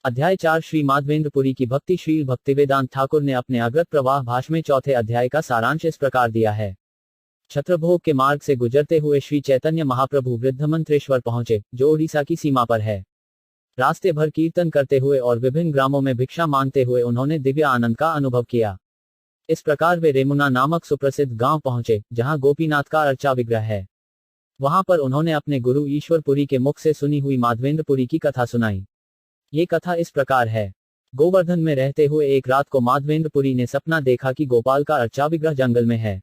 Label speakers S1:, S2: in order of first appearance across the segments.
S1: अध्याय 4 श्री माधवेंद्रपुरी की भक्ति। श्री भक्तिवेदांत ठाकुर ने अपने अग्रत प्रवाह भाष्य में चौथे अध्याय का सारांश इस प्रकार दिया है। छत्रभोग के मार्ग से गुजरते हुए श्री चैतन्य महाप्रभु वृद्धमंत्रेश्वर पहुंचे, जो ओडिशा की सीमा पर है। रास्ते भर कीर्तन करते हुए और विभिन्न ग्रामों में भिक्षा मांगते हुए उन्होंने दिव्य आनंद का अनुभव किया। इस प्रकार वे रेमुना नामक सुप्रसिद्ध गांव पहुंचे, जहां गोपीनाथ का अर्चा विग्रह है। वहां पर उन्होंने अपने गुरु ईश्वरपुरी के मुख से सुनी हुई माधवेंद्रपुरी की कथा सुनाई। ये कथा इस प्रकार है। गोवर्धन में रहते हुए एक रात को माधवेंद्रपुरी ने सपना देखा कि गोपाल का अर्चा विग्रह जंगल में है।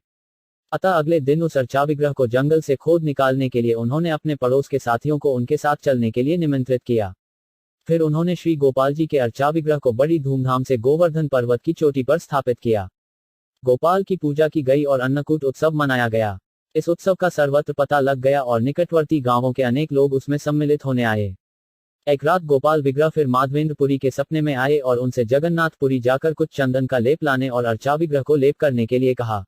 S1: अतः अगले दिन उस अर्चा विग्रह को जंगल से खोद निकालने के लिए उन्होंने अपने पड़ोस के साथियों को उनके साथ चलने के लिए निमंत्रित किया। फिर उन्होंने श्री गोपाल जी के अर्चा विग्रह को बड़ी धूमधाम से गोवर्धन पर्वत की चोटी पर स्थापित किया। गोपाल की पूजा की गई और अन्नकूट उत्सव मनाया गया। इस उत्सव का सर्वत्र पता लग गया और निकटवर्ती गांवों के अनेक लोग उसमें सम्मिलित होने आए। एक रात गोपाल विग्रह फिर माधवेंद्रपुरी के सपने में आए और उनसे जगन्नाथपुरी जाकर कुछ चंदन का लेप लाने और अर्चा विग्रह को लेप करने के लिए कहा।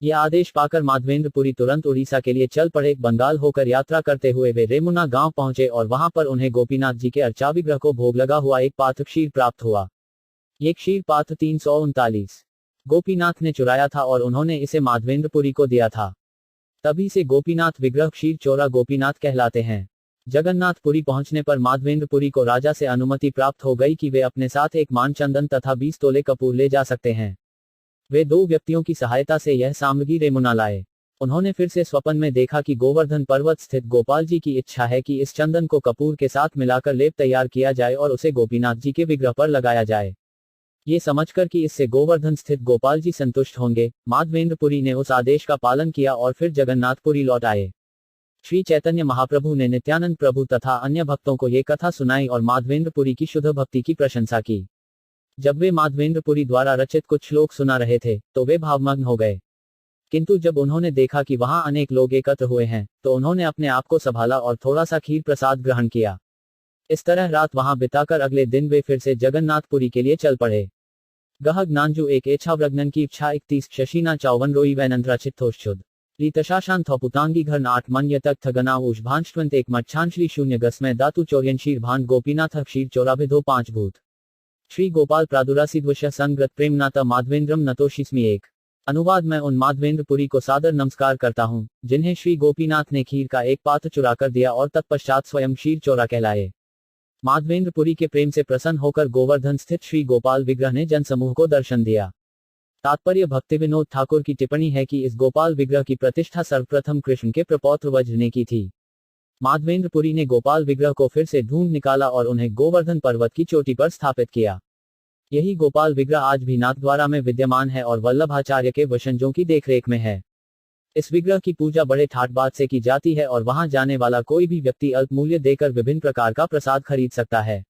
S1: यह आदेश पाकर माधवेंद्रपुरी तुरंत उड़ीसा के लिए चल पड़े। बंगाल होकर यात्रा करते हुए वे रेमुना गांव पहुंचे और वहां पर उन्हें गोपीनाथ जी के अर्चा विग्रह को भोग लगा हुआ एक पात्र क्षीर प्राप्त हुआ। ये क्षीर पात्र 339 गोपीनाथ ने चुराया था और उन्होंने इसे माधवेंद्रपुरी को दिया था। तभी से गोपीनाथ विग्रह क्षीर चोरा गोपीनाथ कहलाते हैं। जगन्नाथपुरी पहुंचने पर माधवेंद्रपुरी को राजा से अनुमति प्राप्त हो गई कि वे अपने साथ एक मान चंदन तथा 20 तोले कपूर ले जा सकते हैं। वे 2 व्यक्तियों की सहायता से यह सामग्री रेमुना लाए। उन्होंने फिर से स्वप्न में देखा कि गोवर्धन पर्वत स्थित गोपाल जी की इच्छा है कि इस चंदन को कपूर के साथ मिलाकर लेप तैयार किया जाए और उसे गोपीनाथ जी के विग्रह पर लगाया जाए। ये समझकर कि इससे गोवर्धन स्थित गोपाल जी संतुष्ट होंगे, माधवेंद्रपुरी ने उस आदेश का पालन किया और फिर जगन्नाथपुरी लौट आए। श्री चैतन्य महाप्रभु ने नित्यानंद प्रभु तथा अन्य भक्तों को ये कथा सुनाई और माधवेंद्रपुरी की शुद्ध भक्ति की प्रशंसा की। जब वे माधवेंद्रपुरी द्वारा रचित कुछ श्लोक सुना रहे थे, तो वे भावमग्न हो गए। किंतु जब उन्होंने देखा कि वहां अनेक लोग एकत्र हुए हैं, तो उन्होंने अपने आप को संभाला और थोड़ा सा खीर प्रसाद ग्रहण किया। इस तरह रात वहां बिताकर अगले दिन वे फिर से जगन्नाथपुरी के लिए चल पड़े। गह ज्ञानजू एक एच्छाव्रग्नन की इच्छा 31 शशीना 54 रोई वैनंद्रा चित्तोषुद लीतशाशान थपुतांगी घर 8 मन यतक थगना ऊषभांश्वंत एक मच्छांश्री 0 गस्मय दातु चौर्यन शीर भान गोपीनाथ क्षीर चौराभिधो 5 भूत श्री गोपाल प्रादुरासिद्वश संग्रत प्रेमनाता माधवेंद्रम नतोषिस्मी 1। अनुवाद। मैं उन माधवेंद्रपुरी को सादर नमस्कार करता हूँ, जिन्हें श्री गोपीनाथ ने खीर का एक पात्र चुरा कर दिया और तत्पश्चात स्वयं क्षीर चोरा कहलाए। माधवेंद्रपुरी के प्रेम से प्रसन्न होकर गोवर्धन स्थित श्री गोपाल विग्रह ने जनसमूह को दर्शन दिया। तात्पर्य। भक्तिविनोद ठाकुर की टिप्पणी है कि इस गोपाल विग्रह की प्रतिष्ठा सर्वप्रथम कृष्ण के प्रपौत्र वज्र ने की थी। माधवेंद्रपुरी ने गोपाल विग्रह को फिर से ढूंढ निकाला और उन्हें गोवर्धन पर्वत की चोटी पर स्थापित किया। यही गोपाल विग्रह आज भी नाथद्वारा में विद्यमान है और वल्लभाचार्य के वशंजों की देखरेख में है। इस विग्रह की पूजा बड़े ठाट बाट से की जाती है और वहां जाने वाला कोई भी व्यक्ति अल्प मूल्य देकर विभिन्न प्रकार का प्रसाद खरीद सकता है।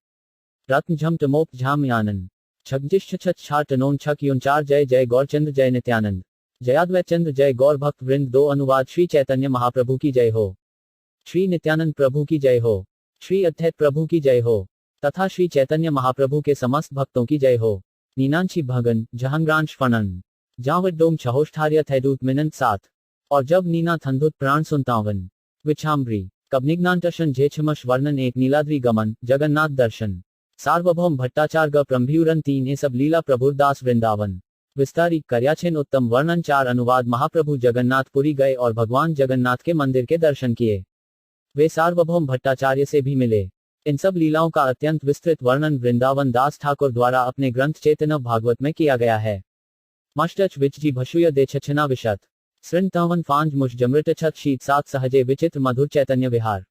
S1: रत्न झम टमोप झाम यानन छक छाट नोन छक युन 4 जय जय गौरचंद्र जय नित्यानंद जयाद्वैत चंद्र जय गौर भक्त वृंद 2। अनुवाद। श्री चैतन्य महाप्रभु की जय हो, श्री नित्यानंद प्रभु की जय हो, श्री अद्वैत प्रभु की जय हो तथा श्री चैतन्य महाप्रभु के समस्त भक्तों की जय हो। नीनांशी भगन जहंग्रांश फणन जावट डोम छहोष्ठार्य थैदूत मिनंत 7। और जब नीना थंधुत प्राण सुनतावन विछाम्बरी कबनिग्नांटशन झेछमश वर्णन 1 नीलाद्री गमन जगन्नाथ दर्शन सार्वभौम भट्टाचार ग प्रंभ्यूरन 3 ये सब लीला प्रभुरदास वृंदावन विस्तारी कर्याछेन उत्तम वर्णन 4। अनुवाद। महाप्रभु जगन्नाथपुरी गए और भगवान जगन्नाथ के मंदिर के दर्शन किए। वे सार्वभौम भट्टाचार्य से भी मिले। इन सब लीलाओं का अत्यंत विस्तृत वर्णन वृंदावन दास ठाकुर द्वारा अपने ग्रंथ चैतन्य भागवत में किया गया है। मष्टच विचजी भशुय दे छछना विशत सृंतावन फांज मुष जमृत छत शीत 7 सहजे विचित्र मधुर चैतन्य विहार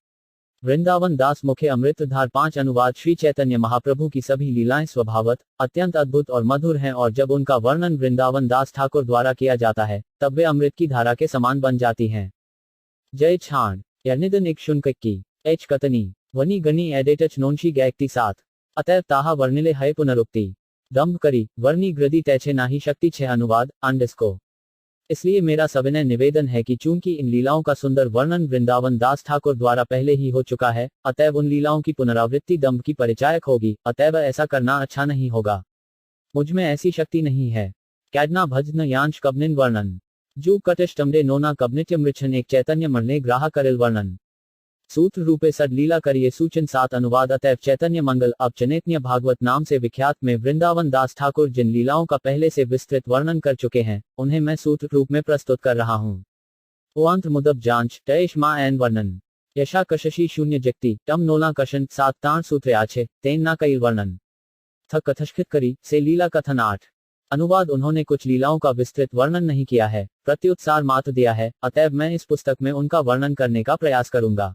S1: वृंदावन दास मुखे अमृतधार 5। अनुवाद। श्री चैतन्य महाप्रभु की सभी लीलाएं स्वभावत अत्यंत अद्भुत और मधुर हैं और जब उनका वर्णन वृंदावन दास ठाकुर द्वारा किया जाता है, तब वे अमृत की धारा के समान बन जाती हैं। जय छाण यर्निदन एक शुनकी एच कतनी वनी गनी एडेटच नोनशी गैक्ति 7। अतएव ताहा वर्णिले है पुनरुक्ति दम्भ करी वर्णी ग्रदी तैछे नाही शक्ति 6। अनुवाद। अंडस्को। इसलिए मेरा सविनय निवेदन है कि चूंकि इन लीलाओं का सुंदर वर्णन वृंदावन दास ठाकुर द्वारा पहले ही हो चुका है, अतएव उन लीलाओं की पुनरावृत्ति दम्भ की परिचायक होगी, अतएव ऐसा करना अच्छा नहीं होगा। मुझमें ऐसी शक्ति नहीं है। कैडना भजन यांश कबनिन वर्णन जू कटिष्टमडे नोना कबनित्य मृछन एक चैतन्य मरने ग्राह करिल वर्णन सूत्र रूपे सड लीला करिए सूचन 7 अनुवाद अतएव चैतन्य मंगल अब चैतन्य भागवत नाम से विख्यात में वृंदावन दास ठाकुर जिन लीलाओं का पहले से विस्तृत वर्णन कर चुके हैं उन्हें मैं सूत्र रूप में प्रस्तुत कर रहा हूँ। ओआंत मुदब जांच टैश मा एन वर्णन यशा कशशी शून्य जगती टम नोला कशन 7 ताण सूत्र आछे तेन ना कई वर्णन थ कथस्खित करी से लीला कथन 8 अनुवाद उन्होंने कुछ लीलाओं का विस्तृत वर्णन नहीं किया है, प्रत्युत्सार मात्र दिया है, अतएव मैं इस पुस्तक में उनका वर्णन करने का प्रयास करूंगा।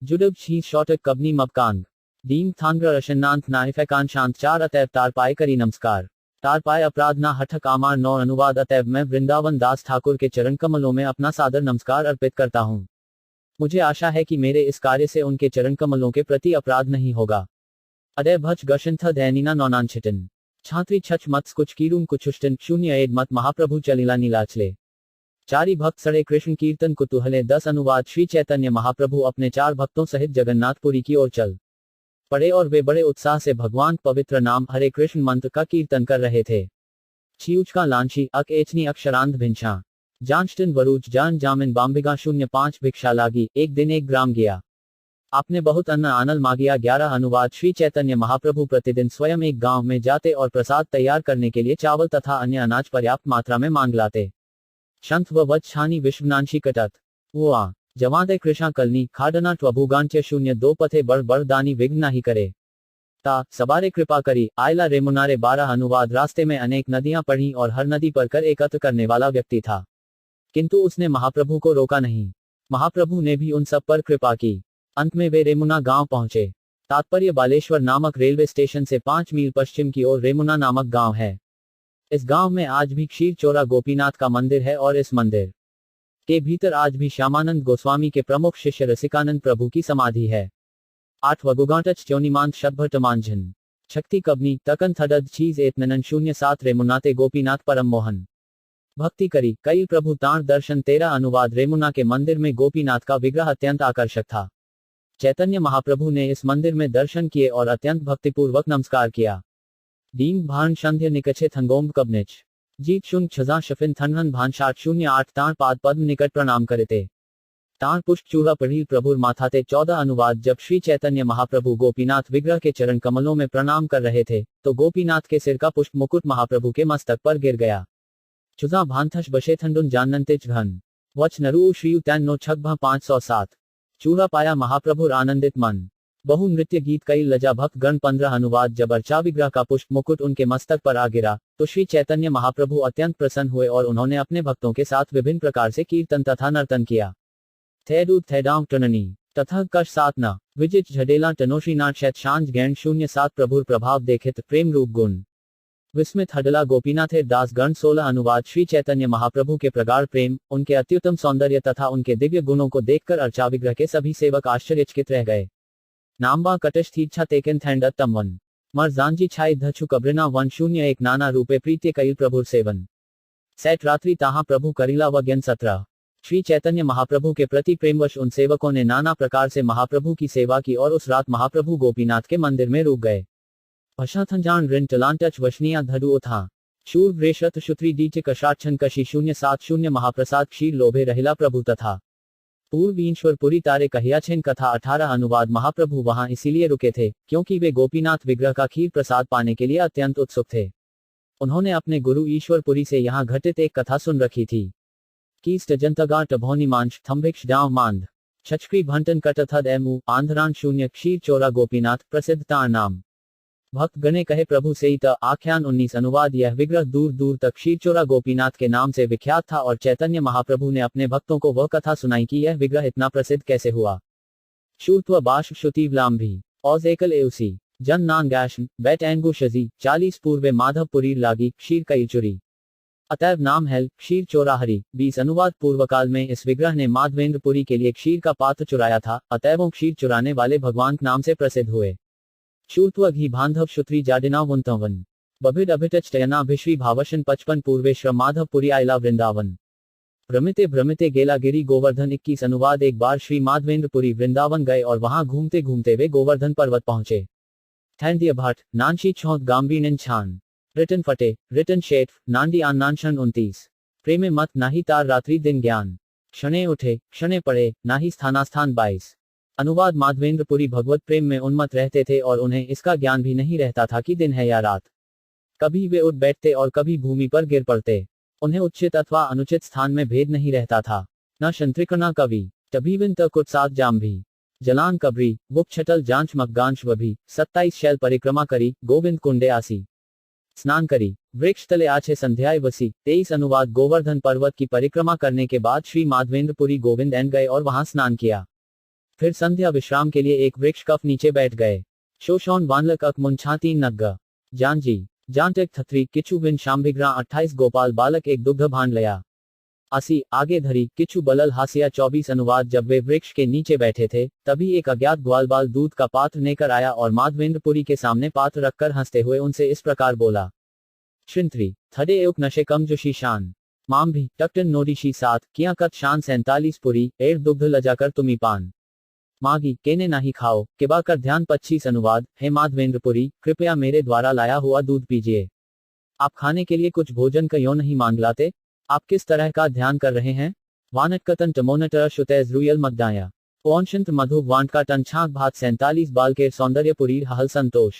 S1: जुडब छी शॉटक कबनी मबकांग दीन थांग्र रशनांत नाइफेकान शांत 4 अतएव तार पाए करी नमस्कार तार पाए अपराध ना हठक आमार 9 अनुवाद अतएव मैं वृंदावन दास ठाकुर के चरण कमलों में अपना सादर नमस्कार अर्पित करता हूँ। मुझे आशा है कि मेरे इस कार्य से उनके चरण कमलों के प्रति अपराध नहीं होगा। अदय भच गशंथ दैनिना नौनांछिटन छात्री छच मत्स कुछ कीरुम कुछुष्टन 0 एड मत महाप्रभु चलिला नीलाचले चारी भक्त सड़े कृष्ण कीर्तन कुतूहले 10 अनुवाद श्री चैतन्य महाप्रभु अपने 4 भक्तों सहित जगन्नाथपुरी की ओर चल पड़े और वे बड़े उत्साह से भगवान पवित्र नाम हरे कृष्ण मंत्र का कीर्तन कर रहे थे। छियूच का लांशी अक एचनी अक्षरांध भिंछा जांचटन वरूच जान जामिन बाम्बिगा 05 भिक्षा लागी 1 दिन 1 ग्राम गया आपने बहुत अन्न आनल मागिया 11 अनुवाद श्री चैतन्य महाप्रभु प्रतिदिन स्वयं एक गांव में जाते और प्रसाद तैयार करने के लिए चावल तथा अन्य अनाज पर्याप्त मात्रा में मांग लाते। शंथ व वच छानी विश्वनांशी कटत वो आ जवादे कृष्णा कलनी खाडना ट्वभुगांच 02 पथे बड़ दानी विघ्न नहीं करे ता सबारे कृपा करी आयला रेमुनारे 12 अनुवाद रास्ते में अनेक नदियां पढ़ी और हर नदी पर कर एकत्र करने वाला व्यक्ति था, किंतु उसने महाप्रभु को रोका नहीं। महाप्रभु ने भी उन सब पर कृपा की। अंत में वे रेमुना गांव पहुंचे। तात्पर्य बालेश्वर नामक रेलवे स्टेशन से 5 मील पश्चिम की ओर रेमुना नामक गांव है। इस गांव में आज भी क्षीर चोरा गोपीनाथ का मंदिर है और इस मंदिर के भीतर आज भी श्यामानंद गोस्वामी के प्रमुख शिष्य रसिकानंद प्रभु की समाधि है। 8 वगुगांटच च्योनिमांत शब्भटमांझन शक्ति कबनी तकन थडद चीज एतनन 07 रेमुनाते गोपीनाथ परम मोहन भक्ति करी कई प्रभु ताण दर्शन 13 अनुवाद रेमुना के मंदिर में गोपीनाथ का विग्रह अत्यंत आकर्षक था। चैतन्य महाप्रभु ने इस मंदिर में दर्शन किए और अत्यंत भक्तिपूर्वक नमस्कार किया। दीन भान संध्य निकचे थंगोम कबनिच जीत शुंग छजा शफिन थनहन भान 08 ताण पाद पद्म निकट प्रणाम करते ताण पुष्प चूड़ा पढ़ी प्रभुर माथाते 14 अनुवाद जब श्री चैतन्य महाप्रभु गोपीनाथ विग्रह के चरण कमलों में प्रणाम कर रहे थे तो गोपीनाथ के सिर का पुष्प मुकुट महाप्रभु के मस्तक पर गिर गया। छुजा भानथश बशेथंडुन जाननतेच घन वच नरू श्रीयु तैन्नो छगभा 507 चूड़ा पाया महाप्रभुर आनंदित मन बहु नृत्य गीत कई लजा भक्त गण 15 अनुवाद जब अर्चा विग्रह का पुष्प मुकुट उनके मस्तक पर आ गिरा तो श्री चैतन्य महाप्रभु अत्यंत प्रसन्न हुए और उन्होंने अपने भक्तों के साथ विभिन्न प्रकार से कीर्तन तथा नर्तन किया। थेडू थेडांग टननी तथा कश 7 न विजित झडेला टनोश्रीनाथ शैत शांज गैंड 07 प्रभुर प्रभाव देखित प्रेम रूप गुण विस्मित हडला गोपीनाथे दास गण 16 अनुवाद श्री चैतन्य महाप्रभु के प्रगाढ़ प्रेम उनके अत्युत्तम सौंदर्य तथा उनके दिव्य गुणों को देखकर अर्चा विग्रह के सभी सेवक आश्चर्यचकित रह गए। नाम्बा कटश थीच्छा तेकिन थैंड तमवन मर जानजी छाई धछु कब्रिना 101 नाना रूपे प्रीत्य कईल प्रभुर सेवन सैट रात्रि ताहा प्रभु करीला व ज्ञान 17 श्री चैतन्य महाप्रभु के प्रति प्रेमवश उन सेवकों ने नाना प्रकार से महाप्रभु की सेवा की और उस रात महाप्रभु गोपीनाथ के मंदिर में रुक गए। भशाथंजान ऋण टलांटच वशनिया धडुओ था शूर व्रेशत शुत्री डीच कशाक्षन कशी 070 महाप्रसाद क्षीर लोभे रहिला प्रभु तथा पूर्व ईश्वरपुरी तारे कहियाछेन कथा 18 अनुवाद महाप्रभु वहां इसीलिए रुके थे क्योंकि वे गोपीनाथ विग्रह का खीर प्रसाद पाने के लिए अत्यंत उत्सुक थे। उन्होंने अपने गुरु ईश्वरपुरी से यहाँ घटित एक कथा सुन रखी थी। कीस्ट जनतगा टभौनी मांश थम्भिक्ष डाव मांध छचक्री भंटन कटथद एमु आंधरान 0 क्षीर चोरा गोपीनाथ प्रसिद्ध तार नाम भक्त गणे कहे प्रभु से ही आख्यान 19 अनुवाद यह विग्रह दूर दूर तक क्षीरचोरा गोपीनाथ के नाम से विख्यात था और चैतन्य महाप्रभु ने अपने भक्तों को वह कथा सुनाई कि यह विग्रह इतना प्रसिद्ध कैसे हुआ। शूर्त्व बाश श्रुतिवलाम भी औज एकल एउसी जन नान गैशन बैट एंगु शजी 40 पूर्वे माधवपुरी लागी क्षीर कई चुरी अतएव नाम है क्षीर चोराहरी 20 अनुवाद पूर्वकाल में इस विग्रह ने माधवेंद्रपुरी के लिए क्षीर का पात्र चुराया था अतएव क्षीर चुराने वाले भगवान नाम से प्रसिद्ध हुए। शूर्त्व घी बांधव शुत्री जाडिना वुंतवन बभिड अभिटच टयना भिश्री भावशन 55 पूर्वेश्वर माधवपुरी आयला वृंदावन भ्रमिते भ्रमिते गेला गिरी गोवर्धन 21 अनुवाद एक बार श्री माधवेंद्रपुरी वृंदावन गए और वहां घूमते घूमते वे गोवर्धन पर्वत पहुंचे। थैंडिय भट्ट नानशी छौत गांबीन छान रिटन फटे रिटन शेठ नांडी आनांशन 29 प्रेमे मत नाही तार रात्रि दिन ज्ञान क्षणे उठे क्षणे पड़े नाही स्थानास्थान 22 अनुवाद माधवेंद्रपुरी भगवत प्रेम में उन्मत्त रहते थे और उन्हें इसका ज्ञान भी नहीं रहता था कि दिन है या रात। कभी वे उठ बैठते और कभी भूमि पर गिर पड़ते। उन्हें उचित अथवा अनुचित स्थान में भेद नहीं रहता था। न शंत्रिकणा कवि टभीविन कुटसात जाम्भी जलान कबरी वुक छटल जांच मकगांश वभी 27 शैल परिक्रमा करी गोविंद कुंडे आसी स्नान करी वृक्ष तले आछे संध्याय बसी 23 अनुवाद गोवर्धन पर्वत की परिक्रमा करने के बाद श्री माधवेंद्रपुरी गोविंद एन गए और वहां स्नान किया। फिर संध्या विश्राम के लिए एक वृक्ष कफ नीचे बैठ गए। शोषौन वानलक अक मुंछाती नग्गा जानजी जानटेक थत्री किचु विन शाम्भिग्रा 28 गोपाल बालक एक दुग्ध भांड लया आसी आगे धरी किचु बलल हासिया 24 अनुवाद जब वे वृक्ष के नीचे बैठे थे तभी एक अज्ञात ग्वालबाल दूध का पात्र लेकर आया और माधवेंद्रपुरी के सामने पात्र रखकर हंसते हुए उनसे इस प्रकार बोला। श्रिंत्री थडे एउक नशे कम जोशी शान माम भी टकटन नोडिशी सात किया कत शान 47 पुरी एर दुग्ध लजाकर तुमी पान मागी केने नाही खाओ किबा कर ध्यान 25 अनुवाद हे माधवेंद्रपुरी कृपया मेरे द्वारा लाया हुआ दूध पीजिए। आप खाने के लिए कुछ भोजन क्यों नहीं मांग लाते? आप किस तरह का ध्यान कर रहे हैं? वानटकतन टमोनटर शुतैज रुयल मकदाया ओंशंत मधु वांट का टन छाक भात 47 बाल के सौंदर्यपुरी हल संतोष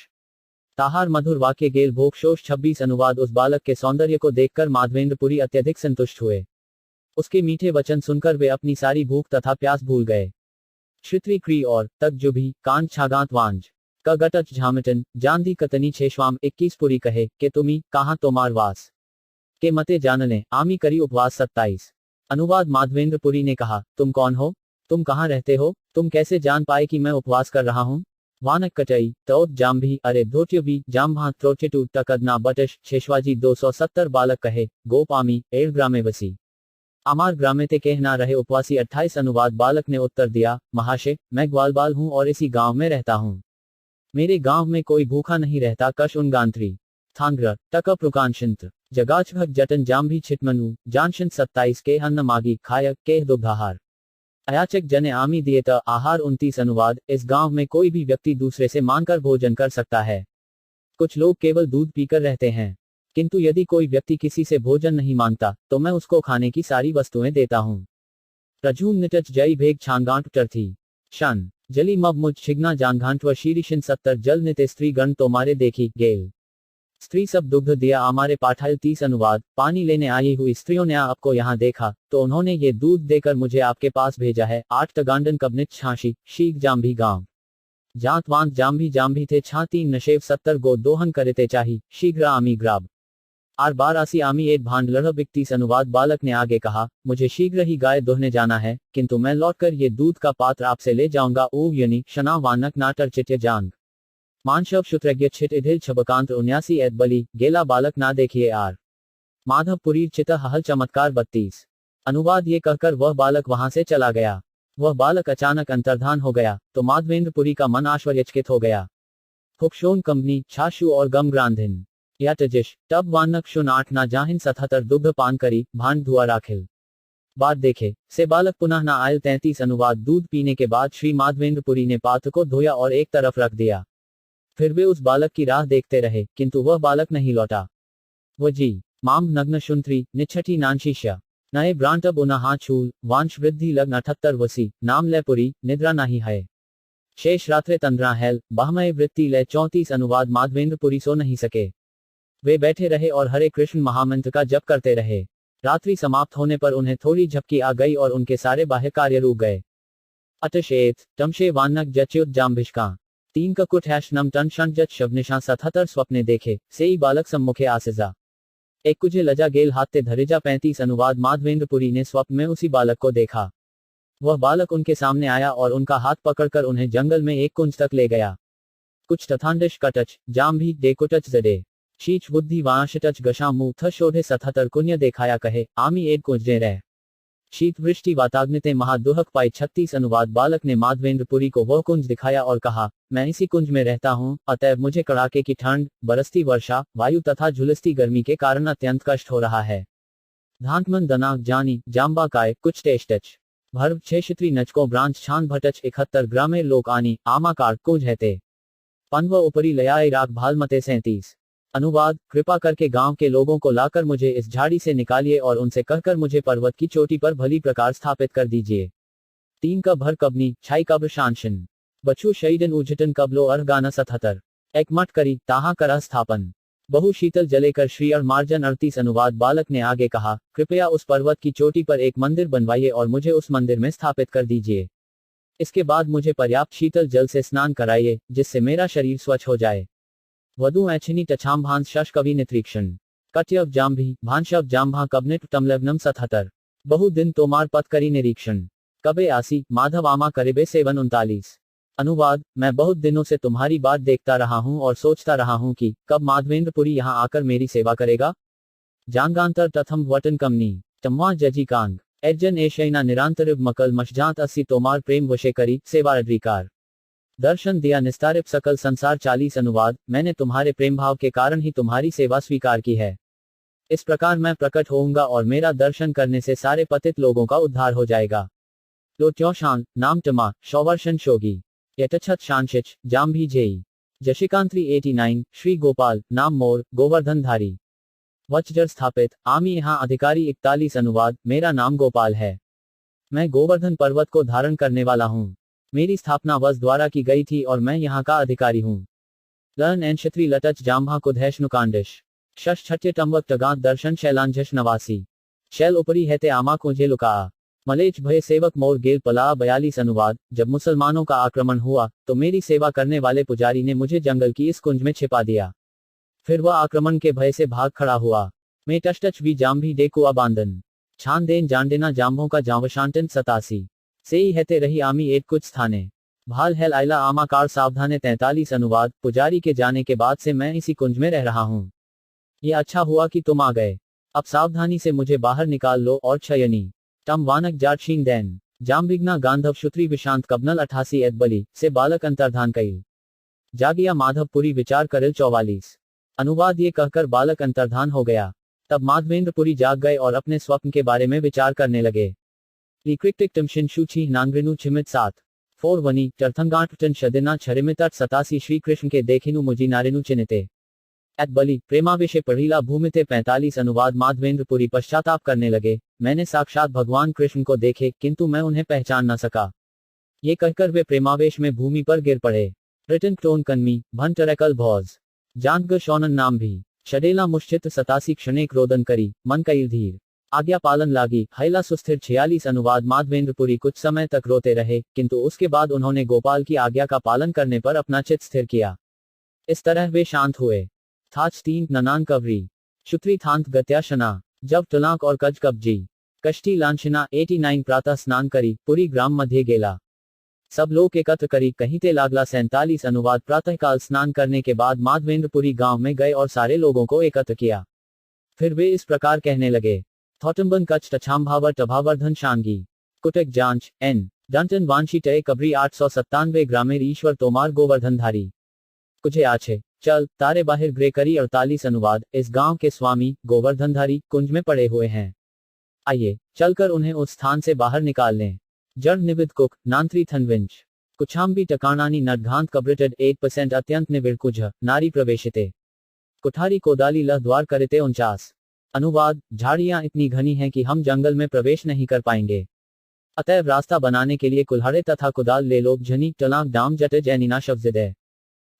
S1: ताहार मधुर वाक्य गेल भोग शोष 26 अनुवाद उस बालक के सौंदर्य को देखकर माधवेंद्रपुरी अत्यधिक संतुष्ट हुए। उसके मीठे वचन सुनकर वे अपनी सारी भूख तथा प्यास भूल गए। श्रित्री क्री और तक जुभी कांड छागांत वांज का गटच झामटन जांदी कतनी छेश्वाम 21 पुरी कहे के तुमी कहाँ तोमार वास के मते जानले आमी करी उपवास 27 अनुवाद माधवेंद्रपुरी ने कहा, तुम कौन हो? तुम कहाँ रहते हो? तुम कैसे जान पाए कि मैं उपवास कर रहा हूँ? वानक कटई तौत जाम्भी अरे धोट्यबी जाम्भा त्रोचेटू टकदना बटश शेषवाजी 270 बालक कहे गोपामी एड़ ग्रामे बसी आमार ग्रामे ते कहना रहे उपवासी 28 अनुवाद बालक ने उत्तर दिया, महाशय मैं ग्वालबाल हूँ और इसी गांव में रहता हूँ। मेरे गांव में कोई भूखा नहीं रहता। कश उनगांत्री थांग्र टक प्रुकांशंत्र जगाचभक जटन जाम्भी छिटमनु जानशन 27 के अन्न मागी खायक के दुग्धाहार अयाचक जने आमी दिएत आहार 29 अनुवाद इस गांव में कोई भी व्यक्ति दूसरे से मांगकर भोजन कर सकता है। कुछ लोग केवल दूध पीकर रहते हैं, किंतु यदि कोई व्यक्ति किसी से भोजन नहीं मांगता तो मैं उसको खाने की सारी वस्तुएं देता हूँ। प्रजून निटच जय भेग छांगांट टर्थी शन जली मब मुझ छिगना जानघांट व शीरिशन 70 जल निते स्त्री गण तो मारे देखी गेल स्त्री सब दुग्ध दिया हमारे पाठाल 30 अनुवाद पानी लेने आई हुई स्त्रियों ने आपको यहाँ देखा तो उन्होंने ये दूध देकर मुझे आपके पास भेजा है। 8 तगांडन कबनित छाशी शीख जाम्भी गांव जात वांत जाम्भी थे छाती नशेव 70 गो दोहन करते चाही शीघ्र आमी ग्राब आर 12 आमी एक भांड लड़ 31 अनुवाद बालक ने आगे कहा, मुझे शीघ्र ही गाय दोहने जाना है, किंतु मैं लौटकर ये दूध का पात्र आपसे ले जाऊंगा। ऊव यनी शना वानक नाटर चिट्य जांग मानशव शुत्रज्ञ छिट इधिल छबकांत 79 एत बली गेला बालक ना देखिए आर माधवपुरी चित हल चमत्कार 32 अनुवाद ये कहकर वह बालक वहां से चला गया। वह बालक अचानक अंतर्धान हो गया तो माधवेंद्रपुरी का मन आश्चर्यचकित हो गया। फुक्षोन कंपनी छाशु और गम ग्रांधिन या तजिश तब वानक शुन 8 ना जाहिन 77 दुग्ध पान करी भांड धुआ राखिल बाद देखे से बालक पुनः ना आयल 33 अनुवाद दूध पीने के बाद श्री माधवेंद्रपुरी ने पात्र को धोया और एक तरफ रख दिया। फिर वे उस बालक की राह देखते रहे किंतु वह बालक नहीं लौटा। वो जी माम नग्न शुंत्री निछठी नानशिष्या नए ब्रांटब उना छूल वांश वृद्धि लग्न 78 वसी नाम लयपुरी निद्रा नहीं है शेष रात्रे तंद्रा हैल बहमय वृत्ति लय 34 अनुवाद माधवेंद्रपुरी सो नहीं सके। वे बैठे रहे और हरे कृष्ण महामंत्र का जप करते रहे। रात्रि समाप्त होने पर उन्हें थोड़ी झपकी आ गई और उनके सारे बाह्य कार्य रुक गए। अटशेत टमशे वानक जच्युत जाम्भिष्का 3 ककुट नम टन षण जच शबनिशा 77 स्वप्ने देखे से ही बालक सम्मुखे आसिजा एक कुजे लजा गेल हाथे धरेजा 35 अनुवाद माधवेंद्रपुरी ने स्वप्न में उसी बालक को देखा। वह बालक उनके सामने आया और उनका हाथ पकड़कर उन्हें जंगल में एक कुंज तक ले गया। कुछ तथांडिश कटच जाम्भी डेकुटच जडे शीच बुद्धि वांशटच गशा मुंह थ शोधे 77 कुन्य देखाया कहे आमी एक कुंजने रह शीत वृष्टि वाताग्निते महादुहक पाई 36 अनुवाद बालक ने माधवेंद्रपुरी को वह कुंज दिखाया और कहा, मैं इसी कुंज में रहता हूँ, अतएव मुझे कड़ाके की ठंड बरसती वर्षा वायु तथा झुलसती गर्मी के कारण अत्यंत कष्ट हो रहा है। धांतमन दनाक जानी जाम्बा काय कुछ टेस्टच भर्व क्षेत्री नचको ब्रांच छान भटच 71 ग्रामे लोक आनी आमाकार कुंज हैते पनव उपरी लयाए राग भालमते 37 अनुवाद कृपा करके गांव के लोगों को लाकर मुझे इस झाड़ी से निकालिए और उनसे कहकर मुझे पर्वत की चोटी पर भली प्रकार स्थापित कर दीजिए। तीन का भर कबनी छाई कब्र शांशन बछु शहीदन उजटन कबलो अर्गाना 77 एकमठ करी ताहा करा स्थापन बहु शीतल जलेकर श्री और मार्जन 38 अनुवाद बालक ने आगे कहा, कृपया उस पर्वत की चोटी पर एक मंदिर बनवाइए और मुझे उस मंदिर में स्थापित कर दीजिए। इसके बाद मुझे पर्याप्त शीतल जल से स्नान कराइए, जिससे मेरा शरीर स्वच्छ हो जाए। वधु ऐछनी टछाम भांस शश कवि नित्रीक्षण कट्यव जाम्भी भांशव जाम्भा कबनिट तमलवनम 77 बहु दिन तोमार पत करी निरीक्षण कबे आसी माधव आमा करिबे 739 अनुवाद, मैं बहुत दिनों से तुम्हारी बात देखता रहा हूं और सोचता रहा हूं कि कब माधवेंद्रपुरी यहां आकर मेरी सेवा करेगा। जांगांतर तथम वटन कमनी तम्वा जजीकांग एजन एशैना निरांतरिव मकल मशजात अस्सी तोमार प्रेम वशे करी सेवा अधिकार दर्शन दिया निस्तारिप सकल संसार 40 अनुवाद, मैंने तुम्हारे प्रेम भाव के कारण ही तुम्हारी सेवा स्वीकार की है। इस प्रकार मैं प्रकट होऊंगा और मेरा दर्शन करने से सारे पतित लोगों का उद्धार हो जाएगा। लो त्योशांग नाम टमा शौवर्शन शोगी यटछत शांशिच जाम्भी जेई जशिकांत्री 89 श्री गोपाल नाम मोर गोवर्धनधारी वचजर स्थापित आमी यहाँ अधिकारी 41 अनुवाद, मेरा नाम गोपाल है। मैं गोवर्धन पर्वत को धारण करने वाला हूँ। मेरी स्थापना वस द्वारा की गई थी और मैं यहाँ का अधिकारी हूँ। लन एन क्षत्रि लटच जाम्भा कुधैष्णुकांडिश शश छट्य टम्बक टगांत दर्शन शैलांजश नवासी शैल उपरी हैते आमा को जे लुका मलेच भय सेवक मोर गेल पला 42 अनुवाद, जब मुसलमानों का आक्रमण हुआ तो मेरी सेवा करने वाले पुजारी ने मुझे जंगल की इस कुंज में छिपा दिया। फिर वह आक्रमण के भय से भाग खड़ा हुआ। मैं टच भी जाम्भी डेकुआ बांधन छान देन जांडेना जाम्भों का जावशांटन 87 से ही रहते रही आमी एक कुछ स्थाने भाल हेल आइला आमाकार सावधाने 43 अनुवाद, पुजारी के जाने के बाद से मैं इसी कुंज में रह रहा हूँ। ये अच्छा हुआ कि तुम आ गए। अब सावधानी से मुझे बाहर निकाल लो और क्षयनी टम वानक जाटशीन दैन जाम्बिग्ना गांधव शुत्री विशांत कबनल 88 एदबली से बालक अंतर्धान कईल जागिया माधवपुरी विचार करिल 44 अनुवाद, ये कहकर बालक अंतर्धान हो गया। तब माधवेंद्रपुरी जाग गए और अपने स्वप्न के बारे में विचार करने लगे। लिक्रिक्टिक टमशिन शूची नांगरिनु छिमित 7 4 वनी टर्थंगाटन शदिना छरिमितट 87 श्री कृष्ण के देखिनु मुजी नारिनु चिन्हते एदबली प्रेमावेशे पढ़ीला भूमिते 45 अनुवाद, माधवेंद्रपुरी पश्चाताप करने लगे, मैंने साक्षात भगवान कृष्ण को देखे किंतु मैं उन्हें पहचान न सका। ये कहकर वे प्रेमावेश में भूमि पर गिर पड़े। रिटन टोन कन्मी भन टरेकल भौज जानग शौनन नाम भी शडेला मुश्चित 87 क्षणेक रोदन करी मन कईल धीर आज्ञा पालन लागी हैला सुस्थिर 46 अनुवाद, माधवेंद्रपुरी कुछ समय तक रोते रहे किंतु उसके बाद उन्होंने गोपाल की आज्ञा का पालन करने पर अपना चित्त स्थिर किया। इस तरह वे शांत हुए। थाच 3 ननान कवरी शुत्री थांत गत्याशना जब टलाक और कज कब्जी कष्टी लांछना 89 प्रातः स्नान करी पुरी ग्राम मध्य गेला सब लोग एकत्र करी कहीं ते लागला 47 अनुवाद, प्रातःकाल स्नान करने के बाद माधवेंद्रपुरी गांव में गए और सारे लोगों को एकत्र किया। फिर वे इस प्रकार कहने लगे, थौटम्बन कच टछाम्भावर टभावर्धन शांगी कुटक जांच एन डंटन वांशी टय कबरी 897 ग्रामीण ईश्वर तोमार गोवर्धनधारी कुछ आछे चल तारे बाहिर ग्रे करी 48 अनुवाद, इस गांव के स्वामी गोवर्धनधारी कुंज में पड़े हुए हैं। आइए चलकर उन्हें उस स्थान से बाहर निकाल लें। जड़ निविद कुक नांत्री थनविंच कुछाम्बी टकाणानी नटघांत कब्रिटेड 8% अत्यंत निविड़ कुछ नारी प्रवेशिते कुठारी कोदाली लह द्वार करते 49 अनुवाद, झाड़ियां इतनी घनी हैं कि हम जंगल में प्रवेश नहीं कर पाएंगे, अतएव रास्ता बनाने के लिए कुल्हाड़े तथा कुदाल ले लो। झनी टलाक डाम जटे जैनिना शब्जिदे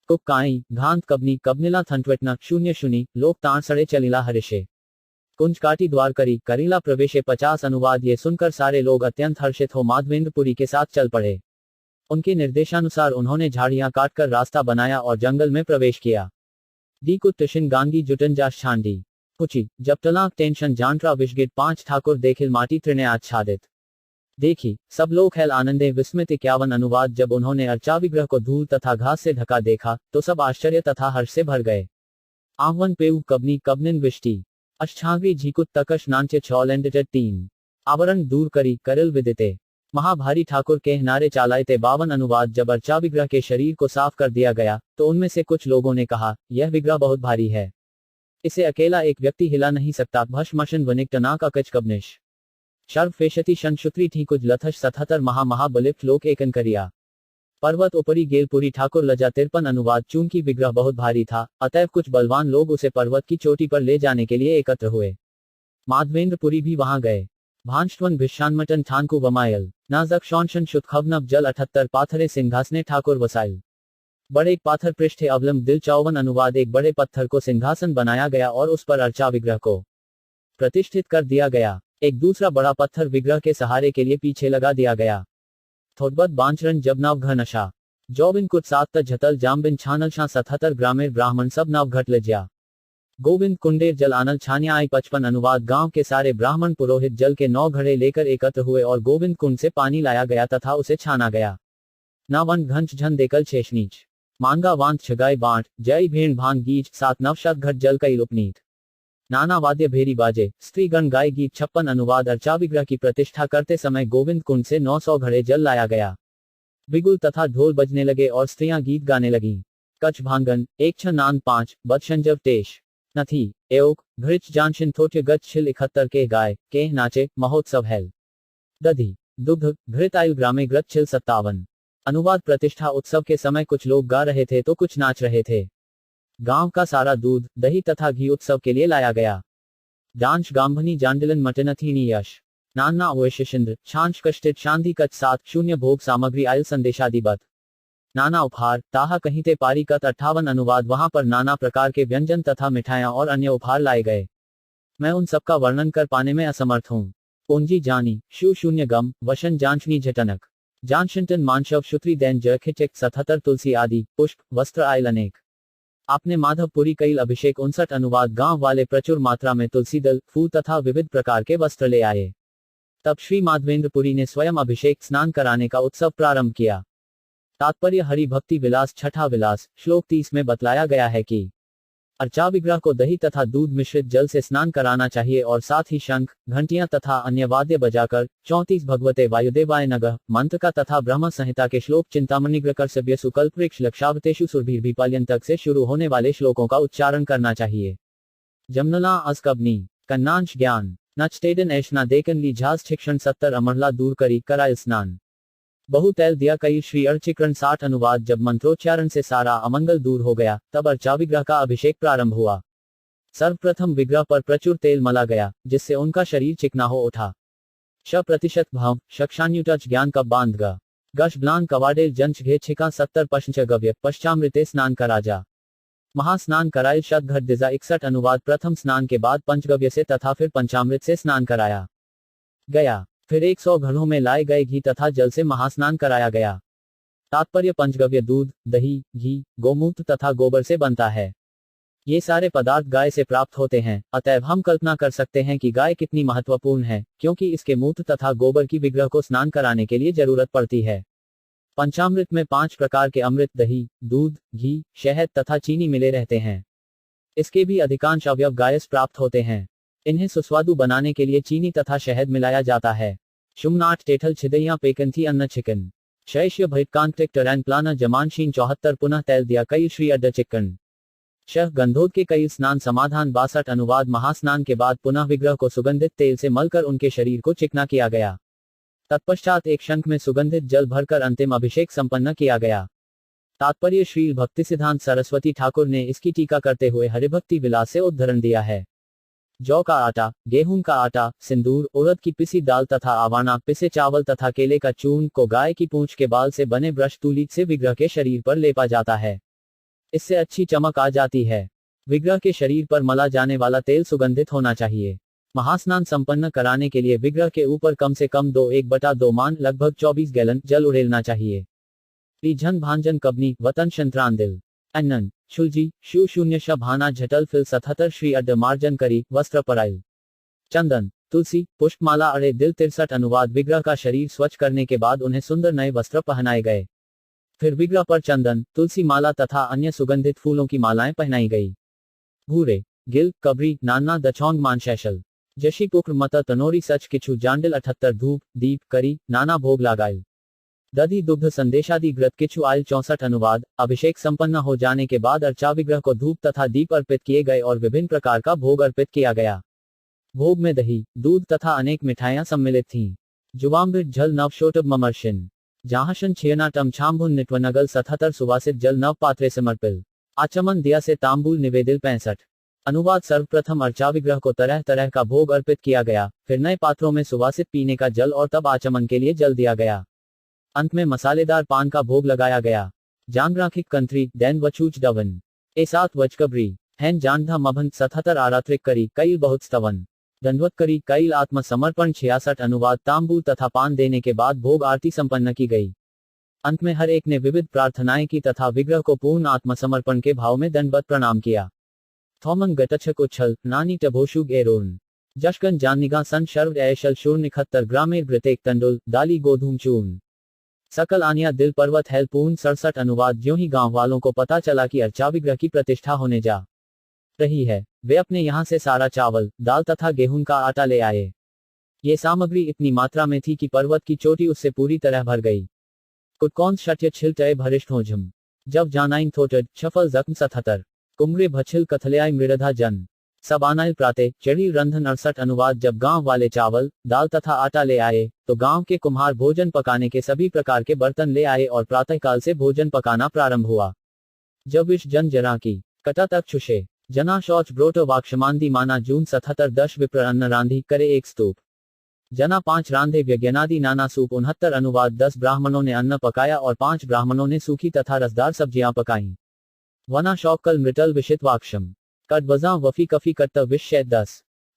S1: कुक काई घांत कबनी कबनिला थंटवेटना 00 लोक ताण सड़े चलिला हरिशे कुंज काटी द्वार करी करीला प्रवेशे 50 अनुवाद, ये सुनकर सारे लोग अत्यंत हर्षित हो माधवेंद्रपुरी के साथ चल पड़े। उनके निर्देशानुसार उन्होंने झाड़ियां काटकर रास्ता बनाया और जंगल में प्रवेश किया। डी कुट टशिन गांगी जुटन जाश छांडी कुची जब टलाक टेंशन जानट्रा विशगिट 5 ठाकुर देखिल माटी त्रिने आच्छादित देखी सब लोग हेल आनंदे विस्मित 51 अनुवाद, जब उन्होंने अर्चा विग्रह को धूल तथा घास से ढका देखा तो सब आश्चर्य तथा हर्ष से भर गए। आह्वन पेउ कबनी कबनिन विष्टि अष्टांगी झीकुत तकश नांचे छौलेंडे 3 आवरण दूर करी करिल विदिते महाभारी ठाकुर के नारे चालायते 52 अनुवाद, जब अर्चा विग्रह के शरीर को साफ कर दिया गया तो उनमें से कुछ लोगों ने कहा, यह विग्रह बहुत भारी है, इसे अकेला एक व्यक्ति हिला नहीं सकता। भस्मशन वनिक टनाक अकच कबनिश शर्व फेशति शंशुत्री थी कुछ लथश 77 महाबलिप्त लोक एकन करिया पर्वत ऊपरी गेलपुरी ठाकुर लजा 53 अनुवाद, चूंकि विग्रह बहुत भारी था अतएव कुछ बलवान लोग उसे पर्वत की चोटी पर ले जाने के लिए एकत्र हुए। माधवेंद्रपुरी भी वहां गए। भांष्टवन भिषान्मटन ठानकु वमायल नाजक शौनशन शुतखवनब जल 78 पाथरे सिंहासने ठाकुर वसाइल। बड़े पाथर पृष्ठे अवलंब दिल 54 अनुवाद एक बड़े पत्थर को सिंहासन बनाया गया और उस पर अर्चा विग्रह को प्रतिष्ठित कर दिया गया। एक दूसरा बड़ा पत्थर विग्रह के सहारे के लिए पीछे लगा दिया गया। थोड़बत बांचरन जबनाव घनशा जौबिन कुट सात झतल जामबिन छानल शाह 77 ग्रामीण ब्राह्मण सब नाव घट लज्या। गोविंद कुंडेर जल आनल छानिया आई 55 अनुवाद गांव के सारे ब्राह्मण पुरोहित जल के 9 घड़े लेकर एकत्र हुए और गोविंद कुंड से पानी लाया गया तथा उसे छाना गया। नावन घंच झन देकल शेषनीच मांगा वांत छगाई बांट जय भेड़ भांग गीच 7 नवशत घट जल कई उपनीत। नाना वाद्य भेरी बाजे स्त्रीगण गाय गीत 56 अनुवाद अर्चा विग्रह की प्रतिष्ठा करते समय गोविंद कुंड से 900 घड़े जल लाया गया। बिगुल तथा ढोल बजने लगे और स्त्रियां गीत गाने लगीं। कच्छ भांगन एक छ नान 5 बदशंजव तेश नथी एओक घृच जानशिन थोट्य गच छिल 71 के गाय के नाचे महोत्सव हेल। दधी दुग्ध घृत आयु ग्रामे ग्रत छिल 57 अनुवाद प्रतिष्ठा उत्सव के समय कुछ लोग गा रहे थे तो कुछ नाच रहे थे। गांव का सारा दूध दही तथा घी उत्सव के लिए लाया गया। डांश गांभनी जांडिलन मटनथीनी यश नान्ना ओयशिंद्र छांश कष्टित शांति कच 7 भोग सामग्री आयल संदेशादिबत नाना उपहार ताहा कहीते पारीकत 58 अनुवाद वहां पर नाना प्रकार के व्यंजन तथा मिठाइयां और अन्य उपहार लाए गए। मैं उन सबका वर्णन कर पाने में असमर्थ हूँ। पूंजी जानी शून्य गम वशन जांचनी झटनक जानशिंटन मानशव शुत्री दैन जखिचक 77 तुलसी आदि पुष्प वस्त्र आयल अनेक। आपने माधवपुरी कैल अभिषेक 59 अनुवाद गांव वाले प्रचुर मात्रा में तुलसी दल फूल तथा विविध प्रकार के वस्त्र ले आए। तब श्री माधवेंद्रपुरी ने स्वयं अभिषेक स्नान कराने का उत्सव प्रारंभ किया। तात्पर्य हरि भक्ति विलास छठा विलास श्लोक 30 में बतलाया गया है कि अर्चा विग्रह को दही तथा दूध मिश्रित जल से स्नान कराना चाहिए और साथ ही शंख घंटियां तथा अन्य वाद्य बजाकर 34 भगवते वायुदेवाय नगः मंत्र का तथा ब्रह्म संहिता के श्लोक चिंतामणिग्रकर सभ्य सुकल्पवृक्ष लक्षावतेषु सुरभिर्भिपाल्यंतक से शुरू होने वाले श्लोकों का उच्चारण करना चाहिए। जमनला अस्कबनी कन्नांश ज्ञान नचतेडन ऐशना देकन ली झाज शिक्षण 70 अमरला दूर करी करायल स्नान बहु तैल दिया कई श्री अर्चिकरण 60 अनुवाद जब मंत्रोच्चारण से सारा अमंगल दूर हो गया तब अर्चा विग्रह का अभिषेक प्रारंभ हुआ। सर्वप्रथम विग्रह पर प्रचुर तेल मला गया जिससे उनका शरीर चिकना हो उठा। 100% भव शक्षान्युटच ज्ञान कब बांध ग गश ब्लान कवाडेल जंच घे छिका 70 पश्च गव्य पश्चामृते स्नान कराजा महास्नान करायल शत घट दिजा 61 अनुवाद प्रथम स्नान के बाद पंचगव्य से तथा फिर पंचामृत से स्नान कराया गया। फिर 100 घड़ों में लाए गए घी तथा जल से महास्नान कराया गया। तात्पर्य पंचगव्य दूध दही घी गोमूत्र तथा गोबर से बनता है। ये सारे पदार्थ गाय से प्राप्त होते हैं, अतएव हम कल्पना कर सकते हैं कि गाय कितनी महत्वपूर्ण है, क्योंकि इसके मूत्र तथा गोबर की विग्रह को स्नान कराने के लिए जरूरत पड़ती है। पंचामृत में 5 प्रकार के अमृत दही दूध घी शहद तथा चीनी मिले रहते हैं। इसके भी अधिकांश अवयव गाय से प्राप्त होते हैं। इन्हें सुस्वादु बनाने के लिए चीनी तथा शहद मिलाया जाता है। शुमनाट टेठल छिदैया पेकंथी अन्न चिकन शैश्य भैटकांतिक टरैन प्लाना जमानशीन 74 पुनः तैल दिया कई श्री अड्ड चिकन शह गंधोद के कई स्नान समाधान 62 अनुवाद महास्नान के बाद पुनः विग्रह को सुगंधित तेल से मलकर उनके शरीर को चिकना किया गया। तत्पश्चात एक शंख में सुगंधित जल भरकर अंतिम अभिषेक संपन्न किया गया। तात्पर्य श्री भक्तिसिद्धांत सरस्वती ठाकुर ने इसकी टीका करते हुए हरिभक्ति विलास से उद्धरण दिया है। जौ का आटा गेहूं का आटा सिंदूर उड़द की पिसी दाल तथा आवाना पिसे चावल तथा केले का चूर्ण को गाय की पूंछ के बाल से बने ब्रश तूलित से विग्रह के शरीर पर लेपा जाता है। इससे अच्छी चमक आ जाती है। विग्रह के शरीर पर मला जाने वाला तेल सुगंधित होना चाहिए। महास्नान संपन्न कराने के लिए विग्रह के ऊपर कम से कम 1/2 मान लगभग 24 गैलन जल उड़ेलना चाहिए। झन भांजन कबनी वतन शंत्रांदिल अन्नन शुलजी शून्य शभाना झटल फिल 77 श्री अड्ड मार्जन करी वस्त्र पराइल चंदन तुलसी पुष्पमाला अड़े दिल 63 अनुवाद विग्रह का शरीर स्वच्छ करने के बाद उन्हें सुंदर नए वस्त्र पहनाए गए। फिर विग्रह पर चंदन तुलसी माला तथा अन्य सुगंधित फूलों की मालाएं पहनाई गई। भूरे गिल कबरी नान्ना दछौंग मानशैशल जशी पुक्र मत तनोरी सच किछु जांडिल 78 धूप दीप करी नाना भोग लगाइल दधी दुग्ध संदेशादि ग्रत किछु आयल 64 अनुवाद। अभिषेक संपन्न हो जाने के बाद अर्चा विग्रह को धूप तथा दीप अर्पित किए गए और विभिन्न प्रकार का भोग अर्पित किया गया। भोग में दही दूध तथा अनेक मिठाइयां सम्मिलित थीं। जुवाम्बिट जल नवशोटब ममर्शिन जहाशन छियनाटम छाम्भुन निट्वनगल 77 सुवासित जल नव पात्रे समर्पिल आचमन दिया से तांबूल निवेदिल 65 अनुवाद सर्वप्रथम अर्चा विग्रह को तरह तरह का भोग अर्पित किया गया, फिर नए पात्रों में सुवासित पीने का जल और तब आचमन के लिए जल दिया गया। अंत में मसालेदार पान का भोग लगाया गया। जांग्राखिक कंत्री दैन वचूच डवन ए सात वचकबरी हैन जानधा मभंत 77 आरात्रिक करी कईल बहुत स्तवन दंडवत करी कईल आत्मसमर्पण 66 अनुवाद तांबूल तथा पान देने के बाद भोग आरती संपन्न की गई। अंत में हर एक ने विविध प्रार्थनाएं की तथा विग्रह को पूर्ण आत्मसमर्पण के भाव में दंडवत प्रणाम किया। थॉमन गटछक उच्छल नानी टभोशुग एरोन जशकन जाननिगा सन शर्व ऐशल शूर्ण 71 ग्रामेर ग्रतेक तंडुल दाली गोधूम चूर्ण सकल आनिया दिल पर्वत हेल पूर्ण 67 अनुवाद ज्यों ही गांव वालों को पता चला कि अर्चा विग्रह की प्रतिष्ठा होने जा रही है, वे अपने यहाँ से सारा चावल, दाल तथा गेहूं का आटा ले आए। ये सामग्री इतनी मात्रा में थी कि पर्वत की चोटी उससे पूरी तरह भर गई। कुटकौन शट्य छिलटय भरिष्ठ हो झम जब जानाइन थोटड छफल जख्म 77 कुमरे भछिल कथलयाय मृधा जन सब आनाइल प्राते चढ़ी रंधन 68 अनुवाद जब गांव वाले चावल, दाल तथा आटा ले आए, तो गांव के कुम्हार भोजन पकाने के सभी प्रकार के बर्तन ले आए और प्रातःकाल से भोजन पकाना प्रारंभ हुआ। जब इस जन जरा की कटा तक छुशे जना शौच ब्रोटो वाक्षमांदी माना जून 77 10 विप्र अन्न रांधी करे एक स्तूप जना 5 रांधे व्यज्ञनादि नाना सूप 69 अनुवाद 10 ब्राह्मणों ने अन्न पकाया और 5 ब्राह्मणों ने सूखी तथा रसदार सब्जियां पकाईं। वना शौकल मृटल विशित वाक्षम कटबजा वफी कफी कट्ट विश्य 10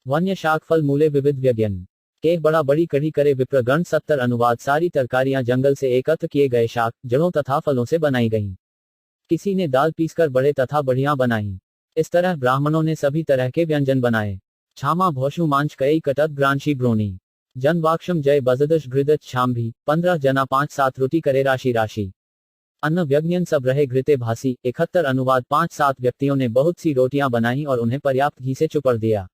S1: वन्य शाक फल मूले विविध व्यज्ञन के बड़ा बड़ी कढ़ी करे विप्रगण 70 अनुवाद सारी तरकारियां जंगल से एकत्र किए गए शाक, जड़ों तथा फलों से बनाई गईं। किसी ने दाल पीसकर बड़े तथा बढ़िया बनाई। इस तरह ब्राह्मणों ने सभी तरह के व्यंजन बनाए। छामा भौशु मांच कई कटत ग्रांशी ब्रोनी जन वाक्षम जय बजदश घृदत छाम भी 15 जना 5-7 रोटी करे राशि राशि अन्न व्यज्ञन सब रहे घृते भासी 71 अनुवाद 5-7 व्यक्तियों ने बहुत सी रोटियां बनाई और उन्हें पर्याप्त घी से चुपड़ दिया।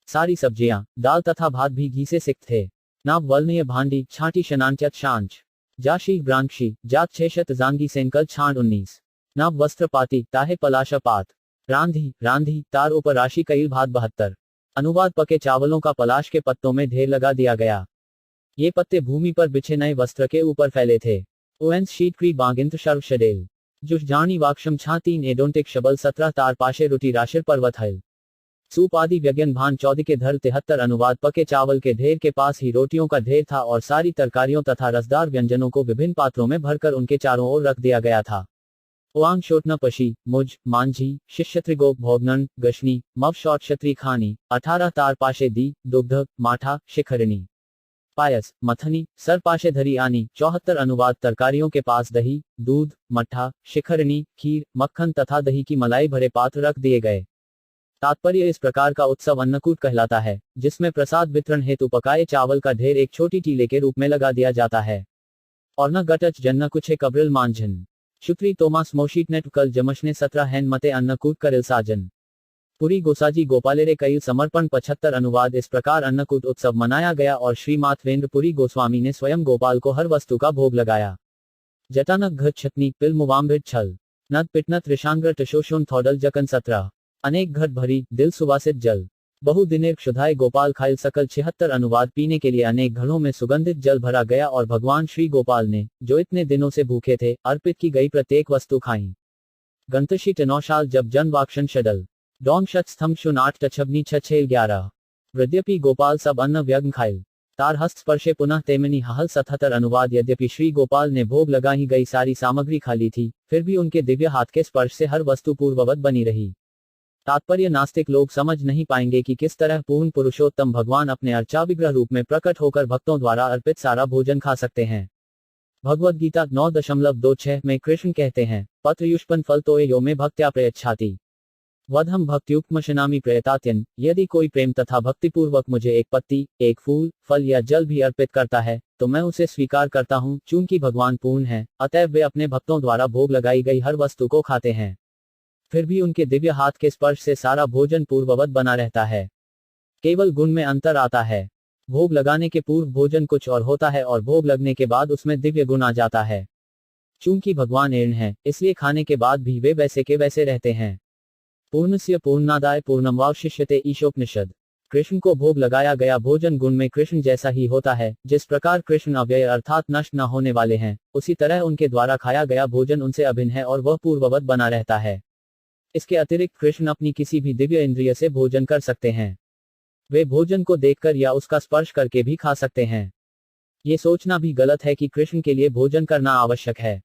S1: सारी सब्जियां, दाल तथा भात भी घी से सिक्त थे। नाब वलनीय भांडी छाटी शनांचत शांच जाशी ग्रांक्षी जात 6 जांगी सेंकल छांड 19 नाब वस्त्र पाती ताहे पलाशा पात रांधी रांधी तार ऊपर राशि कईल भात 72 अनुवाद पके चावलों का पलाश के पत्तों में ढेर लगा दिया गया। ये पत्ते भूमि पर बिछे नए वस्त्र के ऊपर फैले थे। ओएंस शीट क्री बागिंत शर्व शडेल जुश जानी वाक्षम छा 3 एडोंटिक शबल 17 तार पाशे रुटी राशिर पर्वत हल सूप आदि व्यज्ञन भान 14 के धर 73 अनुवाद पके चावल के ढेर के पास ही रोटियों का ढेर था और सारी तरकारियों तथा रसदार व्यंजनों को विभिन्न पात्रों में भरकर उनके चारों ओर रख दिया गया था। ओआंग शोटना पशी मुझ मांझी शिष्यत्रिगोप भोगनन गशनी मव शॉट क्षत्रि खानी 18 तार पाशे दी दुग्ध माठा शिखरिणी पायस मथनी सर पाशे धरी आनी 74 अनुवाद तरकारियों के पास दही दूध मट्ठा शिखरिणी खीर मक्खन तथा दही की मलाई भरे पात्र रख दिए गए। तात्पर्य इस प्रकार का उत्सव अन्नकूट कहलाता है, जिसमें प्रसाद वितरण हेतु पकाए चावल का ढेर एक छोटी टीले के रूप में लगा दिया जाता है। और न गटच जन्न कुछ कब्रिल मांझन शुक्री तोमास मोशीट नेट कल जमशने 17 हैन मते अन्नकूट करिल साजन पुरी गोसाजी गोपालेरे कईल समर्पण 75 अनुवाद इस प्रकार अन्नकूट उत्सव मनाया गया और श्री माथवेंद्र पुरी गोस्वामी ने स्वयं गोपाल को हर वस्तु का भोग लगाया। जटानक घ छतनी पिल मुवाम्भिट छल नद पिटनत ऋषांग्र टशोशोन थौडल जकन 17 अनेक घट भरी दिल सुवासित जल बहु दिनेर क्षुधाए गोपाल खाइल सकल 76 अनुवाद पीने के लिए अनेक घड़ों में सुगंधित जल भरा गया और भगवान श्री गोपाल ने, जो इतने दिनों से भूखे थे, अर्पित की गई प्रत्येक वस्तु खाई। गंतशी टनौशाल जब जन वाक्षण शडल डोंग शत स्तंभ शुन 8 टछबनी 6-11 यद्यपि गोपाल सब अन्न व्यग्न खाइल तार हस्त स्पर्शे पुनः तेमनी हल 77 अनुवाद यद्यपि श्री गोपाल ने भोग लगा ही गई सारी सामग्री खाली थी, फिर भी उनके दिव्य हाथ के स्पर्श से हर वस्तु पूर्ववत बनी रही। तात्पर्य नास्तिक लोग समझ नहीं पाएंगे कि किस तरह पूर्ण पुरुषोत्तम भगवान अपने अर्चा विग्रह रूप में प्रकट होकर भक्तों द्वारा अर्पित सारा भोजन खा सकते हैं। भगवद गीता 9.26 में कृष्ण कहते हैं, पत्र युष्पन फल तो यो में भक्त्या प्रयच्छाति वधम भक्त्युक्मशनामी प्रयतात्यन यदि कोई प्रेम तथा भक्तिपूर्वक मुझे एक पत्ती, एक फूल, फल या जल भी अर्पित करता है, तो मैं उसे स्वीकार करता हूँ। चूंकि भगवान पूर्ण है, अतएव वे अपने भक्तों द्वारा भोग लगाई गई हर वस्तु को खाते हैं। फिर भी उनके दिव्य हाथ के स्पर्श से सारा भोजन पूर्ववत बना रहता है। केवल गुण में अंतर आता है। भोग लगाने के पूर्व भोजन कुछ और होता है और भोग लगने के बाद उसमें दिव्य गुण आ जाता है। चूंकि भगवान एर्ण है, इसलिए खाने के बाद भी वे वैसे के वैसे रहते हैं। पूर्णस्य पूर्णादाय पूर्णमवावशिष्यते ईशोपनिषद। कृष्ण को भोग लगाया गया भोजन गुण में कृष्ण जैसा ही होता है। जिस प्रकार कृष्ण अव्यय अर्थात नष्ट न होने वाले हैं, उसी तरह उनके द्वारा खाया गया भोजन उनसे अभिन्न है और वह पूर्ववत बना रहता है। इसके अतिरिक्त कृष्ण अपनी किसी भी दिव्य इंद्रिय से भोजन कर सकते हैं। वे भोजन को देखकर या उसका स्पर्श करके भी खा सकते हैं। ये सोचना भी गलत है कि कृष्ण के लिए भोजन करना आवश्यक है।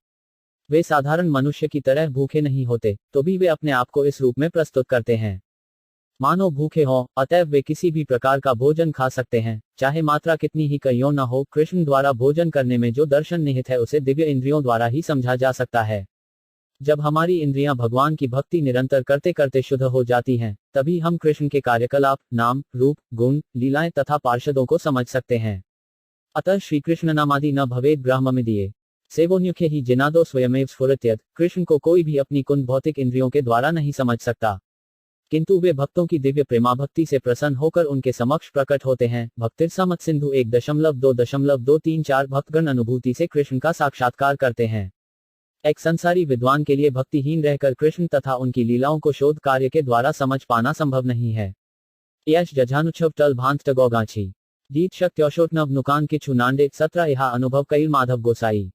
S1: वे साधारण मनुष्य की तरह भूखे नहीं होते, तो भी वे अपने आप को इस रूप में प्रस्तुत करते हैं मानो भूखे हों, अतएव वे किसी भी प्रकार का भोजन खा सकते हैं, चाहे मात्रा कितनी ही क्यों न हो। कृष्ण द्वारा भोजन करने में जो दर्शन निहित है उसे दिव्य इंद्रियों द्वारा ही समझा जा सकता है। जब हमारी इंद्रियां भगवान की भक्ति निरंतर करते करते शुद्ध हो जाती हैं, तभी हम कृष्ण के कार्यकलाप, नाम, रूप, गुण, लीलाएं तथा पार्षदों को समझ सकते हैं। अतः श्री कृष्ण नामादि न भवेद ब्रह्ममिदिये सेवोन्युखे ही जिनादो स्वयमेव स्फुरत्यत। कृष्ण को कोई भी अपनी कुंद भौतिक इंद्रियों के द्वारा नहीं समझ सकता, किंतु वे भक्तों की दिव्य प्रेमाभक्ति से प्रसन्न होकर उनके समक्ष प्रकट होते हैं। भक्तिरसामत सिंधु 1.2.234 भक्तगण अनुभूति से कृष्ण का साक्षात्कार करते हैं। एक संसारी विद्वान के लिए भक्तिहीन रहकर कृष्ण तथा उनकी लीलाओं को शोध कार्य के द्वारा समझ पाना संभव नहीं है। यश जजानुच्छव टल भांत टगोगाछी दीत शक्त्योशोटनव नुकान किछु नांडे 17 यहा अनुभव कईल माधव गोसाई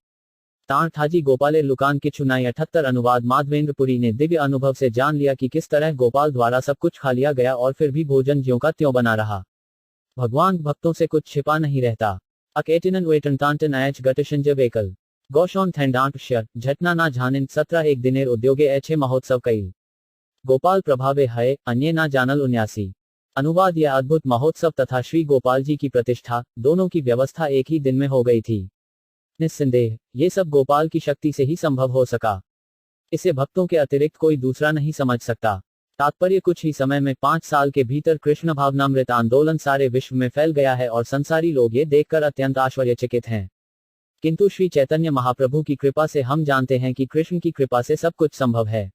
S1: ताण ठाजी गोपाले लुकान किछु नाई 78 अनुवाद माधवेंद्रपुरी ने दिव्य अनुभव से जान लिया कि किस तरह गोपाल द्वारा सब कुछ खा लिया गया और फिर भी भोजन ज्यों का त्यों बना रहा। भगवान भक्तों से कुछ छिपा नहीं रहता। अकेटिनन वेटनतांटन ऐच गटशंज वेकल गौशौन थैंडांट शर झटना ना झानिन 17 एक दिनेर उद्योगे ऐछे महोत्सव कईल गोपाल प्रभावे हय अन्य ना जानल 79 अनुवाद। यह अद्भुत महोत्सव तथा श्री गोपाल जी की प्रतिष्ठा, दोनों की व्यवस्था एक ही दिन में हो गई थी। निस्संदेह ये सब गोपाल की शक्ति से ही संभव हो सका। इसे भक्तों के अतिरिक्त कोई दूसरा नहीं समझ सकता। तात्पर्य कुछ ही समय में 5 साल के भीतर कृष्ण भावनामृत आंदोलन सारे विश्व में फैल गया है और संसारी लोग ये देखकर अत्यंत आश्चर्यचकित हैं। किंतु श्री चैतन्य महाप्रभु की कृपा से हम जानते हैं कि कृष्ण की कृपा से सब कुछ संभव है।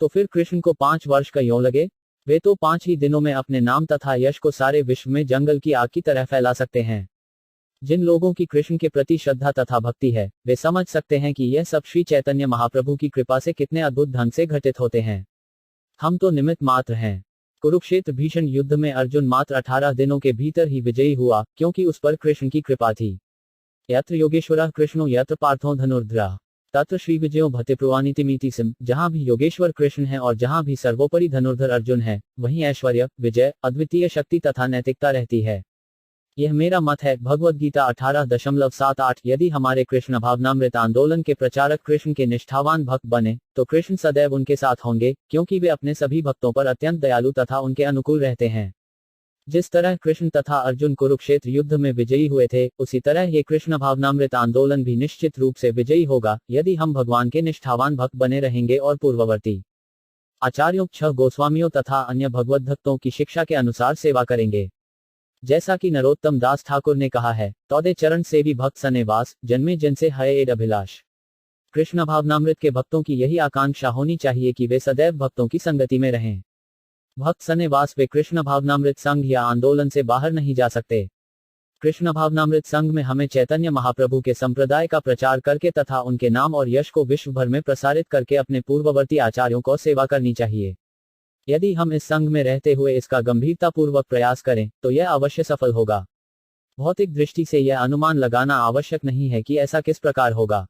S1: तो फिर कृष्ण को 5 वर्ष का क्यों लगे? वे तो 5 ही दिनों में अपने नाम तथा यश को सारे विश्व में जंगल की आग की तरह फैला सकते हैं। जिन लोगों की कृष्ण के प्रति श्रद्धा तथा भक्ति है, वे समझ सकते हैं कि यह सब श्री चैतन्य महाप्रभु की कृपा से कितने अद्भुत ढंग से घटित होते हैं। हम तो निमित्त मात्र हैं। कुरुक्षेत्र भीषण युद्ध में अर्जुन मात्र 18 दिनों के भीतर ही विजयी हुआ, क्योंकि उस पर कृष्ण की कृपा थी। यत्र योगेश्वरः कृष्णो यत्र पार्थो धनुर्धरः तत्र श्री विजयो भतिप्रुवानितिमिति सिम। जहां भी योगेश्वर कृष्ण है और जहां भी सर्वोपरि धनुर्धर अर्जुन है, वहीं ऐश्वर्य, विजय, अद्वितीय शक्ति तथा नैतिकता रहती है। यह मेरा मत है। भगवद गीता 18.78। यदि हमारे कृष्ण भावनामृत आंदोलन के प्रचारक कृष्ण के निष्ठावान भक्त बने, तो कृष्ण सदैव उनके साथ होंगे, क्योंकि वे अपने सभी भक्तों पर अत्यंत दयालु तथा उनके अनुकूल रहते हैं। जिस तरह कृष्ण तथा अर्जुन कुरुक्षेत्र युद्ध में विजयी हुए थे, उसी तरह ये कृष्ण भावनामृत आंदोलन भी निश्चित रूप से विजयी होगा, यदि हम भगवान के निष्ठावान भक्त बने रहेंगे और पूर्ववर्ती आचार्यों, 6 गोस्वामियों तथा अन्य भगवत भक्तों की शिक्षा के अनुसार सेवा करेंगे। जैसा कि नरोत्तम दास ठाकुर ने कहा है, तौदे चरण से भी भक्त सनेवास, जन्मे जिनसे हय एड अभिलाष। कृष्ण भावनामृत के भक्तों की यही आकांक्षा होनी चाहिए कि वे सदैव भक्तों की संगति में रहें। भक्त सनेवास वे कृष्ण भावनामृत संघ या आंदोलन से बाहर नहीं जा सकते। कृष्ण भावनामृत संघ में हमें चैतन्य महाप्रभु के संप्रदाय का प्रचार करके तथा उनके नाम और यश को विश्व भर में प्रसारित करके अपने पूर्ववर्ती आचार्यों को सेवा करनी चाहिए। यदि हम इस संघ में रहते हुए इसका गंभीरतापूर्वक प्रयास करें, तो यह अवश्य सफल होगा। भौतिक दृष्टि से यह अनुमान लगाना आवश्यक नहीं है कि ऐसा किस प्रकार होगा,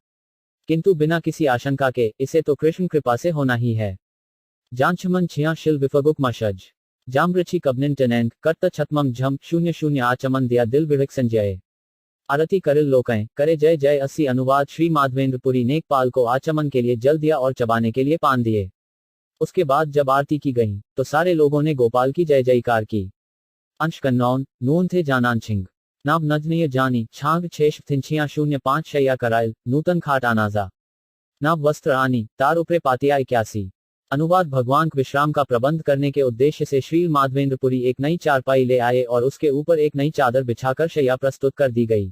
S1: किंतु बिना किसी आशंका के इसे तो कृष्ण कृपा से होना ही है। जांचमन छिया शिल विफगुक मशज जामृची कबनिन टनैन कर्त छतमम झम 00 आचमन दिया दिल विड़क संजय आरती करिल लोकें करे जय जय 80 अनुवाद। श्री माधवेंद्रपुरी नेकपाल को आचमन के लिए जल दिया और चबाने के लिए पान दिए। उसके बाद जब आरती की गई, तो सारे लोगों ने गोपाल की जय जयकार की। अंश कन्नौन नून थे जानान छिंग नाम नजनीय जानी छांग छेश थिंछिया 05 शैया कराइल नूतन खाट आनाजा नाव वस्त्र आनी तार उपरे पातिया 81। अनुवाद। भगवान विश्राम का प्रबंध करने के उद्देश्य से श्री माधवेंद्रपुरी एक नई चारपाई ले आए और उसके ऊपर एक नई चादर बिछाकर शैया प्रस्तुत कर दी गई।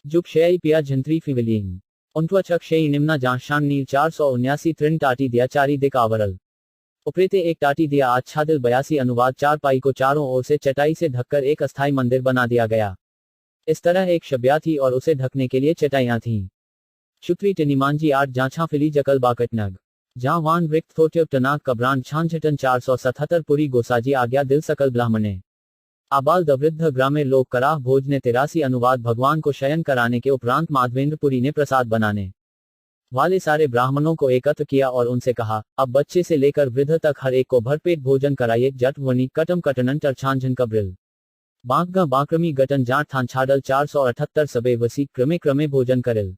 S1: जुब शयई पिया झंत्री फिविलीन उन्वचक शयी निम्ना जांशान नील 479 त्रिन टाटी दिया चारी दिक आवरल उपरेते एक टाटी दिया आच्छादिल 82। अनुवाद। चारपाई को चारों ओर से चटाई से ढककर एक अस्थायी मंदिर बना दिया गया। इस तरह एक शब्या थी और उसे ढकने के लिए चटाइयां थीं। शुक्री टिनिमांजी 8 जांछा फिली जकल बाकटनग जहां वान रिक्त थोट्यब टनाक कब्रान छांझटन 477 पुरी गोसाजी आज्ञा दिल सकल ब्राह्मणे आबाल दवृद्ध ग्रामे लोक कराह भोज ने 83। अनुवाद। भगवान को शयन कराने के उपरांत माधवेंद्रपुरी ने प्रसाद बनाने वाले सारे ब्राह्मणों को एकत्र किया और उनसे कहा, अब बच्चे से लेकर वृद्ध तक हर एक को भरपेट भोजन कराइए। जट वनी कटम कटनन टरछांझन कब्रिल बांकगा बांक्रमी गटन जाट थान छाडल 478 सबे वसी क्रमे क्रमे भोजन करिल।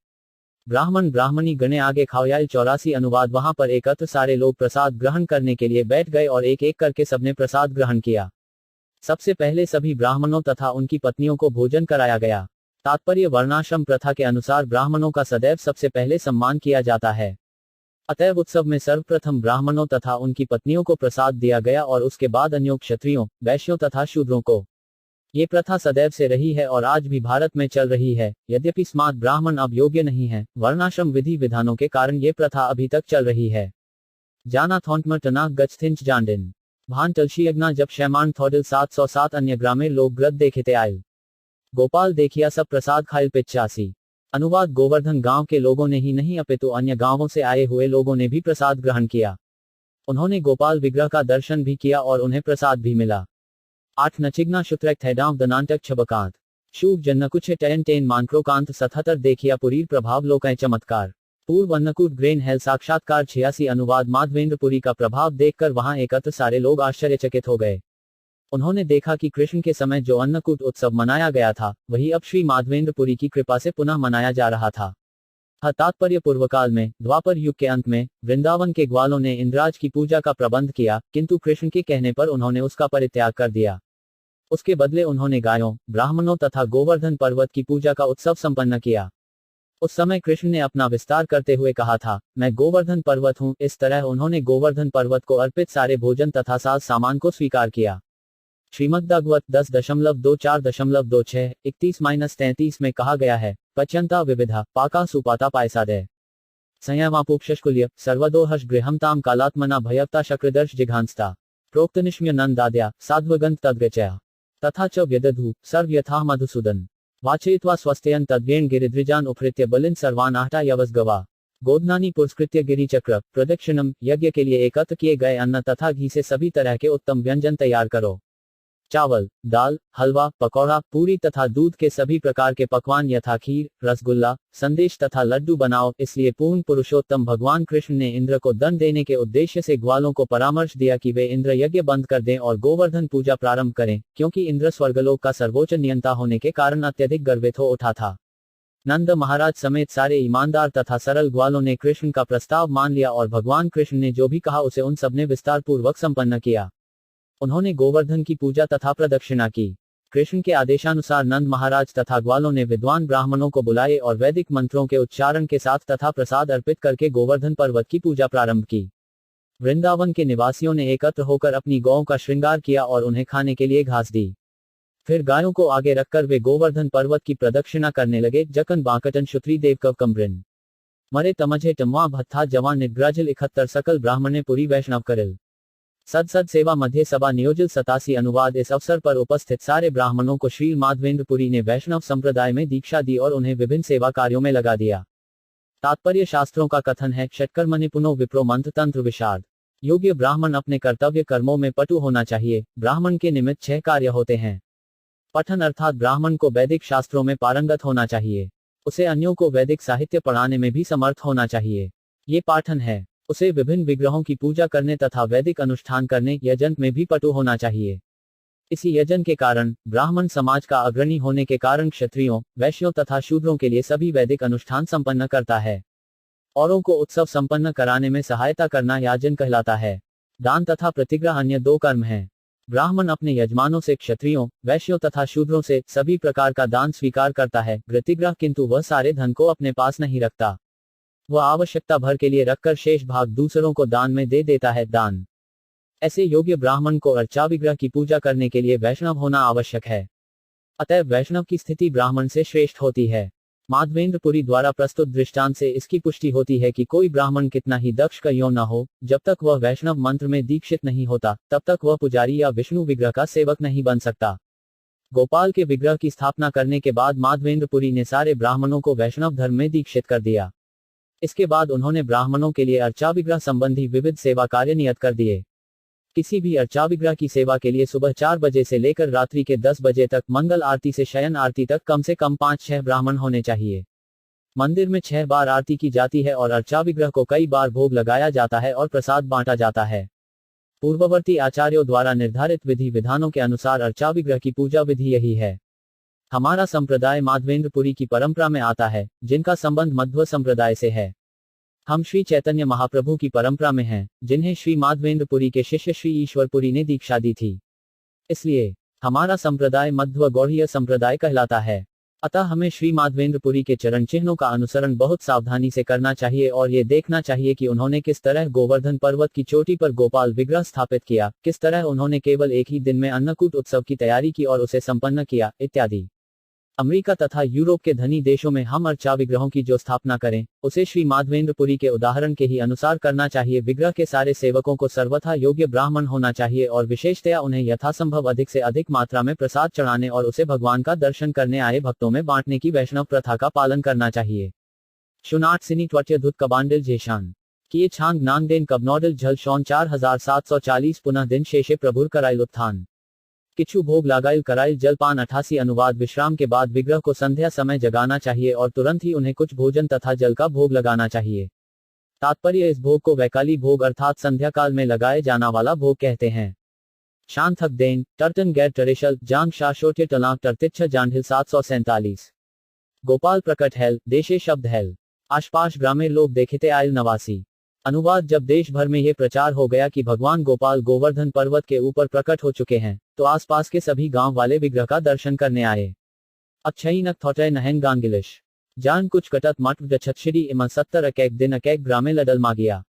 S1: ब्राह्मण ब्राह्मणी गणे आगे खाओयाल 84 अनुवाद। वहां पर एकत्र सारे लोग प्रसाद ग्रहण करने के लिए बैठ गए और एक एक करके सबने प्रसाद ग्रहण किया। सबसे पहले सभी ब्राह्मणों तथा उनकी पत्नियों को भोजन कराया गया। तात्पर्य, वर्णाश्रम प्रथा के अनुसार ब्राह्मणों का सदैव सबसे पहले सम्मान किया जाता है। अतएव उत्सव में सर्वप्रथम ब्राह्मणों तथा उनकी पत्नियों को प्रसाद दिया गया और उसके बाद अन्यों क्षत्रियों, वैश्यों तथा शूद्रों को। ये प्रथा सदैव से रही है और आज भी भारत में चल रही है। यद्यपि स्मार्त ब्राह्मण अब योग्य नहीं है, वर्णाश्रम विधि विधानों के कारण ये प्रथा अभी तक चल रही है। जाना थोंटमर टना गचथिंच जांडिन भान टलशीयग्ना जब शैमान थोडिल 707 अन्य ग्रामीण लोग ग्रद देखते आयल। गोपाल देखिया सब प्रसाद खाइल 85। अनुवाद, गोवर्धन गांव के लोगों ने ही नहीं अपितु अन्य गांवों से आए हुए लोगों ने भी प्रसाद ग्रहण किया। उन्होंने गोपाल विग्रह का दर्शन भी किया और उन्हें प्रसाद भी मिला। 8 नचिग्ना शुत्रैक थैडांव दनांटक छबकांत शूभ जन्नकुछ टैन टेन मानक्रोकांत 77 देखिया पुरीर प्रभाव लोकाय चमत्कार। पूर्व अन्नकूट ग्रेन हेल साक्षात्कार 86। अनुवाद, माधवेंद्रपुरी का प्रभाव देखकर वहां एकत्र सारे लोग आश्चर्यचकित हो गए। उन्होंने देखा कि कृष्ण के समय जो अन्नकूट उत्सव मनाया गया था, वही अब श्री माधवेंद्रपुरी की कृपा से पुनः मनाया जा रहा था। तात्पर्य, पूर्वकाल में द्वापर युग के अंत में वृंदावन के ग्वालों ने इंद्राज की पूजा का प्रबंध किया, किंतु कृष्ण के कहने पर उन्होंने उसका परित्याग कर दिया। उसके बदले उन्होंने गायों, ब्राह्मणों तथा गोवर्धन पर्वत की पूजा का उत्सव संपन्न किया। उस समय कृष्ण ने अपना विस्तार करते हुए कहा था, मैं गोवर्धन पर्वत हूं। इस तरह उन्होंने गोवर्धन पर्वत को अर्पित सारे भोजन तथा साज सामान को स्वीकार किया। श्रीमद्भागवत 10.24.26 31-33 में कहा गया है, पच्यंता विविधा पाका सुपाता पायसादय संयमापुक्षुल्य सर्वदोहर्ष गृहम ताम कालात्मना भयक्ता शक्रदर्श जिघांस्ता प्रोक्तनिष्म्य नंदाद्या साध्वगंत तद्गचया तथा च व्यदधु सर्व यथा मधुसूदन वाचयित्वा स्वस्त्ययन तद्वेण गिरिद्विजान उपहृत्य बलिन सर्वान आहटा यवसगवा गोदनानी पुरस्कृत्य गिरिचक्र प्रदक्षिणम। यज्ञ के लिए एकत्र किए गए अन्न तथा घी से सभी तरह के उत्तम व्यंजन तैयार करो। चावल, दाल, हलवा, पकौड़ा, पूरी तथा दूध के सभी प्रकार के पकवान यथा खीर, रसगुल्ला, संदेश तथा लड्डू बनाओ। इसलिए पूर्ण पुरुषोत्तम भगवान कृष्ण ने इंद्र को दंड देने के उद्देश्य से ग्वालों को परामर्श दिया कि वे इंद्र यज्ञ बंद कर दें और गोवर्धन पूजा प्रारंभ करें, क्योंकि इंद्र स्वर्गलोक का सर्वोच्च नियंता होने के कारण अत्यधिक गर्वित हो उठा था। नंद महाराज समेत सारे ईमानदार तथा सरल ग्वालों ने कृष्ण का प्रस्ताव मान लिया और भगवान कृष्ण ने जो भी कहा उसे उन सबने विस्तार पूर्वक संपन्न किया। उन्होंने गोवर्धन की पूजा तथा प्रदक्षिणा की। कृष्ण के आदेशानुसार नंद महाराज तथा ग्वालों ने विद्वान ब्राह्मणों को बुलाए और वैदिक मंत्रों के उच्चारण के साथ तथा प्रसाद अर्पित करके गोवर्धन पर्वत की पूजा प्रारंभ की। वृंदावन के निवासियों ने एकत्र होकर अपनी गौओं का श्रृंगार किया और उन्हें खाने के लिए घास दी। फिर गायों को आगे रखकर वे गोवर्धन पर्वत की प्रदक्षिणा करने लगे। जकन बांकटन शुत्री देव कव कम्ब्रिन मरे तमझे टमवा भत्था जवान निग्राजिल 71 सकल ब्राह्मणे पुरी वैष्णव करिल सद सेवा मध्य सभा नियोजिल 87। अनुवाद, इस अवसर पर उपस्थित सारे ब्राह्मणों को श्री माधवेंद्रपुरी ने वैष्णव संप्रदाय में दीक्षा दी और उन्हें विभिन्न सेवा कार्यों में लगा दिया। तात्पर्य, शास्त्रों का कथन है, षट्कर्म निपुणो विप्रो मंत्र तंत्र विशारद। योग्य ब्राह्मण अपने कर्तव्य कर्मों में पटु होना चाहिए। ब्राह्मण के निमित्त 6 कार्य होते हैं। पठन अर्थात ब्राह्मण को वैदिक शास्त्रों में पारंगत होना चाहिए। उसे अन्यों को वैदिक साहित्य पढ़ाने में भी समर्थ होना चाहिए। ये पाठन है। उसे विभिन्न विग्रहों की पूजा करने तथा वैदिक अनुष्ठान करने यजन में भी पटु होना चाहिए। इसी यजन के कारण ब्राह्मण समाज का अग्रणी होने के कारण क्षत्रियों, वैश्यों तथा शूद्रों के लिए सभी वैदिक अनुष्ठान संपन्न करता है। औरों को उत्सव संपन्न कराने में सहायता करना याजन कहलाता है। दान तथा प्रतिग्रह अन्य 2 कर्म हैं। ब्राह्मण अपने यजमानों से, क्षत्रियों, वैश्यों तथा शूद्रों से सभी प्रकार का दान स्वीकार करता है, प्रतिग्रह किंतु वह सारे धन को अपने पास नहीं रखता। वह आवश्यकता भर के लिए रखकर शेष भाग दूसरों को दान में दे देता है। दान। ऐसे योग्य ब्राह्मण को अर्चा विग्रह की पूजा करने के लिए वैष्णव होना आवश्यक है। अतएव वैष्णव की स्थिति ब्राह्मण से श्रेष्ठ होती है। माधवेंद्रपुरी द्वारा प्रस्तुत दृष्टांत से इसकी पुष्टि होती है कि कोई ब्राह्मण कितना ही दक्ष क्यों न हो, जब तक वह वैष्णव मंत्र में दीक्षित नहीं होता, तब तक वह पुजारी या विष्णु विग्रह का सेवक नहीं बन सकता। गोपाल के विग्रह की स्थापना करने के बाद माधवेंद्रपुरी ने सारे ब्राह्मणों को वैष्णव धर्म में दीक्षित कर दिया। इसके बाद उन्होंने ब्राह्मणों के लिए अर्चा विग्रह संबंधी विविध सेवा कार्य नियत कर दिए। किसी भी अर्चा विग्रह की सेवा के लिए सुबह 4 बजे से लेकर रात्रि के 10 बजे तक, मंगल आरती से शयन आरती तक कम से कम 5-6 ब्राह्मण होने चाहिए। मंदिर में 6 बार आरती की जाती है और अर्चा विग्रह को कई बार भोग लगाया जाता है और प्रसाद बांटा जाता है। पूर्ववर्ती आचार्यों द्वारा निर्धारित विधि विधानों के अनुसार अर्चा विग्रह की पूजा विधि यही है। हमारा संप्रदाय माधवेंद्रपुरी की परंपरा में आता है, जिनका संबंध मध्व संप्रदाय से है। हम श्री चैतन्य महाप्रभु की परंपरा में हैं, जिन्हें श्री माधवेंद्रपुरी के शिष्य श्री ईश्वरपुरी ने दीक्षा दी थी। इसलिए हमारा संप्रदाय मध्व गौड़ीय संप्रदाय कहलाता है। अतः हमें श्री माधवेंद्रपुरी के चरण चिन्हों का अनुसरण बहुत सावधानी से करना चाहिए और ये देखना चाहिए कि उन्होंने किस तरह गोवर्धन पर्वत की चोटी पर गोपाल विग्रह स्थापित किया, किस तरह उन्होंने केवल एक ही दिन में अन्नकूट उत्सव की तैयारी की और उसे संपन्न किया, इत्यादि। अमेरिका तथा यूरोप के धनी देशों में हम अर्चा विग्रहों की जो स्थापना करें, उसे श्री माधवेंद्रपुरी के उदाहरण के ही अनुसार करना चाहिए। विग्रह के सारे सेवकों को सर्वथा योग्य ब्राह्मण होना चाहिए और विशेषतया उन्हें यथासंभव अधिक से अधिक मात्रा में प्रसाद चढ़ाने और उसे भगवान का दर्शन करने आए भक्तों में बांटने की वैष्णव प्रथा का पालन करना चाहिए। शुनाट सिनी ट्वट्य धुत कबांडिल जेशान किए छांग नांगदेन कबनौडिल झल शौन 4740 पुनः दिन शेषे प्रभुर कराइल उत्थान किछु भोग लगाइल कराइल जलपान 88 अनुवाद विश्राम के बाद विग्रह को संध्या समय जगाना चाहिए और तुरंत ही उन्हें कुछ भोजन तथा जल का भोग लगाना चाहिए। तात्पर्य इस भोग को वैकाली भोग अर्थात संध्या काल में लगाए जाना वाला भोग कहते हैं। शांथक देन टर्टन गैर टरेशल जांग शाशोट्य टलांक टर्तिच्छ जांढिल 747 गोपाल प्रकट हेल देशे शब्द हेल आशपाश ग्रामीण लोग देखते आयल नवासी। अनुवाद जब देश भर में ये प्रचार हो गया कि भगवान गोपाल गोवर्धन पर्वत के ऊपर प्रकट हो चुके हैं, तो आसपास के सभी गांव वाले विग्रह का दर्शन करने आए। अक्षयी नक थोटे नहन गांगिलिश जान कुछ कटत मठ गच्छश्री इम 70 अकैक दिन अकैक ग्रामे लडल मागिया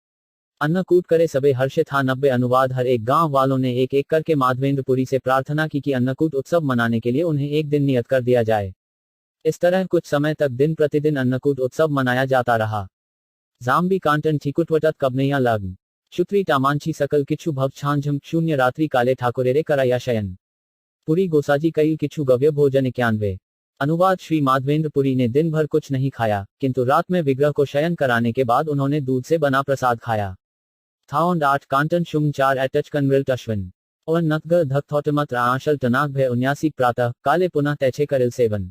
S1: अन्नकूट करे सबे हर्षित हा 90 अनुवाद हर एक गांव वालों ने एक एक करके माधवेंद्रपुरी से प्रार्थना की कि अन्नकूट उत्सव मनाने के लिए उन्हें एक दिन नियत कर दिया जाए। इस तरह कुछ समय तक दिन प्रतिदिन अन्नकूट उत्सव मनाया जाता रहा। जाम्बी कांटन ठिकुटवटत कबनैया लग्न शुत्री टामांची सकल किच्छु भव छांझम शून्य रात्रि काले ठाकुरेरे कराया शयन पुरी गोसाजी कई किच्छु गव्य भोजन 91 अनुवाद श्री माधवेंद्रपुरी ने दिन भर कुछ नहीं खाया, किंतु रात में विग्रह को शयन कराने के बाद उन्होंने दूध से बना प्रसाद खाया। थाउंड 8 कांटन शुम 4 एटच कनविल टश्विन और नथगर धक थोटमत आशल टनाक भय 79 प्रातः काले पुनः तैछे करिल सेवन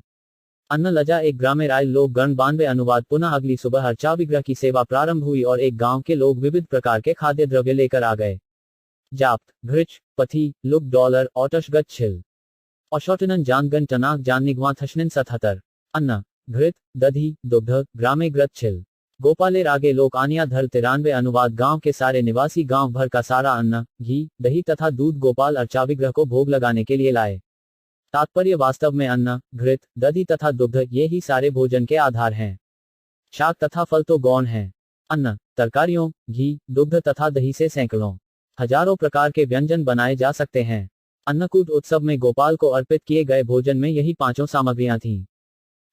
S1: अन्न लजा एक ग्रामे राय लोग गण 92 अनुवाद पुनः अगली सुबह अर्चा विग्रह की सेवा प्रारंभ हुई और एक गांव के लोग विविध प्रकार के खाद्य द्रव्य लेकर आ गए। जाप्त घृच पथी लुक डॉलर ओटशगत छिल अशोटनन जानगन टनाक जान निगवा थशनिन 77 अन्न घृत दधी दुग्ध ग्रामे ग्रत छिल गोपालेर आगे लोक आनिया धर 93 अनुवाद गांव के सारे निवासी गांव भर का सारा अन्न घी दही तथा दूध गोपाल अर्चा विग्रह को भोग लगाने के लिए लाए। तात्पर्य वास्तव में अन्न घृत दधी तथा दुग्ध ये ही सारे भोजन के आधार हैं। शाक तथा फल तो गौण हैं। अन्न तरकारियों घी दुग्ध तथा दही से सैकड़ों हजारों प्रकार के व्यंजन बनाए जा सकते हैं। अन्नकूट उत्सव में गोपाल को अर्पित किए गए भोजन में यही पांचों सामग्रियां थीं।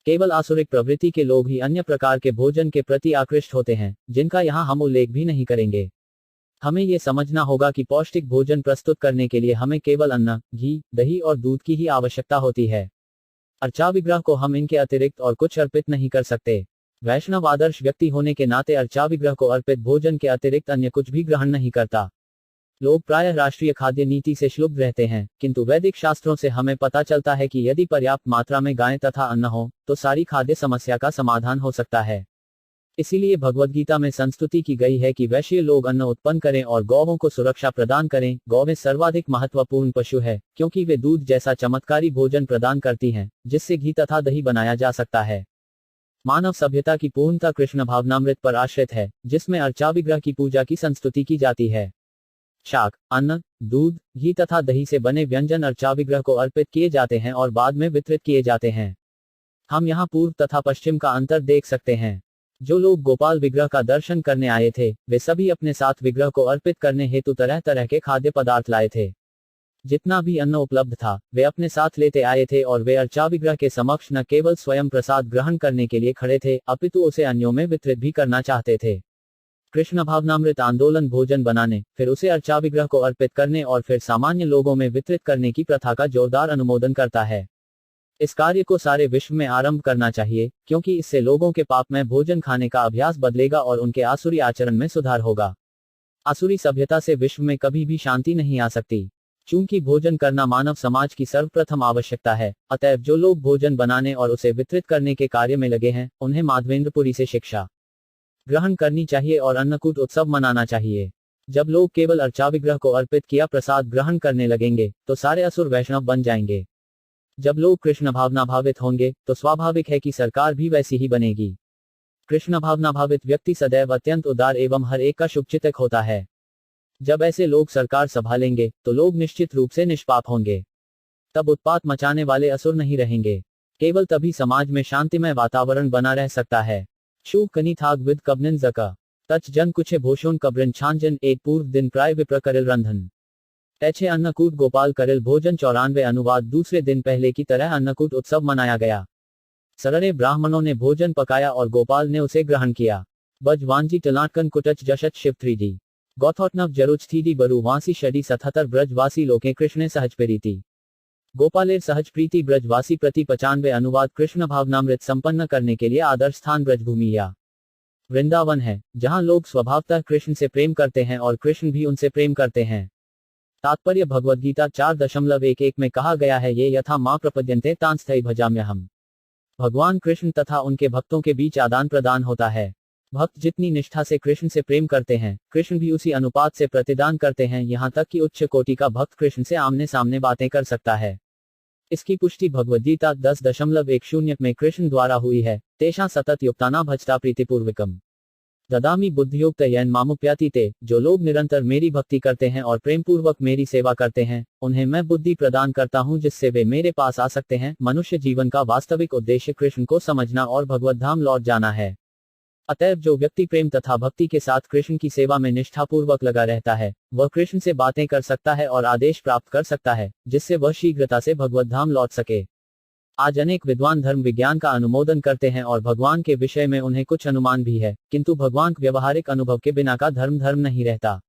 S1: केवल आसुरिक प्रवृत्ति के लोग ही अन्य प्रकार के भोजन के प्रति आकृष्ट होते हैं, जिनका यहाँ हम उल्लेख भी नहीं करेंगे। हमें ये समझना होगा कि पौष्टिक भोजन प्रस्तुत करने के लिए हमें केवल अन्न घी दही और दूध की ही आवश्यकता होती है। अर्चा विग्रह को हम इनके अतिरिक्त और कुछ अर्पित नहीं कर सकते। वैष्णव आदर्श व्यक्ति होने के नाते अर्चा विग्रह को अर्पित भोजन के अतिरिक्त अन्य कुछ भी ग्रहण नहीं करता। लोग प्रायः राष्ट्रीय खाद्य नीति से श्लुब्ध रहते हैं, किंतु वैदिक शास्त्रों से हमें पता चलता है कि यदि पर्याप्त मात्रा में गाय तथा अन्न हो, तो सारी खाद्य समस्या का समाधान हो सकता है। इसीलिए भगवद्गीता में संस्तुति की गई है कि वैश्य लोग अन्न उत्पन्न करें और गौवों को सुरक्षा प्रदान करें। गौवें सर्वाधिक महत्वपूर्ण पशु है, क्योंकि वे दूध जैसा चमत्कारी भोजन प्रदान करती हैं, जिससे घी तथा दही बनाया जा सकता है। मानव सभ्यता की पूर्णता कृष्ण भावनामृत पर आश्रित है, जिसमें अर्चा विग्रह की पूजा की संस्तुति की जाती है। शाक अन्न दूध घी तथा दही से बने व्यंजन अर्चा विग्रह को अर्पित किए जाते हैं और बाद में वितरित किए जाते हैं। हम यहाँ पूर्व तथा पश्चिम का अंतर देख सकते हैं। जो लोग गोपाल विग्रह का दर्शन करने आए थे, वे सभी अपने साथ विग्रह को अर्पित करने हेतु तरह तरह के खाद्य पदार्थ लाए थे। जितना भी अन्न उपलब्ध था, वे अपने साथ लेते आए थे और वे अर्चा विग्रह के समक्ष न केवल स्वयं प्रसाद ग्रहण करने के लिए खड़े थे, अपितु उसे अन्यों में वितरित भी करना चाहते थे। कृष्ण भावनामृत आंदोलन भोजन बनाने, फिर उसे अर्चा विग्रह को अर्पित करने और फिर सामान्य लोगों में वितरित करने की प्रथा का जोरदार अनुमोदन करता है। इस कार्य को सारे विश्व में आरंभ करना चाहिए, क्योंकि इससे लोगों के पाप में भोजन खाने का अभ्यास बदलेगा और उनके आसुरी आचरण में सुधार होगा। आसुरी सभ्यता से विश्व में कभी भी शांति नहीं आ सकती। चूंकि भोजन करना मानव समाज की सर्वप्रथम आवश्यकता है, अतएव जो लोग भोजन बनाने और उसे वितरित करने के कार्य में लगे हैं, उन्हें माधवेंद्रपुरी से शिक्षा ग्रहण करनी चाहिए और अन्नकूट उत्सव मनाना चाहिए। जब लोग केवल अर्चाविग्रह को अर्पित किया प्रसाद ग्रहण करने लगेंगे, तो सारे असुर वैष्णव बन जाएंगे। जब लोग कृष्ण भावना भावित होंगे, तो स्वाभाविक है कि सरकार भी वैसी ही बनेगी। कृष्ण भावना भावित व्यक्ति सदैव अत्यंत उदार एवं हर एक का शुभचिंतक होता है। जब ऐसे लोग सरकार संभालेंगे, तो लोग निश्चित रूप से निष्पाप होंगे। तब उत्पात मचाने वाले असुर नहीं रहेंगे। केवल तभी समाज में शांतिमय वातावरण बना रह सकता है। शू कनी थाग विद कबनिन जका तच जन कुछे भोषण कब्रिन छांजन एक पूर्व दिन प्राय विप्र करिल रंधन तैछे अन्नकूट गोपाल करिल भोजन 94 अनुवाद दूसरे दिन पहले की तरह अन्नकूट उत्सव मनाया गया। सररे ब्राह्मणों ने भोजन पकाया और गोपाल ने उसे ग्रहण किया। बज वांजी टलाटकन कुटच जशत शिव 3D गौथोटनव जरुच थीडी बरु वासी षडी 77 ब्रजवासी लोके कृष्ण सहज प्रीति गोपालेर सहज प्रीति ब्रजवासी प्रति 95 अनुवाद कृष्ण भावनामृत संपन्न करने के लिए आदर्श स्थान ब्रजभूमि या वृंदावन है, जहां लोग स्वभावतः कृष्ण से प्रेम करते हैं और कृष्ण भी उनसे प्रेम करते हैं। तात्पर्य भगवद्गीता 4.11 में कहा गया है, ये यथा मां प्रपद्यन्ते तांस्थै भजाम्यहम्। भगवान कृष्ण तथा उनके भक्तों के बीच आदान प्रदान होता है। भक्त जितनी निष्ठा से कृष्ण से प्रेम करते हैं, कृष्ण भी उसी अनुपात से प्रतिदान करते हैं, यहाँ तक कि उच्च कोटि का भक्त कृष्ण से आमने सामने बातें कर सकता है। इसकी पुष्टि भगवद्गीता 10.10 में कृष्ण द्वारा हुई है। तेषां सतत युक्ताना भजता प्रीतिपूर्वकम ददामी बुद्धियुक्त यन मामुप्याति ते, जो लोग निरंतर मेरी भक्ति करते हैं और प्रेम पूर्वक मेरी सेवा करते हैं, उन्हें मैं बुद्धि प्रदान करता हूं जिससे वे मेरे पास आ सकते हैं। मनुष्य जीवन का वास्तविक उद्देश्य कृष्ण को समझना और भगवद्धाम लौट जाना है। अतएव जो व्यक्ति प्रेम तथा भक्ति के साथ कृष्ण की सेवा में निष्ठापूर्वक लगा रहता है, वह कृष्ण से बातें कर सकता है और आदेश प्राप्त कर सकता है, जिससे वह शीघ्रता से भगवद्धाम लौट सके। आज अनेक विद्वान धर्म विज्ञान का अनुमोदन करते हैं और भगवान के विषय में उन्हें कुछ अनुमान भी है, किंतु भगवान व्यवहारिक अनुभव के बिना का धर्म नहीं रहता।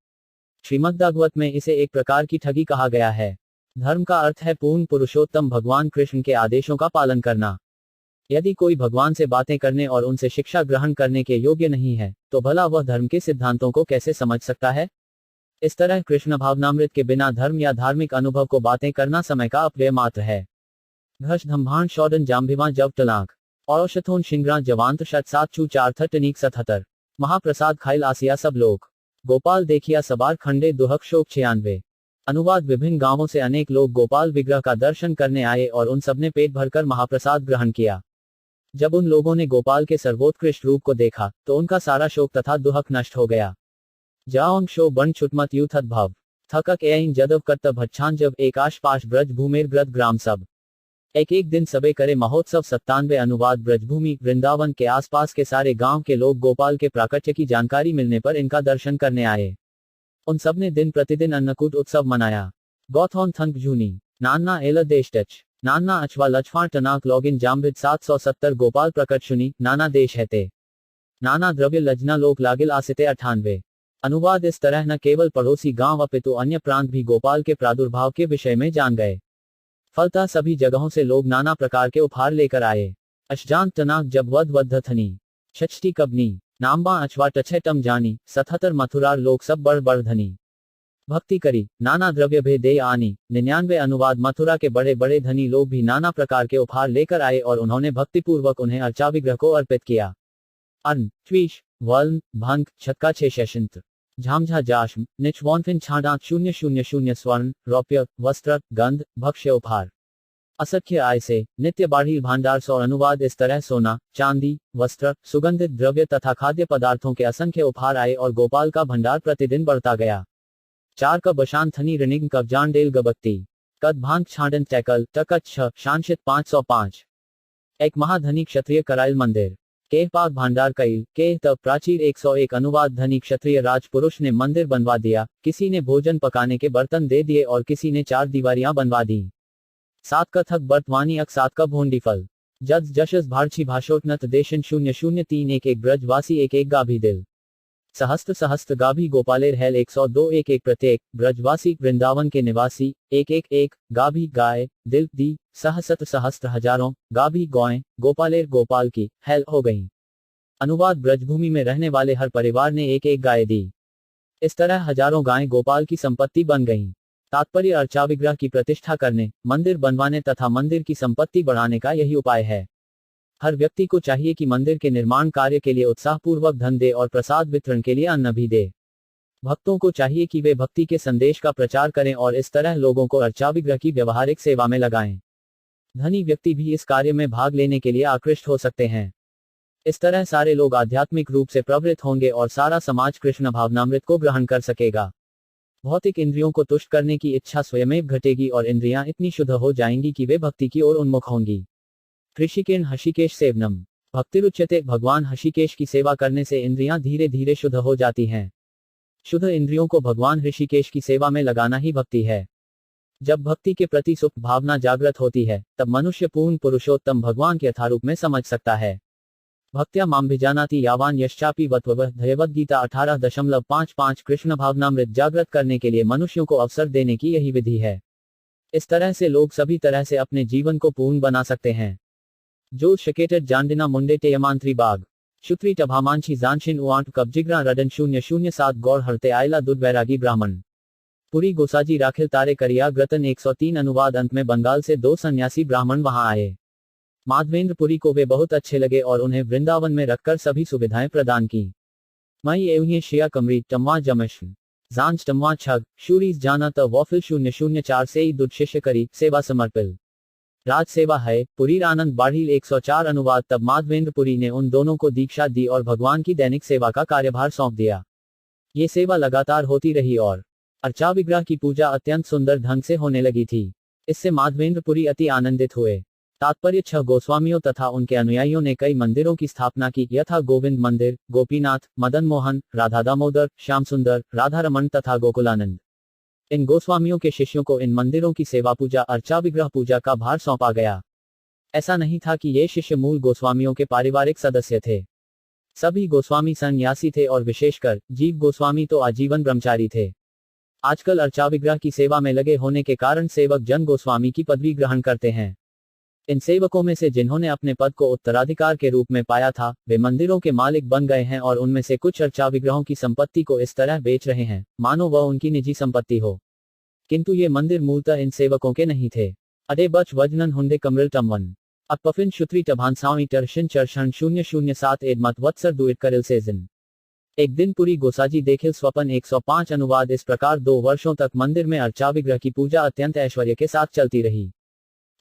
S1: श्रीमद्भागवत में इसे एक प्रकार की ठगी कहा गया है। धर्म का अर्थ है पूर्ण पुरुषोत्तम भगवान कृष्ण के आदेशों का पालन करना। यदि कोई भगवान से बातें करने और उनसे शिक्षा ग्रहण करने के योग्य नहीं है, तो भला वह धर्म के सिद्धांतों को कैसे समझ सकता है? इस तरह कृष्ण भावनामृत के बिना धर्म या धार्मिक अनुभव को बातें करना समय का अपव्यय मात्र है। घश धम्भान शौडन जाम्भिवा जब टलाक औषथोन शिंगरा जवांत शत 7 महाप्रसाद खाइल आसिया सब लोग गोपाल देखिया सबार खंडे दुहक शोक 96 अनुवाद विभिन्न गांवों से अनेक लोग गोपाल विग्रह का दर्शन करने आए और उन सबने पेट भरकर महाप्रसाद ग्रहण किया। जब उन लोगों ने गोपाल के सर्वोत्कृष्ट रूप को देखा, तो उनका सारा शोक तथा दुहक नष्ट हो गया। जाओंग शो बन छुटमत यू थत भव थकक एन जदव कर्तव्य भच्छान जब एकाश पाश ब्रज भूमेर ग्रद ग्राम सब एक दिन सबे करे महोत्सव 97 अनुवाद ब्रजभूमि वृंदावन के आसपास के सारे गांव के लोग गोपाल के प्राकट्य की जानकारी मिलने पर इनका दर्शन करने आए। उन सब ने दिन प्रतिदिन अन्नकूट उत्सव मनाया। गौथॉन थंक जूनी नान्ना एल देश टच नान्ना अचवा लचफा टनाक लॉगिन जाम्भिद 770 गोपाल प्रकट शुनी नाना देश हैते नाना द्रव्य लजना लोक लागिल आसिते 98 अनुवाद इस तरह न केवल पड़ोसी गांव अपितु अन्य प्रांत भी गोपाल के प्रादुर्भाव के विषय में जान गए। फलतः सभी जगहों से लोग नाना प्रकार के उपहार लेकर आए। अशजान तनाक जब वद वद्धथनी छछटी कबनी नाम्बा अचवा टछे टम जानी 77 मथुरार लोग सब बड़ धनी भक्ति करी नाना द्रव्य भे दे आनी 99 अनुवाद मथुरा के बड़े बड़े धनी लोग भी नाना प्रकार के उपहार लेकर आए और उन्होंने भक्तिपूर्वक उन्हें अर्चाविग्रह को अर्पित किया। अन्न ट्वीश वल्न भंग छक्का 6 शशंत झामझा जाश्म निचवॉनफिन छाडांत 000 स्वर्ण रौप्य वस्त्र गंध भक्ष्य उपहार असख्य आय से नित्य बाढ़ी भांडार 100 अनुवाद इस तरह सोना चांदी वस्त्र सुगंधित द्रव्य तथा खाद्य पदार्थों के असंख्य उपहार आए और गोपाल का भंडार प्रतिदिन बढ़ता गया। 4 का बशान थनी रनिंग कब्जान डेल गबत्ती कद भांग छांडन टैकल टकत 6 शांशित 505 एक महाधनी क्षत्रिय कराइल मंदिर केह पाक भांडार कईल केह तब प्राचीर 101 अनुवाद धनी क्षत्रिय राजपुरुष ने मंदिर बनवा दिया। किसी ने भोजन पकाने के बर्तन दे दिए और किसी ने 4 दीवारियां बनवा दी। 7 का थक बर्तवानी अक 7 का भोंडी फल जज जशस भारछी भाषोटनत देशन 0031 ब्रजवासी 11 गाभी दिल सहस्त्र गाभी गोपालेर हेल 102 11 प्रत्येक ब्रजवासी वृंदावन के निवासी 111 गाभी गाय दिल दी सहस्त्र हजारों गाभी गौएं गोपालेर गोपाल की हेल हो गई। अनुवाद ब्रजभूमि में रहने वाले हर परिवार ने 1 गाय दी। इस तरह हजारों गायें गोपाल की संपत्ति बन गईं। तात्पर्य अर्चा विग्रह की प्रतिष्ठा करने, मंदिर बनवाने तथा मंदिर की संपत्ति बढ़ाने का यही उपाय है। हर व्यक्ति को चाहिए कि मंदिर के निर्माण कार्य के लिए उत्साहपूर्वक धन दे और प्रसाद वितरण के लिए अन्न भी दे। भक्तों को चाहिए कि वे भक्ति के संदेश का प्रचार करें और इस तरह लोगों को अर्चा विग्रह की व्यवहारिक सेवा में लगाएं। धनी व्यक्ति भी इस कार्य में भाग लेने के लिए आकृष्ट हो सकते हैं। इस तरह सारे लोग आध्यात्मिक रूप से प्रवृत्त होंगे और सारा समाज कृष्ण भावनामृत को ग्रहण कर सकेगा। भौतिक इंद्रियों को तुष्ट करने की इच्छा स्वयमेव घटेगी और इंद्रियां इतनी शुद्ध हो जाएंगी कि वे भक्ति की ओर उन्मुख होंगी। ऋषिकेन हषिकेश सेवनम भक्तिरुच्यते। भगवान हषिकेश की सेवा करने से इंद्रियां धीरे धीरे शुद्ध हो जाती हैं। शुद्ध इंद्रियों को भगवान ऋषिकेश की सेवा में लगाना ही भक्ति है। जब भक्ति के प्रति सुख भावना जागृत होती है, तब मनुष्य पूर्ण पुरुषोत्तम भगवान के यथारूप में समझ सकता है। भक्त्या मामभिजानाति यावान यश्चापि वत्ववः भगवद गीता 18.55। कृष्ण भावनामृत जागृत करने के लिए मनुष्यों को अवसर देने की यही विधि है। इस तरह से लोग सभी तरह से अपने जीवन को पूर्ण बना सकते हैं। जो शकेटेड जानडिना मुंडे टेयमांत्री बाग शुत्री टभामांशी जानशिन उआंट कब्जिग्रा रडन 007 गौर हरते आयला दुध वैरागी ब्राह्मण। पुरी गोसाजी राखिल तारे करिया ग्रतन 103। अनुवाद। अंत में बंगाल से 2 सन्यासी ब्राह्मण वहां आए। माधवेंद्र पुरी को वे बहुत अच्छे लगे और उन्हें वृंदावन में रखकर सभी सुविधाएं प्रदान की। मई एवं शिया कमरी टम्वा जमश जांच टम्वा छग शूरीज जाना त वॉफिल 004 से ही दुध शिष्य करी सेवा समर्पिल राज सेवा है। पुरी आनंद बाढ़ील 104। अनुवाद। तब माधवेंद्र पुरी ने उन दोनों को दीक्षा दी और भगवान की दैनिक सेवा का कार्यभार सौंप दिया। ये सेवा लगातार होती रही और अर्चा विग्रह की पूजा अत्यंत सुंदर ढंग से होने लगी थी। इससे माधवेंद्र पुरी अति आनंदित हुए। तात्पर्य 6 गोस्वामियों तथा उनके अनुयायियों ने कई मंदिरों की स्थापना की, यथा गोविंद मंदिर, गोपीनाथ, मदन मोहन, राधा दामोदर, श्याम सुंदर, राधा रमन तथा गोकुलानंद। इन गोस्वामियों के शिष्यों को इन मंदिरों की सेवा पूजा अर्चा विग्रह पूजा का भार सौंपा गया। ऐसा नहीं था कि ये शिष्य मूल गोस्वामियों के पारिवारिक सदस्य थे। सभी गोस्वामी सन्यासी थे और विशेषकर जीव गोस्वामी तो आजीवन ब्रह्मचारी थे। आजकल अर्चा विग्रह की सेवा में लगे होने के कारण सेवक जन गोस्वामी की पदवी ग्रहण करते हैं। इन सेवकों में से जिन्होंने अपने पद को उत्तराधिकार के रूप में पाया था, वे मंदिरों के मालिक बन गए हैं और उनमें से कुछ अर्चा विग्रहों की संपत्ति को इस तरह बेच रहे हैं मानो वह उनकी निजी संपत्ति हो। किंतु ये मंदिर मूलतः इन सेवकों के नहीं थे। अडे बच वजनन हुंडे कमरिल टमवन अपफिन शुत्री टभानसावी टर्शन चर्षण 007 एडमत वत्सर दुइट करिल सेजन। एक दिन पुरी गोसाजी देखिल स्वपन 105। अनुवाद। इस प्रकार 2 वर्षों तक मंदिर में अर्चा विग्रह की पूजा अत्यंत ऐश्वर्य के साथ चलती रही।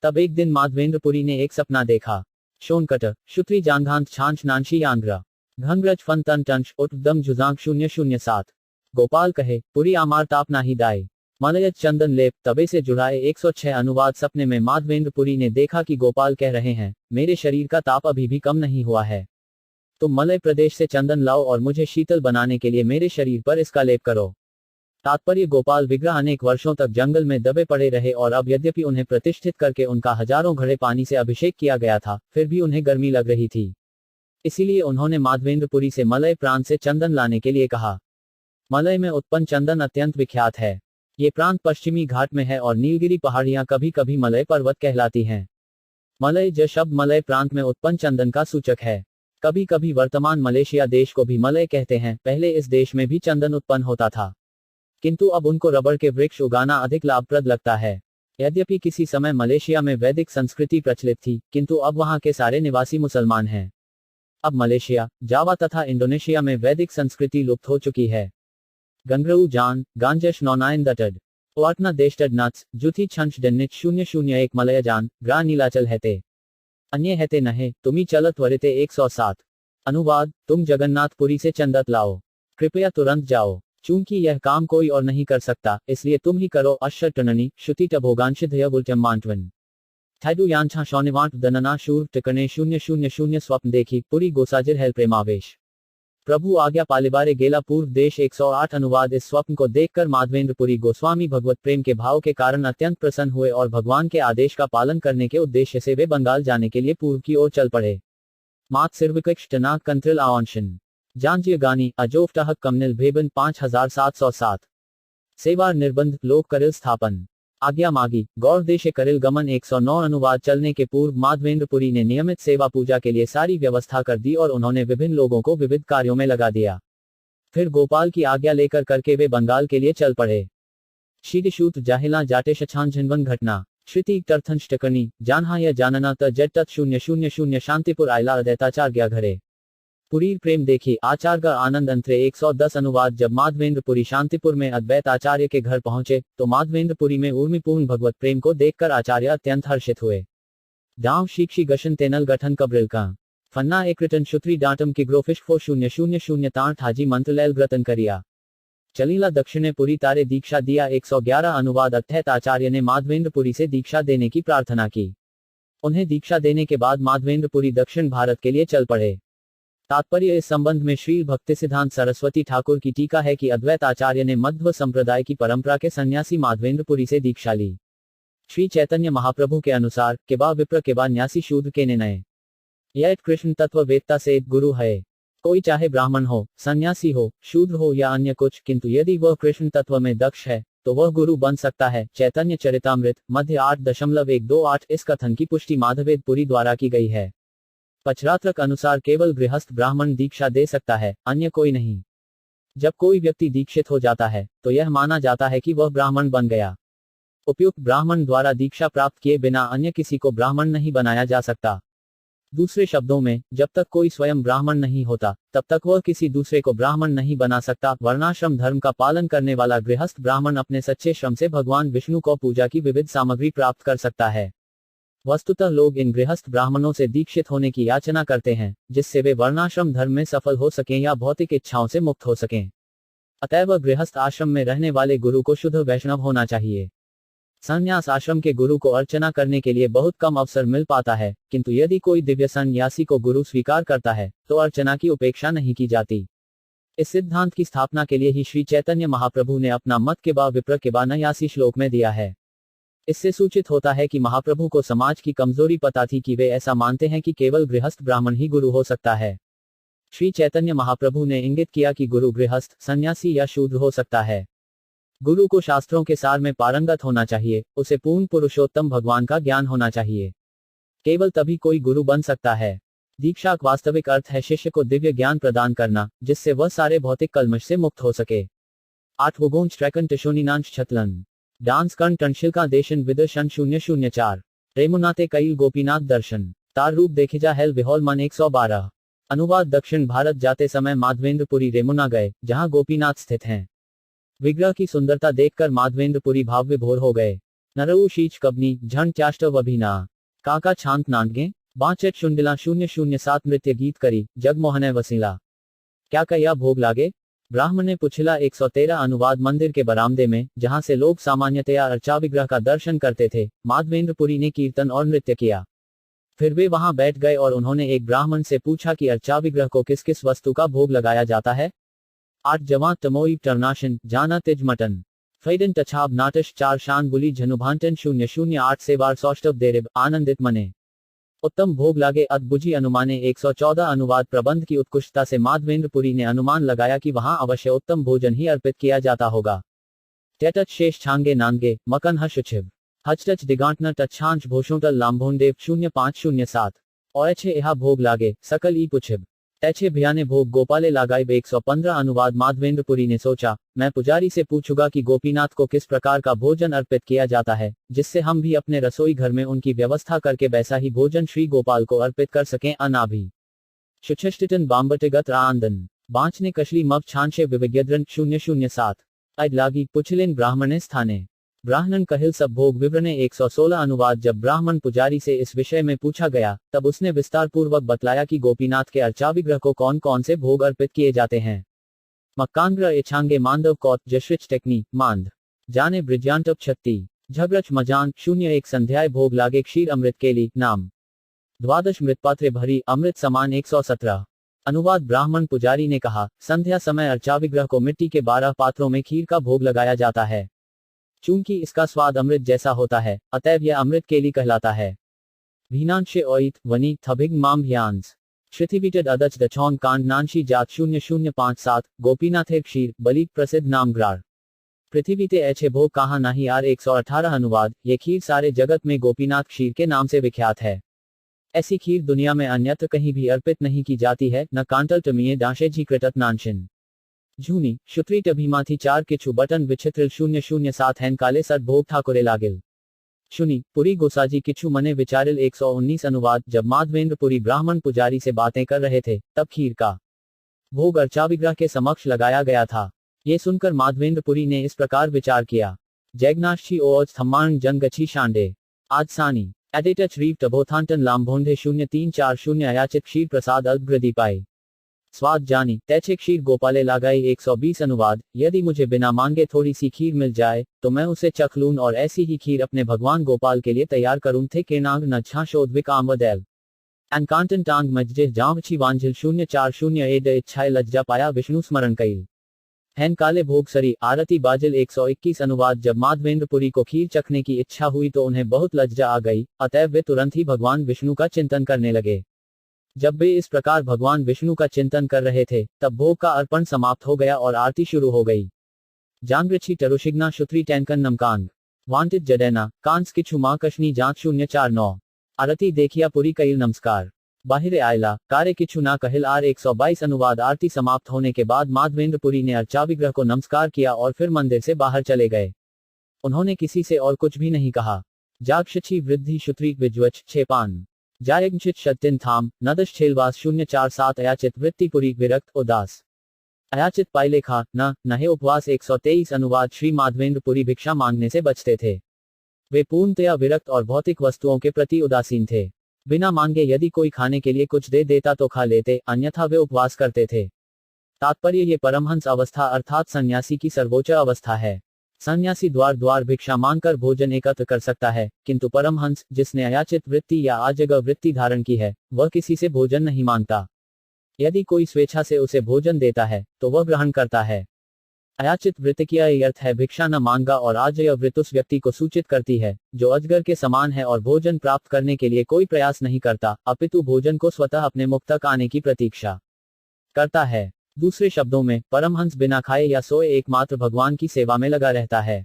S1: तब एक दिन माधवेंद्र पुरी ने एक सपना देखा। शोनकट शुत्री जांघांत छांच नानशी आंध्रा घंग्रज फन तन टंश उठदम जुजांग 007। गोपाल कहे, पुरी आमार ताप नाही दाए मलयत चंदन लेप तबे से जुड़ाए 106। अनुवाद। सपने में माधवेंद्र पुरी ने देखा कि गोपाल कह रहे हैं, मेरे शरीर का ताप अभी भी कम नहीं हुआ है। तुम मलय प्रदेश से चंदन लाओ और मुझे शीतल बनाने के लिए मेरे शरीर पर इसका लेप करो। तात्पर्य गोपाल विग्रह अनेक वर्षों तक जंगल में दबे पड़े रहे और अब यद्यपि उन्हें प्रतिष्ठित करके उनका हजारों घड़े पानी से अभिषेक किया गया था, फिर भी उन्हें गर्मी लग रही थी। इसीलिए उन्होंने माधवेंद्र पुरी से मलय प्रांत से चंदन लाने के लिए कहा। मलय में उत्पन्न चंदन अत्यंत विख्यात है। ये प्रांत पश्चिमी घाट में है और नीलगिरी पहाड़ियां कभी कभी मलय पर्वत कहलाती हैं। मलय ज शब्द मलय प्रांत में उत्पन्न चंदन का सूचक है। कभी कभी वर्तमान मलेशिया देश को भी मलय कहते हैं। पहले इस देश में भी चंदन उत्पन्न होता था, किंतु अब उनको रबड़ के वृक्ष उगाना अधिक लाभप्रद लगता है। यद्यपि किसी समय मलेशिया में वैदिक संस्कृति प्रचलित थी, किंतु अब वहां के सारे निवासी मुसलमान हैं। अब मलेशिया, जावा तथा इंडोनेशिया में वैदिक संस्कृति लुप्त हो चुकी है। गंगरू जान गांजश नौनायन दटड वाटना देशटड नट्स जुथी छंच डेन्निच 001 मलय जान ग्रा नीलाचल हैते अन्य हैते नहे तुमी चलत वरिते 107। अनुवाद। तुम जगन्नाथपुरी से चंदत लाओ, कृपया तुरंत जाओ, चूंकि यह काम कोई और नहीं कर सकता, इसलिए तुम ही करो। अश्र टननी श्रुति टभोगांशिधय बुलटम मांटवन थैडू यांछा शौनिवांट दनना शूर टिकने 000 स्वप्न देखी पुरी गोसाजिर हेल प्रेमावेश प्रभु आज्ञा पालिबारे गेला पूर्व देश 108। अनुवाद। इस स्वप्न को देखकर माधवेंद्र पुरी गोस्वामी भगवत प्रेम के भाव के कारण अत्यंत प्रसन्न हुए और भगवान के आदेश का पालन करने के उद्देश्य से वे बंगाल जाने के लिए पूर्व की ओर चल पड़े। मात सिर्विकक्ष टना कंत्रिल आवांशन जांज्य गानी अजोफ्टाहक कमनिल भेबन 5707। सेवार निर्बंध लोक करिल स्थापन आज्ञा मागी गौर देशे करिल गमन 109। अनुवाद। चलने के पूर्व माधवेंद्र पुरी ने नियमित सेवा पूजा के लिए सारी व्यवस्था कर दी और उन्होंने विभिन्न लोगों को विविध कार्यों में लगा दिया। फिर गोपाल की आज्ञा लेकर करके वे बंगाल के लिए चल पड़े। शीतशूत जाहिला जाटे शछान झिनवन घटना श्रुति टर्थंष्टकर्णी जानहा या जानना त जट 000 शांतिपुर आयला अदैताचार गया घरे पुरीर प्रेम देखी आचार्य का आनंद अंतरे 110 अनुवाद। जब माधवेंद्रपुरी शांतिपुर में अद्वैत आचार्य के घर पहुंचे तो माधवेंद्रपुरी में उर्मिपूर्ण भगवत प्रेम को देखकर आचार्य अत्यंत हर्षित हुए। दाव शीक्षी गशन तेनल गठन कब्रिल का फन्ना एक रिटन शुत्री डांटम की ग्रोफिश 4000 तांठ हाजी मंत्रलैल ग्रतन करिया चलीला दक्षिणे पुरी तारे दीक्षा दिया 111 अनुवाद। अद्वैत आचार्य ने माधवेंद्रपुरी से दीक्षा देने की प्रार्थना की। उन्हें दीक्षा देने के बाद माधवेंद्रपुरी दक्षिण भारत के लिए चल पड़े। तात्पर्य इस संबंध में श्री भक्तिसिद्धांत सरस्वती ठाकुर की टीका है कि अद्वैत आचार्य ने मध्व संप्रदाय की परंपरा के सन्यासी माधवेंद्रपुरी से दीक्षा ली। श्री चैतन्य महाप्रभु के अनुसार केबा विप्र केबा न्यासी शूद्र के नए यह कृष्ण तत्व वेदता से एक गुरु है। कोई चाहे ब्राह्मण हो, सन्यासी हो, शूद्र हो या अन्य कुछ, किंतु यदि वह कृष्ण तत्व में दक्ष है तो वह गुरु बन सकता है। चैतन्य चरितामृत मध्य 8.128। इस कथन की पुष्टि माधवेंद्रपुरी द्वारा की गई है। पचरात्रक अनुसार केवल गृहस्थ ब्राह्मण दीक्षा दे सकता है, अन्य कोई नहीं। जब कोई व्यक्ति दीक्षित हो जाता है तो यह माना जाता है कि वह ब्राह्मण बन गया। उपयुक्त ब्राह्मण द्वारा दीक्षा प्राप्त किए बिना अन्य किसी को ब्राह्मण नहीं बनाया जा सकता। दूसरे शब्दों में, जब तक कोई स्वयं ब्राह्मण नहीं होता तब तक वह किसी दूसरे को ब्राह्मण नहीं बना सकता। वर्णाश्रम धर्म का पालन करने वाला गृहस्थ ब्राह्मण अपने सच्चे श्रम से भगवान विष्णु को पूजा की विविध सामग्री प्राप्त कर सकता है। वस्तुतः लोग इन गृहस्थ ब्राह्मणों से दीक्षित होने की याचना करते हैं, जिससे वे वर्णाश्रम धर्म में सफल हो सकें या भौतिक इच्छाओं से मुक्त हो सकें। अतएव गृहस्थ आश्रम में रहने वाले गुरु को शुद्ध वैष्णव होना चाहिए। संन्यास आश्रम के गुरु को अर्चना करने के लिए बहुत कम अवसर मिल पाता है, किंतु यदि कोई दिव्य सन्यासी को गुरु स्वीकार करता है तो अर्चना की उपेक्षा नहीं की जाती। इस सिद्धांत की स्थापना के लिए ही श्री चैतन्य महाप्रभु ने अपना मत केबा विप्र केबा न्यासी श्लोक में दिया है। इससे सूचित होता है कि महाप्रभु को समाज की कमजोरी पता थी कि वे ऐसा मानते हैं कि केवल गृहस्थ ब्राह्मण ही गुरु हो सकता है। श्री चैतन्य महाप्रभु ने इंगित किया कि गुरु गृहस्थ, सन्यासी या शूद्र हो सकता है। गुरु को शास्त्रों के सार में पारंगत होना चाहिए, उसे पूर्ण पुरुषोत्तम भगवान का ज्ञान होना चाहिए। केवल तभी कोई गुरु बन सकता है। दीक्षा का वास्तविक अर्थ है शिष्य को दिव्य ज्ञान प्रदान करना, जिससे वह सारे भौतिक कलमश से मुक्त हो सके। 8 वगोंज ट्रैकन टिशोनीनांश छतलन डांस कर्ण टनशिलका देशन विदर्शन 004 रेमुनाते कईल गोपीनाथ दर्शन तार रूप देखिजा हेल विहोल मन 112। अनुवाद दक्षिण भारत जाते समय माधवेंद्रपुरी रेमुना गए, जहां गोपीनाथ स्थित हैं। विग्रह की सुंदरता देखकर माधवेंद्रपुरी भाव विभोर हो गए। नरऊ शीच कबनी झंड चाष्टव अभिना काका छांत नांगे बांचट शुंडिला 007 नृत्य गीत करी जगमोहन वसीला क्या कया भोग लागे। ब्राह्मण ने पुछला 113 अनुवाद मंदिर के बरामदे में, जहां से लोग सामान्यतया अर्चा विग्रह का दर्शन करते थे, माधवेंद्रपुरी ने कीर्तन और नृत्य किया। फिर वे वहां बैठ गए और उन्होंने एक ब्राह्मण से पूछा कि अर्चा विग्रह को किस किस वस्तु का भोग लगाया जाता है। 8 जवां तमोई टर्नाशन जाना तिज मटन फैडन टछाब नाटश 4 शान बुली झनुभांटन 008 से बार सौष्टव देरिब आनंदित मने उत्तम भोग लागे अद्भुजी अनुमाने 114 अनुवाद प्रबंध की उत्कृष्टता से माधवेंद्रपुरी ने अनुमान लगाया कि वहां अवश्य उत्तम भोजन ही अर्पित किया जाता होगा। टेटच शेष छांगे नांगे मकन हशुछिव हचटच दिगांटन टच्छांच भोषोटल लांभोंडेव 0507 और अच्छे यहा भोग लागे सकल ई पुछिब ऐछे भियाने भोग गोपाले लागाइब 115 अनुवाद। माधवेंद्रपुरी ने सोचा, मैं पुजारी से पूछूंगा कि गोपीनाथ को किस प्रकार का भोजन अर्पित किया जाता है, जिससे हम भी अपने रसोई घर में उनकी व्यवस्था करके वैसा ही भोजन श्री गोपाल को अर्पित कर सकें। अनाभि शुच्छष्टिटन बांबटिगत आंदन बांचने कशली मव छांशे विविग्यद्रन 007 अड लागी पुछलेन ब्राह्मणे स्थाने ब्राह्मण कहिल सब भोग विवरणे 116 अनुवाद। जब ब्राह्मण पुजारी से इस विषय में पूछा गया तब उसने विस्तार पूर्वक बतलाया कि गोपीनाथ के अर्चा विग्रह को कौन कौन से भोग अर्पित किए जाते हैं। मक्कांग्र एछांगे मांदव कौत जश्रिच टेक्नी मांद जाने ब्रिज्यांटव छत्ती झगरच मजान 01 संध्याय भोग लागे क्षीर अमृत केली नाम द्वादश मृतपात्रे भरी अमृत समान 117 अनुवाद। ब्राह्मण पुजारी ने कहा, संध्या समय अर्चा विग्रह को मिट्टी के 12 पात्रों में खीर का भोग लगाया जाता है। चूंकि इसका स्वाद अमृत जैसा होता है, अतएव यह अमृत केली कहलाता है। भीनांशे ओइत वनी थभिग माम भ्यांस श्रुतिविटेड अदच दछौन कांड नानशी जात 0057 गोपीनाथेर क्षीर बलि प्रसिद्ध नाम ग्रार पृथ्वीते ऐछे भोग कहाँ नहीं आर 118 अनुवाद। ये खीर सारे जगत में गोपीनाथ क्षीर के नाम से विख्यात है। ऐसी खीर दुनिया में अन्यत्र कहीं भी अर्पित नहीं की जाती है। न कांटल टमिए डांशे जी कृतत नानशिन जूनी शुत्री टभीमाथी 4 किछु बटन विचित्र 007 हैन काले सर भोग ठाकुरे लागिल शुनी पुरी गोसाजी किछु मने विचारिल 119 अनुवाद। जब माधवेंद्रपुरी ब्राह्मण पुजारी से बातें कर रहे थे तब खीर का भोग अर्चाविग्रह के समक्ष लगाया गया था। ये सुनकर माधवेंद्रपुरी ने इस प्रकार विचार किया। जैगनाशी ओज थम्मान जनगछी शांडे आज सानी एडिटर श्रीव टबोथांटन लाम्भोंडे 0340 अयाचित क्षीर प्रसाद अल्पग्रदी पाए स्वाद जानी तैचे क्षीर गोपाले लगाई 120 अनुवाद। यदि मुझे बिना मांगे थोड़ी सी खीर मिल जाए तो मैं उसे चख लूं और ऐसी ही खीर अपने भगवान गोपाल के लिए तैयार करूं थे किरनांग न छाशोद्विक आमवदैल एन कांटन टांग मज्जे जामछी वांझिल 040 एड इच्छाए लज्जा पाया विष्णु स्मरण कईल हैन काले भोग सरी आरती बाजिल 121 अनुवाद। जब माधवेंद्रपुरी को खीर चखने की इच्छा हुई तो उन्हें बहुत लज्जा आ गई, अतएव वे तुरंत ही भगवान विष्णु का चिंतन करने लगे। जब वे इस प्रकार भगवान विष्णु का चिंतन कर रहे थे तब भोग का अर्पण समाप्त हो गया और आरती शुरू हो गई। जांग्रछी टरुशिग्ना शुत्री टैंकन नमकांग वांटित जडेना कांस किछु मां कशनी जांच 049 आरती देखिया पुरी कईल नमस्कार बाहिरे आयला कार्य किछु ना कहिल आर 122 अनुवाद। आरती समाप्त होने के बाद माधवेंद्रपुरी ने अर्चाविग्रह को नमस्कार किया और फिर मंदिर से बाहर चले गए। उन्होंने किसी से और कुछ भी नहीं कहा। जागशची वृद्धि शुत्री विज्वच छेपान जायगचित शतिन थाम नदश छेलवास 047 अयाचित वृत्तिपुरी विरक्त उदास अयाचित पाइलेखा न नहे उपवास 123 अनुवाद। श्री माधवेंद्रपुरी भिक्षा मांगने से बचते थे। वे पूर्णतया विरक्त और भौतिक वस्तुओं के प्रति उदासीन थे। बिना मांगे यदि कोई खाने के लिए कुछ दे देता तो खा लेते, अन्यथा वे उपवास करते थे। तात्पर्य ये परमहंस अवस्था अर्थात सन्यासी की सर्वोच्च अवस्था है। सन्यासी द्वार द्वार भिक्षा मांगकर भोजन एकत्र कर सकता है, किंतु परमहंस जिसने अयाचित वृत्ति या आजगव वृत्ति धारण की है वह किसी से भोजन नहीं मांगता। यदि कोई स्वेच्छा से उसे भोजन देता है तो वह ग्रहण करता है। अयाचित वृत्ति का अर्थ है भिक्षा न मांगा और आजय वृत्ति उस व्यक्ति को सूचित करती है जो अजगर के समान है और भोजन प्राप्त करने के लिए कोई प्रयास नहीं करता, अपितु भोजन को स्वतः अपने मुख तक आने की प्रतीक्षा करता है। दूसरे शब्दों में परमहंस बिना खाए या सोए एकमात्र भगवान की सेवा में लगा रहता है।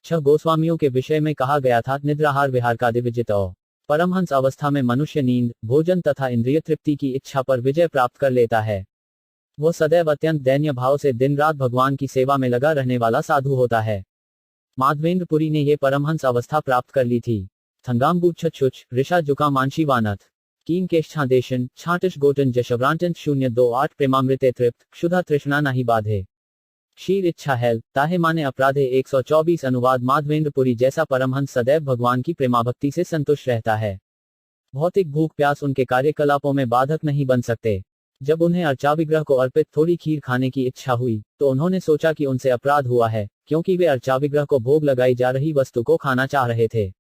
S1: 6 गोस्वामियों के विषय में कहा गया था निद्राहार विहार का दिविजितो। परमहंस अवस्था में मनुष्य नींद भोजन तथा इंद्रिय तृप्ति की इच्छा पर विजय प्राप्त कर लेता है। वह सदैव अत्यंत दैन्य भाव से दिन रात भगवान की सेवा में लगा रहने वाला साधु होता है। माधवेंद्रपुरी ने ये परमहंस अवस्था प्राप्त कर ली थी। थंगाम्बू छुच ऋषा जुका मानशी वानथ कीन केष्ठा देशन छाटिश गोटन जशवरांटन 028 प्रेमामृते तृप्त क्षुधा तृष्णा नहीं बाधे शीर इच्छा हेल ताहे माने अपराधे 124 अनुवाद। माधवेंद्रपुरी जैसा परमहंस सदैव भगवान की प्रेमाभक्ति से संतुष्ट रहता है। भौतिक भूख प्यास उनके कार्यकलापों में बाधक नहीं बन सकते। जब उन्हें अर्चाविग्रह को अर्पित थोड़ी खीर खाने की इच्छा हुई तो उन्होंने सोचा कि उनसे अपराध हुआ है, क्योंकि वे अर्चाविग्रह को भोग लगाई जा रही वस्तु को खाना चाह रहे थे।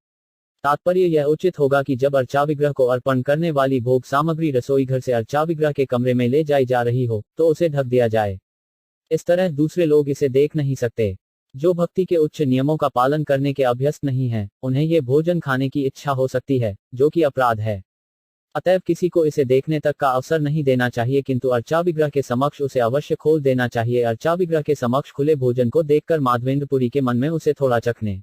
S1: तात्पर्य यह उचित होगा कि जब अर्चाविग्रह को अर्पण करने वाली भोग सामग्री रसोई घर से अर्चाविग्रह के कमरे में ले जाई जा रही हो तो उसे ढक दिया जाए। इस तरह दूसरे लोग इसे देख नहीं सकते। जो भक्ति के उच्च नियमों का पालन करने के अभ्यस्त नहीं है उन्हें ये भोजन खाने की इच्छा हो सकती है, जो कि अपराध है। अतएव किसी को इसे देखने तक का अवसर नहीं देना चाहिए, किंतु अर्चाविग्रह के समक्ष उसे अवश्य खोल देना चाहिए। अर्चाविग्रह के समक्ष खुले भोजन को देखकर माधवेंद्रपुरी के मन में उसे थोड़ा चखने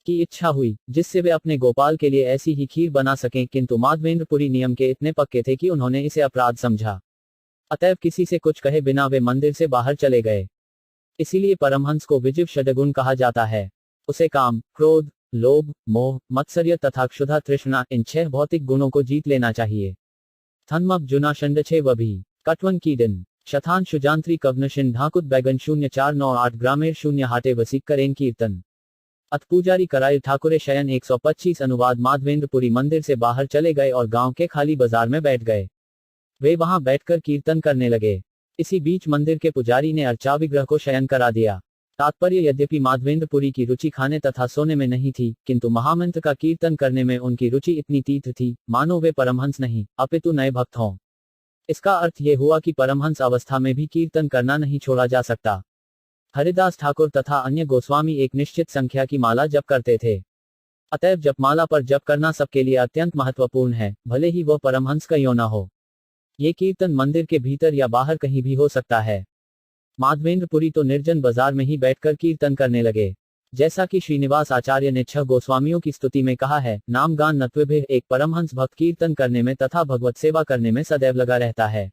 S1: की इच्छा हुई, जिससे वे अपने गोपाल के लिए ऐसी ही खीर बना सकें, किंतु माधवेंद्रपुरी नियम के इतने पक्के थे कि उन्होंने इसे अपराध समझा। अतएव किसी से कुछ कहे बिना वे मंदिर से बाहर चले गए। इसीलिए परमहंस को विजिव षडगुण कहा जाता है। उसे काम, क्रोध, लोभ, मोह, मत्सर्य तथा क्षुधा तृष्णा इन 6 भौतिक गुणों को जीत लेना चाहिए। थन्मब जुना शंडछे वभी कटवन कीडन शतान शुजांत्री कवनशिन ढाकुत बैगन 0498 ग्रामेर 0 हाटे वसीक करें कीर्तन अथ पूजारी करायल ठाकुरे शयन 125 अनुवाद। माधवेंद्रपुरी मंदिर से बाहर चले गए और गांव के खाली बाजार में बैठ गए। वे वहां बैठकर कीर्तन करने लगे। इसी बीच मंदिर के पुजारी ने अर्चाविग्रह को शयन करा दिया। तात्पर्य यद्यपि माधवेंद्रपुरी की रुचि खाने तथा सोने में नहीं थी, किंतु महामंत्र का कीर्तन करने में उनकी रुचि इतनी तीव्र थी मानो वे परमहंस नहीं अपितु नए भक्त हों। इसका अर्थ ये हुआ कि परमहंस अवस्था में भी कीर्तन करना नहीं छोड़ा जा सकता। हरिदास ठाकुर तथा अन्य गोस्वामी एक निश्चित संख्या की माला जप करते थे। अतएव जपमाला पर जप करना सबके लिए अत्यंत महत्वपूर्ण है, भले ही वह परमहंस का क्यों न हो। ये कीर्तन मंदिर के भीतर या बाहर कहीं भी हो सकता है। माधवेंद्रपुरी तो निर्जन बाजार में ही बैठकर कीर्तन करने लगे। जैसा कि श्रीनिवास आचार्य ने 6 गोस्वामियों की स्तुति में कहा है, नाम गान नत्वेभिः एक परमहंस भक्त कीर्तन करने में तथा भगवत सेवा करने में सदैव लगा रहता है।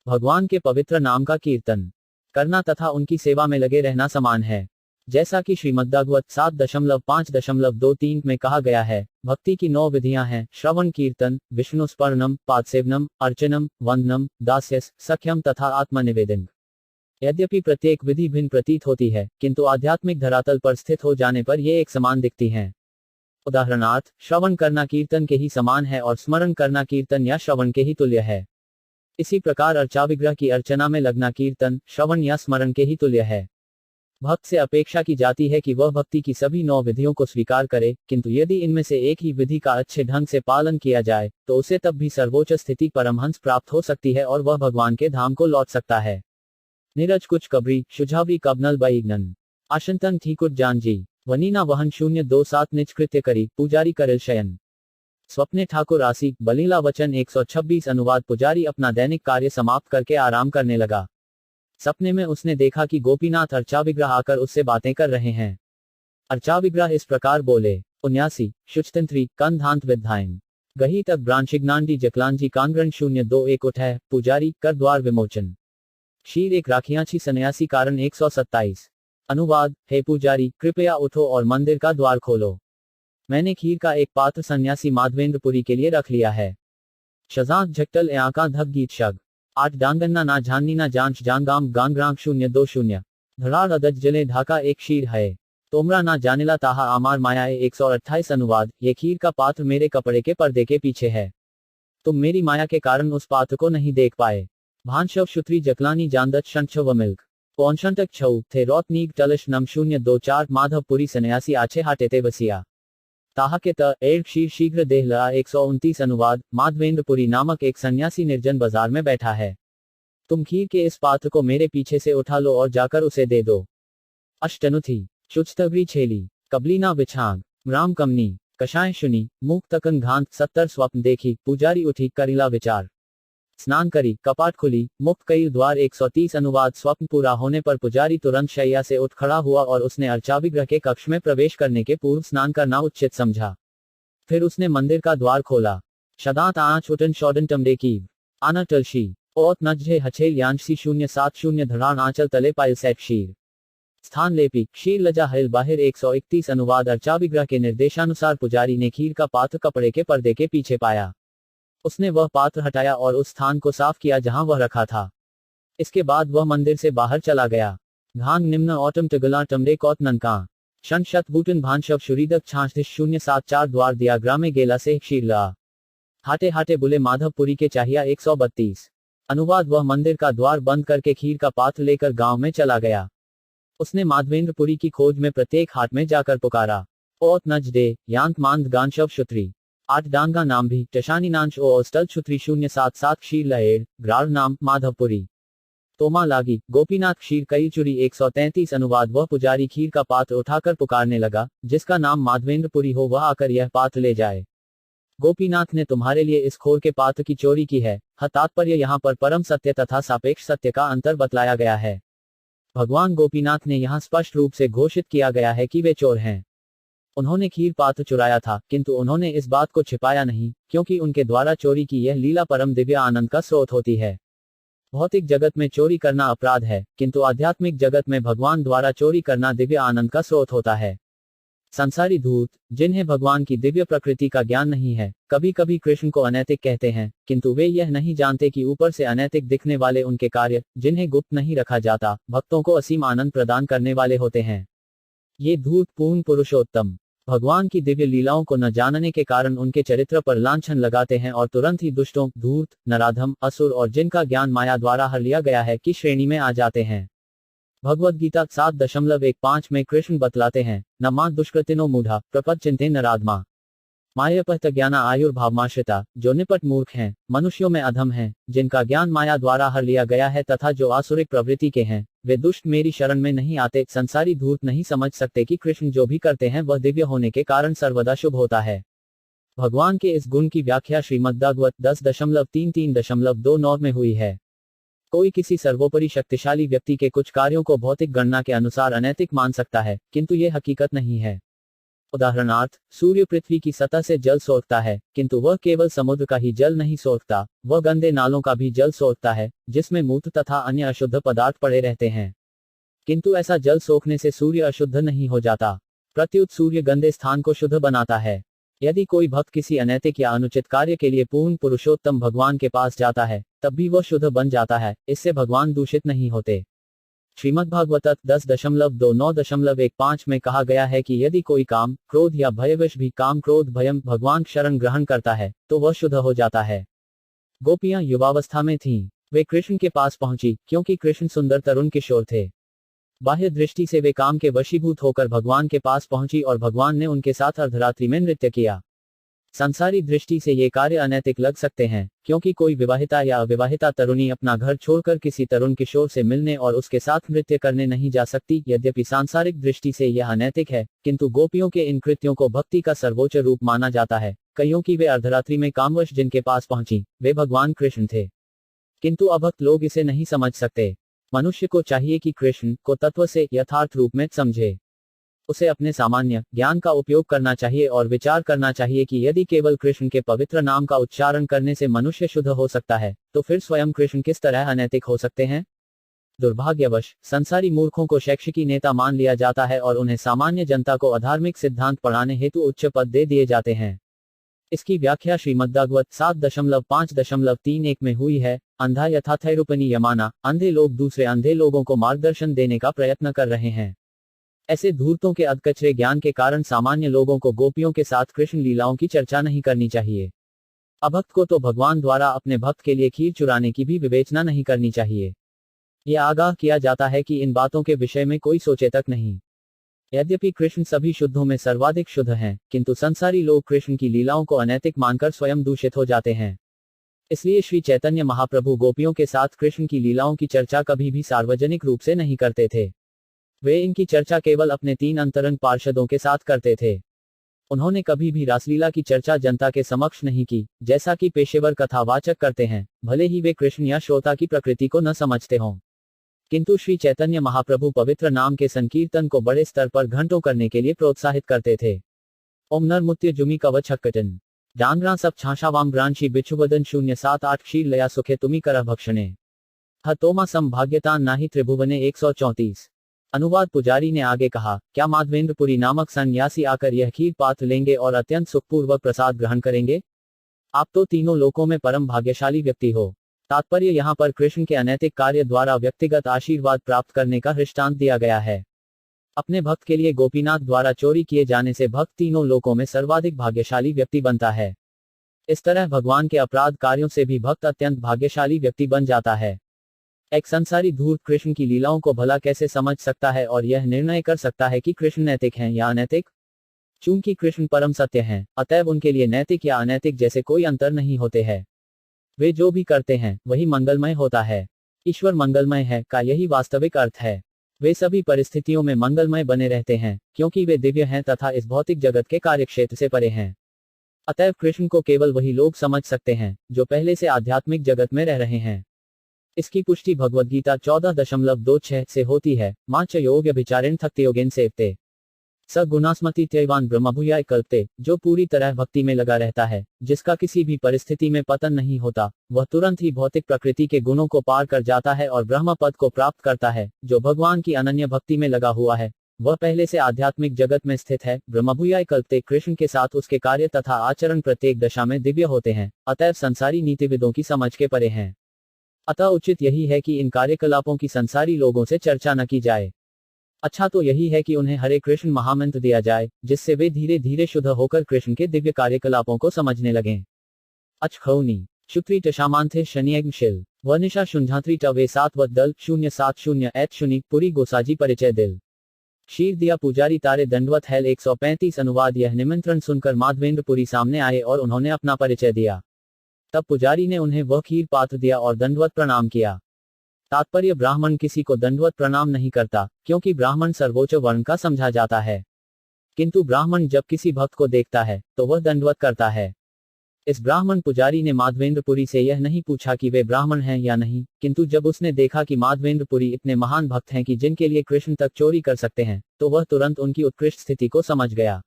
S1: भगवान के पवित्र नाम का कीर्तन करना तथा उनकी सेवा में लगे रहना समान है। जैसा कि श्रीमद्भागवत 7.5.23 में कहा गया है, भक्ति की 9 विधियां हैं: श्रवण कीर्तन, विष्णु स्मरणम, पादसेवनम, अर्चनम, वंदनम, दास्यस, सख्यम तथा आत्मनिवेदन। यद्यपि प्रत्येक विधि भिन्न प्रतीत होती है, किंतु आध्यात्मिक धरातल पर स्थित हो जाने पर ये एक समान दिखती हैं। उदाहरणार्थ, श्रवण करना कीर्तन के ही समान है और स्मरण करना कीर्तन या श्रवण के ही तुल्य है। इसी प्रकार अर्चाविग्रह की अर्चना में लगना कीर्तन, श्रवण या स्मरण के ही तुल्य है। भक्त से अपेक्षा की जाती है कि वह भक्ति की सभी 9 विधियों को स्वीकार करे, किंतु यदि इनमें से एक ही विधि का अच्छे ढंग से पालन किया जाए तो उसे तब भी सर्वोच्च स्थिति परमहंस प्राप्त हो सकती है और वह भगवान के धाम को लौट सकता है। नीरज कुछ कबरी शुझावरी कबनल बैगनन आशंतन ठीकुट जानजी वनीना वहन 027 निष्कृत्य करी पुजारी करिल शयन। स्वप्ने ठाकुर आसी बलीला वचन 126 अनुवाद। पुजारी अपना दैनिक कार्य समाप्त करके आराम करने लगा। सपने में उसने देखा कि गोपीनाथ अर्चाविग्रह आकर उससे बातें कर रहे हैं। अर्चाविग्रह इस प्रकार बोले: 79 शुचतंत्री कंधांत विद्धायम गही तक ब्रांशिग्नांडी जकलांजी कांग्रन 021 उठै पुजारी कर द्वार विमोचन। शीर एक राखियांची सन्यासी कारण 127। अनुवाद: हे पुजारी, कृपया उठो और मंदिर का द्वार खोलो। मैंने खीर का एक पात्र सन्यासी माधवेंद्रपुरी के लिए रख लिया है। शजाक झट्टल ए आका धक गीत शग 8 डांगन्ना ना जाननी ना जांच जांगाम गांग्राम 020 धड़ाड़ अदज जले ढाका एक शीर है तोमरा ना जानेला ताहा आमार मायाए 128। अनुवाद: ये खीर का पात्र मेरे कपड़े के पर्दे के पीछे है। तुम मेरी माया के कारण उस पात्र को नहीं देख पाए। भानशव शुत्री जकलानी जानदत शंक्षव मिल्क पौनशंटक छऊ थे रौत नीग टलश नम 024 माधवपुरी सन्यासी आछे हाटेते बसिया ताहा के त एड़ शीर शीघ्र देह लआ 129। अनुवाद: माधवेंद्रपुरी नामक एक सन्यासी निर्जन बाजार में बैठा है। तुम खीर के इस पात्र को मेरे पीछे से उठा लो और जाकर उसे दे दो। अष्टनुथी शुचतवरी छेली कबलीना बिछांग राम कमनी कषाय शुनी मूक तकन घांत 70 स्वप्न देखी पुजारी उठी करिला विचार। स्नान करी कपाट खुली मुक्त कई द्वार 130। अनुवाद: स्वप्न पूरा होने पर पुजारी तुरंत शैया से उठ खड़ा हुआ और उसने अर्चाविग्रह के कक्ष में प्रवेश करने के पूर्व स्नान करना उचित समझा। फिर उसने मंदिर का द्वार खोला। शदात आँच उटन शौडन टमडे कीव आना टलशी ओत नज्झे हछेल यांशी 070 धड़ान आंचल तले पायल सैट शीर स्थान लेपी शीर लजा हल बाहिर 131। अनुवाद: अर्चाविग्रह के निर्देशानुसार पुजारी ने खीर का पात्र कपड़े के पर्दे के पीछे पाया। उसने वह पात्र हटाया और उस स्थान को साफ किया जहां वह रखा था। इसके बाद वह मंदिर से बाहर चला गया। घांग निम्न ऑटम टगला टमडे कौत ननका शन शत बूटन भानशव शुरीदक छाछ 074 द्वार दिया ग्रामे गेला से शीरला हाटे हाटे बुले माधवपुरी के चाहिया 132। अनुवाद: वह मंदिर का द्वार बंद करके खीर का पात्र लेकर गांव में चला गया। उसने माधवेंद्रपुरी की खोज में प्रत्येक हाट में जाकर पुकारा। ओत नज दे यांत मांद गानशव शुत्री 8 डांगा नाम भी टशानी नांश ओ अस्टल छुत्री 077 शीर लहेड़ ग्राड़ नाम माधवपुरी तोमा लागी गोपीनाथ क्षीर कई चुरी 133। अनुवाद: वह पुजारी खीर का पात्र उठाकर पुकारने लगा, जिसका नाम माधवेंद्रपुरी हो वह आकर यह पात्र ले जाए। गोपीनाथ ने तुम्हारे लिए इस खोर के पात्र की चोरी की है। तात्पर्य यहाँ पर परम सत्य तथा सापेक्ष सत्य का अंतर बतलाया गया है। भगवान गोपीनाथ ने यहाँ स्पष्ट रूप से घोषित किया गया है कि वे चोर हैं। उन्होंने खीर पात्र चुराया था, किंतु उन्होंने इस बात को छिपाया नहीं, क्योंकि उनके द्वारा चोरी की यह लीला परम दिव्य आनंद का स्रोत होती है। भौतिक जगत में चोरी करना अपराध है, किंतु आध्यात्मिक जगत में भगवान द्वारा चोरी करना दिव्य आनंद का स्रोत होता है। संसारी धूर्त, जिन्हें भगवान की दिव्य प्रकृति का ज्ञान नहीं है, कभी कभी कृष्ण को अनैतिक कहते हैं, किंतु वे यह नहीं जानते कि ऊपर से अनैतिक दिखने वाले उनके कार्य, जिन्हें गुप्त नहीं रखा जाता, भक्तों को असीम आनंद प्रदान करने वाले होते हैं। ये धूर्त पूर्ण पुरुषोत्तम भगवान की दिव्य लीलाओं को न जानने के कारण उनके चरित्र पर लांछन लगाते हैं और तुरंत ही दुष्टों, धूर्त, नराधम, असुर और जिनका ज्ञान माया द्वारा हर लिया गया है की श्रेणी में आ जाते हैं। भगवद गीता 7.15 में कृष्ण बतलाते हैं, न मां दुष्कृतिनो मूढ़ा प्रपद चिंते नराधमा मायपत ज्ञाना आयुर्भावमाश्रिता, जो निपट मूर्ख हैं, मनुष्यों में अधम हैं, जिनका ज्ञान माया द्वारा हर लिया गया है तथा जो आसुरिक प्रवृत्ति के हैं, वे दुष्ट मेरी शरण में नहीं आते। संसारी धूर्त नहीं समझ सकते कि कृष्ण जो भी करते हैं वह दिव्य होने के कारण सर्वदा शुभ होता है। भगवान के इस गुण की व्याख्या श्रीमद्भागवत 10.33.29 में हुई है। कोई किसी सर्वोपरि शक्तिशाली व्यक्ति के कुछ कार्यों को भौतिक गणना के अनुसार अनैतिक मान सकता है, किंतु ये हकीकत नहीं है। उदाहरणार्थ, सूर्य पृथ्वी की सतह से जल सोखता है, किंतु वह केवल समुद्र का ही जल नहीं सोखता, वह गंदे नालों का भी जल सोखता है, जिसमें मूत्र तथा अन्य अशुद्ध पदार्थ पड़े रहते हैं। किंतु ऐसा जल सोखने से सूर्य अशुद्ध नहीं हो जाता। प्रत्युत सूर्य गंदे स्थान को शुद्ध बनाता है। यदि कोई भक्त किसी अनैतिक या अनुचित कार्य के लिए पूर्ण पुरुषोत्तम भगवान के पास जाता है, तब भी वह शुद्ध बन जाता है, इससे भगवान दूषित नहीं होते। श्रीमद्भागवत 10.9.15 में कहा गया है कि यदि कोई काम, क्रोध या भयवश भी काम, क्रोध, भयम भगवान शरण ग्रहण करता है, तो वह शुद्ध हो जाता है। गोपियां युवावस्था में थीं। वे कृष्ण के पास पहुंची, क्योंकि कृष्ण सुंदर तरुण किशोर थे। बाह्य दृष्टि से वे काम के वशीभूत होकर भगवान के पास पहुंची और भगवान ने उनके साथ अर्धरात्रि में नृत्य किया। संसारी दृष्टि से ये कार्य अनैतिक लग सकते हैं, क्योंकि कोई विवाहिता या अविवाहिता तरुणी अपना घर छोड़कर किसी तरुण किशोर से मिलने और उसके साथ नृत्य करने नहीं जा सकती। यद्यपि सांसारिक दृष्टि से यह अनैतिक है, किंतु गोपियों के इन कृत्यों को भक्ति का सर्वोच्च रूप माना जाता है। कईयों की वे अर्धरात्रि में कामवश जिनके पास पहुंची, वे भगवान कृष्ण थे। किंतु अभक्त लोग इसे नहीं समझ सकते। मनुष्य को चाहिए कि कृष्ण को तत्व से यथार्थ रूप में समझे। उसे अपने सामान्य ज्ञान का उपयोग करना चाहिए और विचार करना चाहिए कि यदि केवल कृष्ण के पवित्र नाम का उच्चारण करने से मनुष्य शुद्ध हो सकता है, तो फिर स्वयं कृष्ण किस तरह अनैतिक हो सकते हैं। दुर्भाग्यवश संसारी मूर्खों को शैक्षिकी नेता मान लिया जाता है और उन्हें सामान्य जनता को अधार्मिक सिद्धांत पढ़ाने हेतु उच्च पद दे दिए जाते हैं। इसकी व्याख्या श्रीमद्भागवत 7.5.31 में हुई है। अंधा यथाथैरूपनी यमाना, अंधे लोग दूसरे अंधे लोगों को मार्गदर्शन देने का प्रयत्न कर रहे हैं। ऐसे धूर्तों के अधकचरे ज्ञान के कारण सामान्य लोगों को गोपियों के साथ कृष्ण लीलाओं की चर्चा नहीं करनी चाहिए। अभक्त को तो भगवान द्वारा अपने भक्त के लिए खीर चुराने की भी विवेचना नहीं करनी चाहिए। यह आगाह किया जाता है कि इन बातों के विषय में कोई सोचे तक नहीं। यद्यपि कृष्ण सभी शुद्धों में सर्वाधिक शुद्ध हैं, किंतु संसारी लोग कृष्ण की लीलाओं को अनैतिक मानकर स्वयं दूषित हो जाते हैं। इसलिए श्री चैतन्य महाप्रभु गोपियों के साथ कृष्ण की लीलाओं की चर्चा कभी भी सार्वजनिक रूप से नहीं करते थे। वे इनकी चर्चा केवल अपने 3 अंतरंग पार्षदों के साथ करते थे। उन्होंने कभी भी रासलीला की चर्चा जनता के समक्ष नहीं की, जैसा कि पेशेवर कथावाचक करते हैं, भले ही वे कृष्ण या श्रोता की प्रकृति को न समझते हों। किंतु श्री चैतन्य महाप्रभु पवित्र नाम के संकीर्तन को बड़े स्तर पर घंटों करने के लिए प्रोत्साहित करते थे। ओम नरमुत्य जुमी कवच हक्कटन डांगरा सब छाशावाम ग्रांशी बिच्छुवदन 078 क्षीर लया सुखे तुमी करह भक्षणे ह तोमा संभाग्यतान नाही त्रिभुवने 134। अनुवाद पुजारी ने आगे कहा, क्या माधवेंद्रपुरी नामक सन्यासी आकर यह खीर पात्र लेंगे और अत्यंत सुखपूर्वक प्रसाद ग्रहण करेंगे? आप तो तीनों लोकों में परम भाग्यशाली व्यक्ति हो। तात्पर्य यहाँ पर कृष्ण के अनैतिक कार्य द्वारा व्यक्तिगत आशीर्वाद प्राप्त करने का दृष्टांत दिया गया है। अपने भक्त के लिए गोपीनाथ द्वारा चोरी किए जाने से भक्त तीनों लोकों में सर्वाधिक भाग्यशाली व्यक्ति बनता है। इस तरह भगवान के अपराध कार्यों से भी भक्त अत्यंत भाग्यशाली व्यक्ति बन जाता है। एक संसारी धूर्त कृष्ण की लीलाओं को भला कैसे समझ सकता है और यह निर्णय कर सकता है कि कृष्ण नैतिक हैं या अनैतिक? चूंकि कृष्ण परम सत्य हैं, अतएव उनके लिए नैतिक या अनैतिक जैसे कोई अंतर नहीं होते हैं। वे जो भी करते हैं वही मंगलमय होता है। ईश्वर मंगलमय है का यही वास्तविक अर्थ है। वे सभी परिस्थितियों में मंगलमय बने रहते हैं, क्योंकि वे दिव्य हैं तथा इस भौतिक जगत के कार्यक्षेत्र से परे हैं। अतएव कृष्ण को केवल वही लोग समझ सकते हैं जो पहले से आध्यात्मिक जगत में रह रहे हैं। इसकी पुष्टि भगवद्गीता 14.26 से होती है। मां च योग्य विचारेण थक्ति योगेन सेवते स गुणास्मति त्यवान ब्रह्मभूयाय कल्पते। जो पूरी तरह भक्ति में लगा रहता है, जिसका किसी भी परिस्थिति में पतन नहीं होता, वह तुरंत ही भौतिक प्रकृति के गुणों को पार कर जाता है और ब्रह्म पद को प्राप्त करता है। जो भगवान की अनन्य भक्ति में लगा हुआ है, वह पहले से आध्यात्मिक जगत में स्थित है। ब्रह्मभूयाय कल्पते कृष्ण के साथ उसके कार्य तथा आचरण प्रत्येक दशा में दिव्य होते हैं, अतएव संसारी नीतिविदों की समझ के परे हैं। अतः उचित यही है कि इन कार्यकलापों की संसारी लोगों से चर्चा न की जाए। अच्छा तो यही है कि उन्हें हरे कृष्ण महामंत्र दिया जाए, जिससे वे धीरे धीरे शुद्ध होकर कृष्ण के दिव्य कार्यकलापों को समझने लगें। अचखौनी शुक्री टशामांथे शनियग्शिल वर्निशा शुंझात्री टवे 7 व दल 070 एच शुनि पुरी गोसाजी परिचय दिल शीर दिया पुजारी तारे दंडवत हैल 135। अनुवाद यह निमंत्रण सुनकर माधवेंद्रपुरी सामने आए और उन्होंने अपना परिचय दिया। तब पुजारी ने उन्हें वह खीर पात्र दिया और दंडवत प्रणाम किया। तात्पर्य ब्राह्मण किसी को दंडवत प्रणाम नहीं करता, क्योंकि ब्राह्मण सर्वोच्च वर्ण का समझा जाता है। किंतु ब्राह्मण जब किसी भक्त को देखता है तो वह दंडवत करता है। इस ब्राह्मण पुजारी ने माधवेंद्रपुरी से यह नहीं पूछा कि वे ब्राह्मण हैं या नहीं, किंतु जब उसने देखा कि माधवेंद्रपुरी इतने महान भक्त हैं कि जिनके लिए कृष्ण तक चोरी कर सकते हैं, तो वह तुरंत उनकी उत्कृष्ट स्थिति को समझ गया।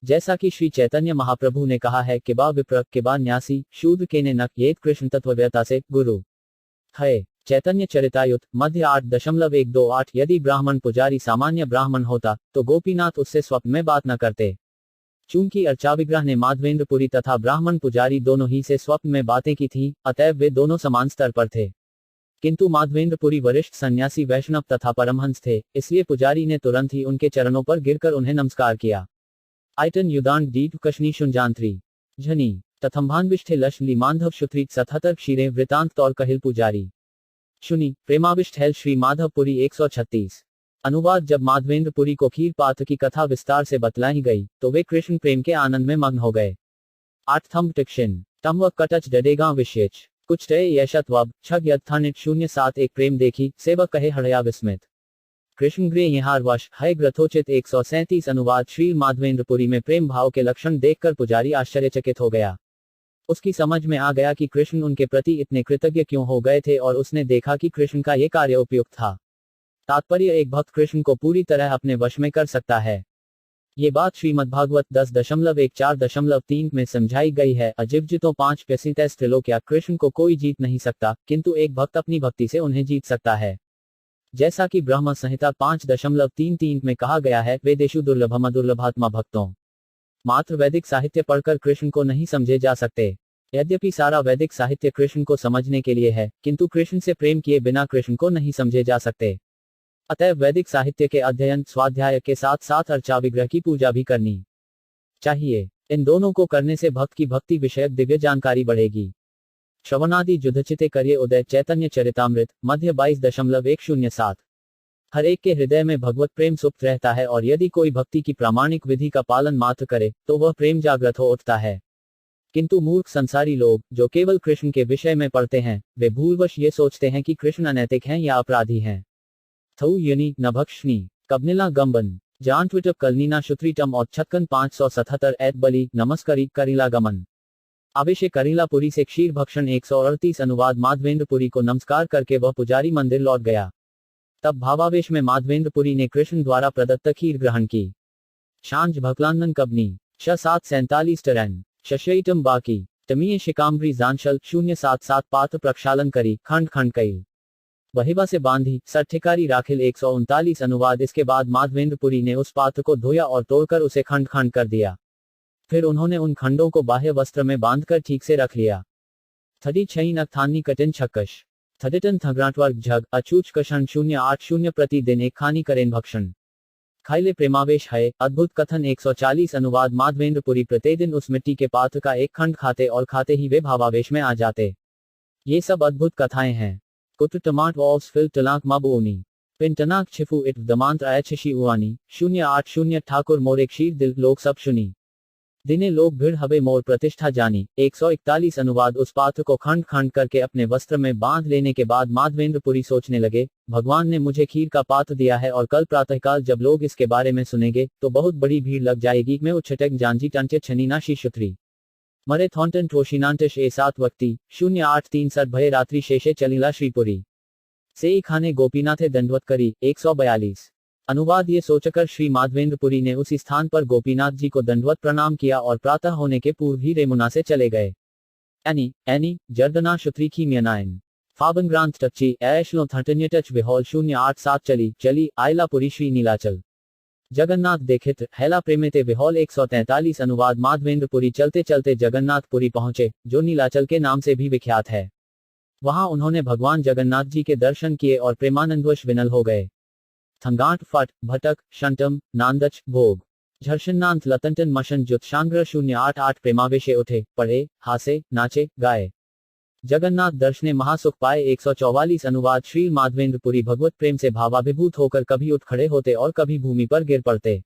S1: जैसा कि श्री चैतन्य महाप्रभु ने कहा है किबा विप्र किबा न्यासी शूद्र के ने नक येत कृष्ण तत्वव्यता से गुरु है। चैतन्य चरितायुत मध्य 8.128। यदि ब्राह्मण पुजारी सामान्य ब्राह्मण होता तो गोपीनाथ उससे स्वप्न में बात न करते। चूंकि अर्चाविग्रह ने माधवेंद्रपुरी तथा ब्राह्मण पुजारी दोनों ही से स्वप्न में बातें की थी, अतएव वे दोनों समान स्तर पर थे। किंतु माधवेंद्रपुरी वरिष्ठ सन्यासी वैष्णव तथा परमहंस थे, इसलिए पुजारी ने तुरंत ही उनके चरणों पर गिरकर उन्हें नमस्कार किया। आइटन युदान डीट कशनी शुंजांत्री झनी तथंभान्विष्ठे लशली माधव शुत्रीत 77 क्षीरे वृतांत तौर कहिल पुजारी शुनि प्रेमाविष्ट हेल श्री माधवपुरी 136। अनुवाद। जब माधवेंद्रपुरी को खीर पात्र की कथा विस्तार से बतलाई गई तो वे कृष्ण प्रेम के आनंद में मग्न हो गए। 8 थंब टिक्शन तम व कटच डडेगा विशेष कुछ टय यशत्वब छग यत्थानिट 071 प्रेम देखी सेवक कहे हड़या विस्मित कृष्ण ग्रे यहार वश है ग्रथोचित 137। अनुवाद। श्री माधवेंद्रपुरी में प्रेम भाव के लक्षण देखकर पुजारी आश्चर्यचकित हो गया। उसकी समझ में आ गया कि कृष्ण उनके प्रति इतने कृतज्ञ क्यों हो गए थे और उसने देखा कि कृष्ण का ये कार्य उपयुक्त था। तात्पर्य एक भक्त कृष्ण को पूरी तरह अपने वश में कर सकता है। ये बात श्रीमद्भागवत 10.1.4.3 में समझाई गई है। अजिवजितो 5 व्यसितैस त्रिलोक्या कृष्ण को कोई जीत नहीं सकता, किंतु एक भक्त अपनी भक्ति से उन्हें जीत सकता है। जैसा कि ब्रह्म संहिता 5.33 में कहा गया है, वेदेषु दुर्लभम दुर्लभात्मा भक्तों। मात्र वैदिक साहित्य पढ़कर कृष्ण को नहीं समझे जा सकते। यद्यपि सारा वैदिक साहित्य कृष्ण को समझने के लिए है, किंतु कृष्ण से प्रेम किए बिना कृष्ण को नहीं समझे जा सकते। अतएव वैदिक साहित्य के अध्ययन स्वाध्याय के साथ साथ अर्चाविग्रह की पूजा भी करनी चाहिए। इन दोनों को करने से भक्त की भक्ति विषयक दिव्य जानकारी बढ़ेगी। श्रवणादि जुधचिते करिए उदय चैतन्य चरितामृत मध्य 22.107। हर एक के हृदय में भगवत प्रेम सुप्त रहता है और यदि कोई भक्ति की प्रामाणिक विधि का पालन मात्र करे तो वह प्रेम जागृत हो उठता है। किंतु मूर्ख संसारी लोग जो केवल कृष्ण के विषय में पढ़ते हैं, वे भूलवश ये सोचते हैं कि कृष्ण अनैतिक हैं या अपराधी हैं। थऊ यनी नभक्षणी कबनिला गंबन जान ट्विटअप कलनीना शुत्रीटम और छक्कन 577 ऐत बली नमस्करी करीला गमन आवेशे करीलापुरी से क्षीर भक्षण 138। अनुवाद। माधवेंद्रपुरी को नमस्कार करके वह पुजारी मंदिर लौट गया। तब भावावेश में माधवेंद्रपुरी ने कृष्ण द्वारा प्रदत्त खीर ग्रहण की। शांज भकलानन कबनी श 747 टरैन शशयिटम बाकी तमीय शिकाम्बरी जानशल 077 पात्र प्रक्षालन करी खंड खंड कईल वहिवा से बांधी सठिकारी राखिल 139। अनुवाद। इसके बाद माधवेंद्रपुरी ने उस पात्र को धोया और तोड़कर उसे खंड खंड कर दिया। फिर उन्होंने उन खंडों को बाह्य वस्त्र में बांधकर ठीक से रख लिया। थडी छईन अथानी कटिन छक्कश थडिटन थगराटवर्ग झग अचूच कषण 080 प्रतिदिन एक खानी करेन भक्षण खाइले प्रेमावेश है अद्भुत कथन 140। अनुवाद। माधवेंद्रपुरी प्रतिदिन उस मिट्टी के पात्र का एक खंड खाते और खाते ही वे भावावेश में आ जाते। ये सब अद्भुत कथाएं हैं। कुट टमाट वॉल्स फिल टलाक मबोनी पिन टनाक छिफू इट दमांत्र ऐछी उआनी 080 ठाकुर मोरे क्षीर दिल लोक सब सुनी दिने लोग भिड़ हवे मोर प्रतिष्ठा जानी 141। अनुवाद। उस पात्र को खंड खंड करके अपने वस्त्र में बांध लेने के बाद माधवेंद्रपुरी सोचने लगे, भगवान ने मुझे खीर का पात्र दिया है और कल प्रातःकाल जब लोग इसके बारे में सुनेंगे तो बहुत बड़ी भीड़ लग जाएगी। मैं उच्छटक जानजी टंचे छनीना शीशुत्री मरे थॉन्टन टोशिनांटिश ए 7 वक्ति 083 सर भय रात्रि शेषे चलीला श्रीपुरी से खाने गोपीनाथे दंडवत करी 142। अनुवाद। ये सोचकर श्री माधवेंद्रपुरी ने उसी स्थान पर गोपीनाथ जी को दंडवत प्रणाम किया और प्रातः होने के पूर्व ही रेमुना से चले गए। एनी जर्दना शुत्रीखी म्यनायन फाबन ग्रांथ टच्ची ऐशलो थटन्य टच विहॉल 087 चली आयलापुरी श्री नीलाचल जगन्नाथ देखित हैला प्रेमिते विहॉल 143। अनुवाद। माधवेंद्रपुरी चलते चलते जगन्नाथपुरी पहुंचे, जो नीलाचल के नाम से भी विख्यात है। वहां उन्होंने भगवान जगन्नाथ जी के दर्शन किए और प्रेमानंदवश विनल हो गए। थंगाट फट भटक शंटम नांदच भोग झर्षन्नांत लतंटन मशन जुत्शांग्र 088 प्रेमावेशे उठे पढ़े हासे नाचे गाए जगन्नाथ दर्शने महासुख पाए 144। अनुवाद। श्री माधवेंद्रपुरी भगवत प्रेम से भावाभिभूत होकर कभी उठ खड़े होते और कभी भूमि पर गिर पड़ते।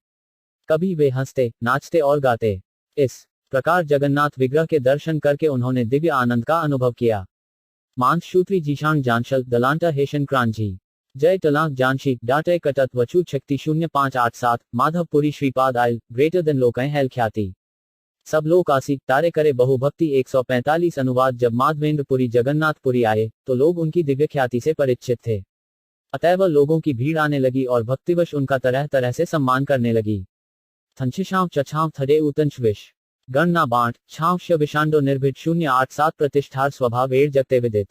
S1: कभी वे हंसते नाचते और गाते। इस प्रकार जगन्नाथ विग्रह के दर्शन करके उन्होंने दिव्य आनंद का अनुभव किया। मांसशूत्री जीशान जानशल दलांटा हेशन क्रांजी जय टलाक जानशी डाटे कटत वचू शक्ति 0587 माधवपुरी श्रीपाद आयल ग्रेटर देन लोकय हेल ख्याति सब लोक आसी तारे करे बहुभक्ति 145। अनुवाद। जब माधवेंद्रपुरी जगन्नाथपुरी आए तो लोग उनकी दिव्य ख्याति से परिचित थे, अतएव लोगों की भीड़ आने लगी और भक्तिवश उनका तरह तरह से सम्मान करने लगी। थंशिशांव चछांव थडे उतंशविश गणना बांट छांवश्य विषांडो निर्भिट 087 प्रतिष्ठार स्वभाव एड़ जगते विदित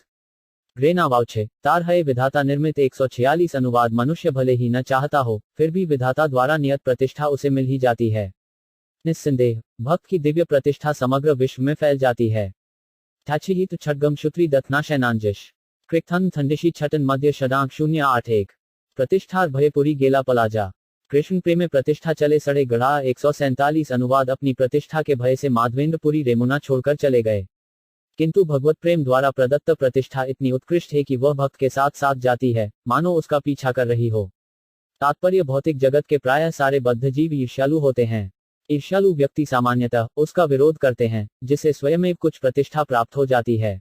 S1: ग्रेना वाउछे तार है विधाता निर्मित 146 अनुवाद मनुष्य भले ही न चाहता हो फिर भी विधाता द्वारा नियत प्रतिष्ठा उसे मिल ही जाती है। निस्संदेह भक्त की दिव्य प्रतिष्ठा समग्र विश्व में फैल जाती है। थाचिहित छटगम शुत्री दत्नाशैनांजिश कृथन थंडिशी छटन मध्य षडांक 081 प्रतिष्ठार भयपुरी गेला पलाजा कृष्ण प्रेम प्रतिष्ठा चले सड़े गढ़ा 147 अनुवाद अपनी प्रतिष्ठा के भय से माधवेंद्रपुरी रेमुना छोड़कर चले गए, किंतु भगवत प्रेम द्वारा प्रदत्त प्रतिष्ठा इतनी उत्कृष्ट है कि वह भक्त के साथ साथ जाती है, मानो उसका पीछा कर रही हो। तात्पर्य भौतिक जगत के प्रायः सारे बद्ध जीव ईर्ष्यालु होते हैं। ईर्ष्यालु व्यक्ति सामान्यतः उसका विरोध करते हैं जिससे स्वयं कुछ प्रतिष्ठा प्राप्त हो जाती है।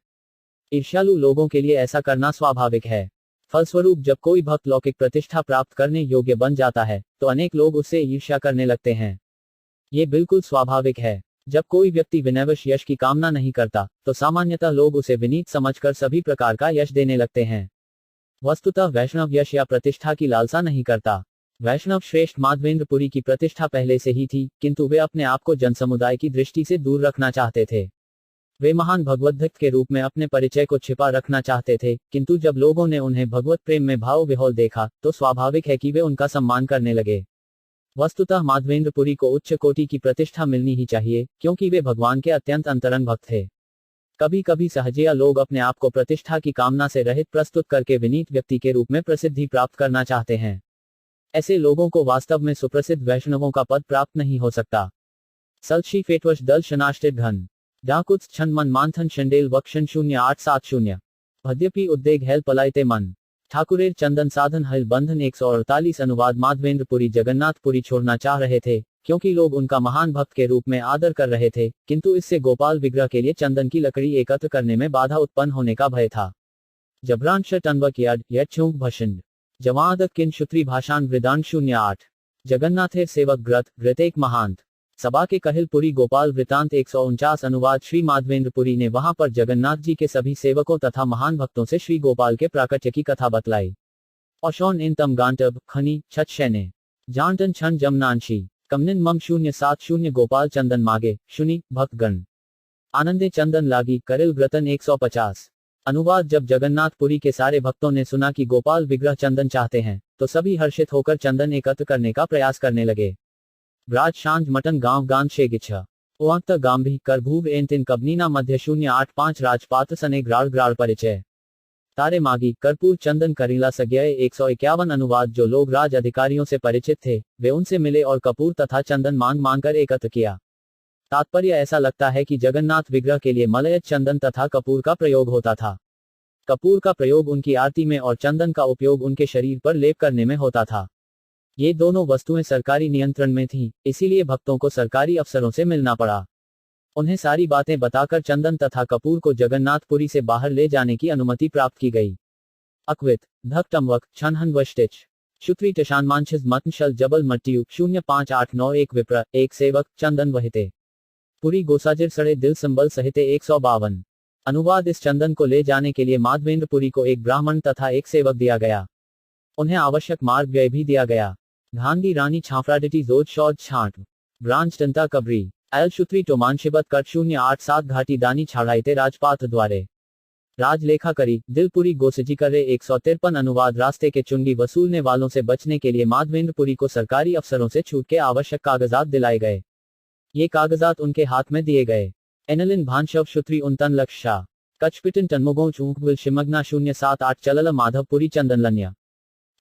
S1: ईर्ष्यालु लोगों के लिए ऐसा करना स्वाभाविक है। फलस्वरूप जब कोई भक्त लौकिक प्रतिष्ठा प्राप्त करने योग्य बन जाता है तो अनेक लोग उससे ईर्ष्या करने लगते हैं। ये बिल्कुल स्वाभाविक है। जब कोई व्यक्ति विनयवश यश की कामना नहीं करता तो सामान्यतः लोग उसे विनीत समझकर सभी प्रकार का यश देने लगते हैं। वस्तुतः वैष्णव यश या प्रतिष्ठा की लालसा नहीं करता। वैष्णव श्रेष्ठ माधवेंद्रपुरी की प्रतिष्ठा पहले से ही थी, किंतु वे अपने आप को जनसमुदाय की दृष्टि से दूर रखना चाहते थे। वे महान भगवद्भक्त के रूप में अपने परिचय को छिपा रखना चाहते थे, किंतु जब लोगों ने उन्हें भगवत प्रेम में भाव विह्वल देखा तो स्वाभाविक है कि वे उनका सम्मान करने लगे। वस्तुतः माधवेंद्रपुरी को उच्च कोटि की प्रतिष्ठा मिलनी ही चाहिए, क्योंकि वे भगवान के अत्यंत अंतरंग भक्त थे। कभी कभी सहजिया लोग अपने आप को प्रतिष्ठा की कामना से रहित प्रस्तुत करके विनीत व्यक्ति के रूप में प्रसिद्धि प्राप्त करना चाहते हैं। ऐसे लोगों को वास्तव में सुप्रसिद्ध वैष्णवों का पद प्राप्त नहीं हो सकता। सलशी फेटवश दल शनाष्टित घन डाकुत्स छन मन मानथन शंडेल वक्षन 0870 भद्यपि उद्देग हेल पलायते मन ठाकुरेर चंदन साधन हल बंधन 148 अनुवाद माधवेंद्रपुरी जगन्नाथपुरी छोड़ना चाह रहे थे, क्योंकि लोग उनका महान भक्त के रूप में आदर कर रहे थे, किंतु इससे गोपाल विग्रह के लिए चंदन की लकड़ी एकत्र करने में बाधा उत्पन्न होने का भय था। जबरांश टनवक याड यक्षुंग भषंड जवादक किन शुत्री भाषान वृदान 08 जगन्नाथेर सेवक ग्रत ग्रतेक महांत सभा के कहिलपुरी गोपाल वृतांत 149 अनुवाद श्री माधवेंद्रपुरी ने वहां पर जगन्नाथ जी के सभी सेवकों तथा महान भक्तों से श्री गोपाल के प्राकट्य की कथा बतलाई। औशौन इन तम गांटब खनी छत शैने जानटन छन जमनांशी कमनिन मम 070 गोपाल चंदन मागे शुनि भक्तगण आनंदे चंदन लागी करिल व्रतन 150 अनुवाद जब जगन्नाथपुरी के सारे भक्तों ने सुना कि गोपाल विग्रह चंदन चाहते हैं तो सभी हर्षित होकर चंदन एकत्र करने का प्रयास करने लगे। ब्राज शांज मटन गांव गांध शेगिच्छा ओआंत गांभी करभूव एंतिन कबनीना मध्य 085 राजपात्र सने ग्राड़ ग्राड़ परिचय तारे मागी कर्पूर चंदन करीला सग्यय 151 अनुवाद जो लोग राज अधिकारियों से परिचित थे वे उनसे मिले और कपूर तथा चंदन मांग मांग कर एकत्र किया। तात्पर्य ऐसा लगता है कि जगन्नाथ विग्रह के लिए मलयज चंदन तथा कपूर का प्रयोग होता था। कपूर का प्रयोग उनकी आरती में और चंदन का उपयोग उनके शरीर पर लेप करने में होता था। ये दोनों वस्तुएं सरकारी नियंत्रण में थीं, इसीलिए भक्तों को सरकारी अफसरों से मिलना पड़ा। उन्हें सारी बातें बताकर चंदन तथा कपूर को जगन्नाथपुरी से बाहर ले जाने की अनुमति प्राप्त की गई। अक्वित धक्टमवक छनहन वष्टिच शुक्री टशानमांशिज मतनशल जबल मट्टियु 05891 विप्र एक सेवक चंदन वहिते पुरी गोसाजिर सड़े दिल संबल सहिते 152 अनुवाद इस चंदन को ले जाने के लिए माधवेंद्रपुरी को एक ब्राह्मण तथा एक सेवक दिया गया। उन्हें आवश्यक मार्ग व्यय भी दिया गया। घांगी रानी छाफराडिटी जोज शौज छांट ब्रांच टंता कबरी एल शुत्री टोमानशिबत कट 087 घाटी दानी छाड़ाइते राजपात द्वारे राजलेखा करी दिलपुरी गोसजी करे 153 अनुवाद रास्ते के चुंगी वसूलने वालों से बचने के लिए माधवेंद्रपुरी को सरकारी अफसरों से छूट के आवश्यक कागजात दिलाए गए। ये कागजात उनके हाथ में दिए गए। एनलिन भानशव शुत्री उनतन लक्ष शाह कचपिटन टनमुगों चूंकबिल शिमगना 078 चलल माधवपुरी चंदनलन्या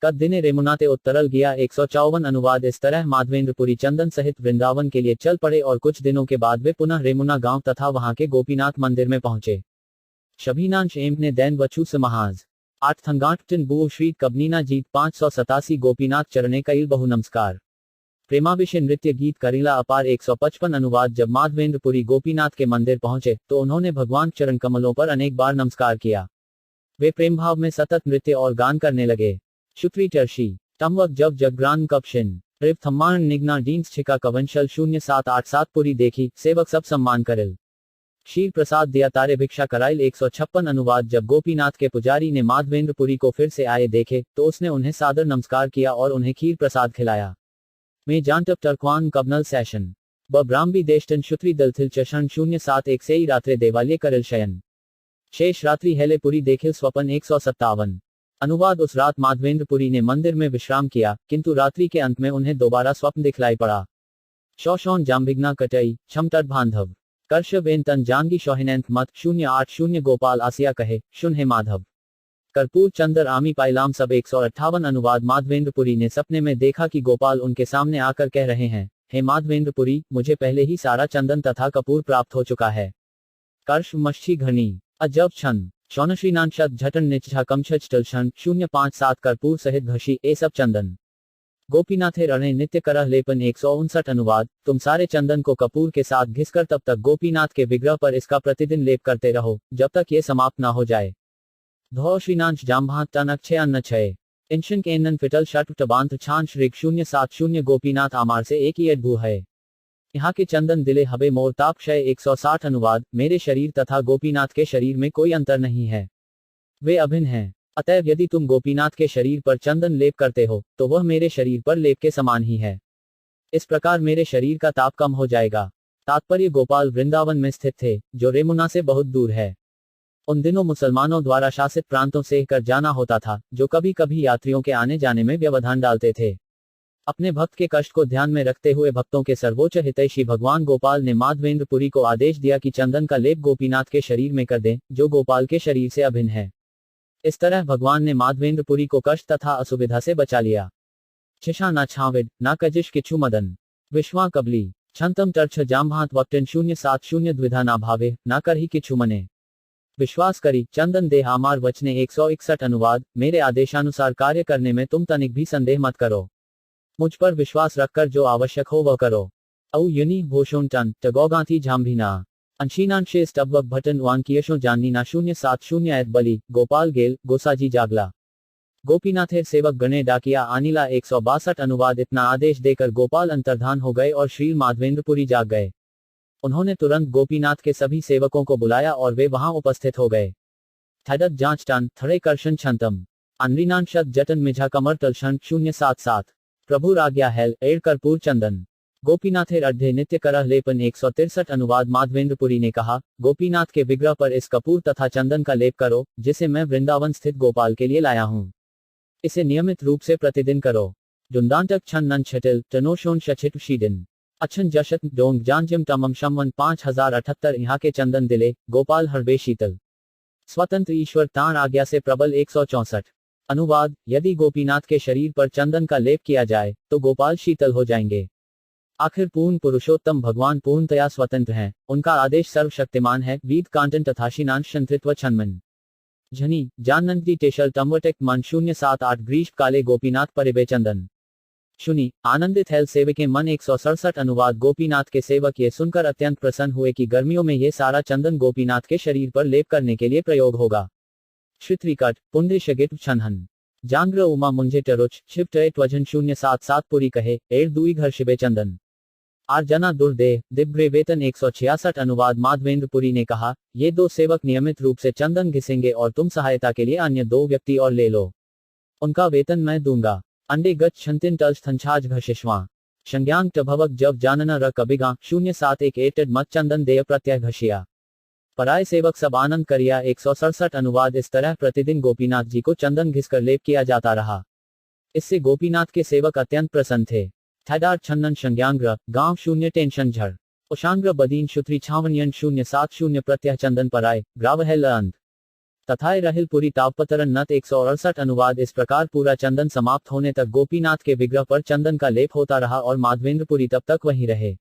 S1: कद दिने रेमुनाते उत्तरल गया 154 अनुवाद इस तरह माधवेंद्रपुरी चंदन सहित वृंदावन के लिए चल पड़े और कुछ दिनों के बाद वे पुनः रेमुना गांव तथा वहां के गोपीनाथ मंदिर में पहुंचे। शबीनांश एम ने दैन वचू से महाज 8 थंगाटन बू श्री कबनीना जीत 587 गोपीनाथ चरणे कईल बहु नमस्कार प्रेमाभिषेक नृत्य गीत करीला अपार 155 अनुवाद जब माधवेंद्रपुरी गोपीनाथ के मंदिर पहुंचे तो उन्होंने भगवान चरण कमलों पर अनेक बार नमस्कार किया। वे प्रेम भाव में सतत नृत्य और गान करने लगे। शुक्री टर्शी तमवक जब जगग्रान कपशिन रिव थम्मान निगना डीन्स छिका कवंशल 0787 पुरी देखी सेवक सब सम्मान करिल क्षीर प्रसाद दिया तारे भिक्षा कराइल 156 अनुवाद जब गोपीनाथ के पुजारी ने माधवेंद्रपुरी को फिर से आए देखे तो उसने उन्हें सादर नमस्कार किया और उन्हें खीर प्रसाद खिलाया। में जानटप टर्कवान कबनल सेशन ब ब्राह्मी देष्टन शुत्री दलथिल चषण 071 से रात्रे देवालय करिल शयन शेष रात्रि हेलेपुरी देखिल स्वपन 157। अनुवाद उस रात माधवेंद्रपुरी ने मंदिर में विश्राम किया, किंतु रात्रि के अंत में उन्हें दोबारा स्वप्न दिखलाई पड़ा। शौशौन जाम्भिग्ना कटई छम तट बांधव कर्षबेन तन जानगी शौहिनैंथ मत 080 गोपाल आसिया कहे शुन हे माधव कर्पूर चंदर आमी पाइलाम सब 158। अनुवाद माधवेंद्रपुरी ने सपने में देखा कि गोपाल उनके सामने आकर कह रहे हैं, हे माधवेंद्रपुरी, मुझे पहले ही सारा चंदन तथा कपूर प्राप्त हो चुका है। कर्ष मच्छी घनी अजब छंद शौनश्रीनांशत झटन निचझा कमछच टलशन 057 कर्पूर सहित घशी ए सब चंदन गोपीनाथे रणे नित्य करह लेपन 159। अनुवाद तुम सारे चंदन को कपूर के साथ घिसकर तब तक गोपीनाथ के विग्रह पर इसका प्रतिदिन लेप करते रहो जब तक ये समाप्त ना हो जाए। धौ श्रीनांश जाम्भात तनक 6 इंशन के एनन फिटल शट टबांत छान श्रीक 070 गोपीनाथ आमार से एक ही अद्भु है। यहाँ के चंदन दिले हबे मोर ताप क्षय 160। अनुवाद मेरे शरीर तथा गोपीनाथ के शरीर में कोई अंतर नहीं है, वे अभिन्न हैं। अतएव यदि तुम गोपीनाथ के शरीर पर चंदन लेप करते हो तो वह मेरे शरीर पर लेप के समान ही है। इस प्रकार मेरे शरीर का ताप कम हो जाएगा। तात्पर्य गोपाल वृंदावन में स्थित थे, जो रेमुना से बहुत दूर है। उन दिनों मुसलमानों द्वारा शासित प्रांतों से कर जाना होता था, जो कभी कभी यात्रियों के आने जाने में व्यवधान डालते थे। अपने भक्त के कष्ट को ध्यान में रखते हुए भक्तों के सर्वोच्च हितैषी भगवान गोपाल ने माधवेंद्रपुरी को आदेश दिया कि चंदन का लेप गोपीनाथ के शरीर में कर दें, जो गोपाल के शरीर से अभिन्न है। इस तरह भगवान ने माधवेंद्रपुरी को कष्ट तथा असुविधा से बचा लिया। छिशा ना छाविड ना कजिश किच्छु मदन विश्वा कबली छंतम टर्छ जाम्भात वक्टन 070 द्विधा ना भावे ना कर ही किच्छु मने विश्वास करी चंदन देह आमार वचने 161। अनुवाद मेरे आदेशानुसार कार्य करने में तुम तनिक भी संदेह मत करो, मुझ पर विश्वास रखकर जो आवश्यक हो वह करो। औ युनि भूषण टन टगोगांथी झांभीना अंशीनांशे स्टबक भटन वांकियशो जाननीना 070 ऐत बली गोपाल गेल गोसाजी जागला गोपीनाथेर सेवक गणे डाकिया आनीला 162। अनुवाद इतना आदेश देकर गोपाल अंतर्धान हो गए और श्री माधवेंद्रपुरी जाग गए। उन्होंने तुरंत गोपीनाथ के सभी सेवकों को बुलाया और वे वहां उपस्थित हो गए। थडक जांच टन थड़े कर्षण छंतम अनरीनांशत जटन मिझा कमर तलशन 077 प्रभुर आज्ञा हेल एड़ कर्पूर चंदन गोपीनाथेर अड्ढे नित्य करह लेपन 163। अनुवाद माधवेंद्रपुरी ने कहा, गोपीनाथ के विग्रह पर इस कपूर तथा चंदन का लेप करो, जिसे मैं वृंदावन स्थित गोपाल के लिए लाया हूँ। इसे नियमित रूप से प्रतिदिन करो। दुंदांतक छन नन छटिल टनोशोन शछिट शीदिन अच्छन जशत डोंग जानजिम तमम शमवन 5078। यहाँ के चंदन दिले गोपाल हरबे शीतल स्वतंत्र ईश्वर ताण आज्ञा से प्रबल 164। अनुवाद यदि गोपीनाथ के शरीर पर चंदन का लेप किया जाए तो गोपाल शीतल हो जाएंगे। आखिर पूर्ण पुरुषोत्तम भगवान पूर्णतया स्वतंत्र हैं, उनका आदेश सर्वशक्तिमान है। वीद कांटन तथाशीनांश शंत्रित्व छन्मन झनी जाननंदी टेशल टम्वटेक मन 078 ग्रीष्म काले गोपीनाथ परिबे चंदन शुनि आनंदित हेल सेवके मन 167। अनुवाद गोपीनाथ के सेवक ये सुनकर अत्यंत प्रसन्न हुए कि गर्मियों में ये सारा चंदन गोपीनाथ के शरीर पर लेप करने के लिए प्रयोग होगा। श्रित्रिकट पुंडे शगित छनहन जांग्र उमा मुंजे टरुच शिव टैट वजन 077 पुरी कहे एड़ दुई घर शिबे चंदन आर्जना दुर्देह दिब्रे वेतन 166। अनुवाद माधवेंद्रपुरी ने कहा, ये दो सेवक नियमित रूप से चंदन घिसेंगे और तुम सहायता के लिए अन्य 2 व्यक्ति और ले लो, उनका वेतन मैं दूंगा। अंडे गच छंतिन टल्स थंछाज घशिश्वा संज्ञांग टभवक जब जानना र कबिगा 071 एटेड मत चंदन देय प्रत्यय घशिया पराय सेवक सब आनंद करिया 167। अनुवाद इस तरह प्रतिदिन गोपीनाथ जी को चंदन घिसकर लेप किया जाता रहा। इससे गोपीनाथ के सेवक अत्यंत प्रसन्न थे। थैडार छन्नन संज्ञांग्र गांव 0 टेंशन झड़ उशांग्र बदीन शुत्री छावनियन 070 प्रत्यय चंदन पराय ग्रावहेल अंत तथाय रहिलपुरी तावपतरन नत 168। अनुवाद इस प्रकार पूरा चंदन समाप्त होने तक गोपीनाथ के विग्रह पर चंदन का लेप होता रहा और माधवेंद्रपुरी तब तक वहीं रहे।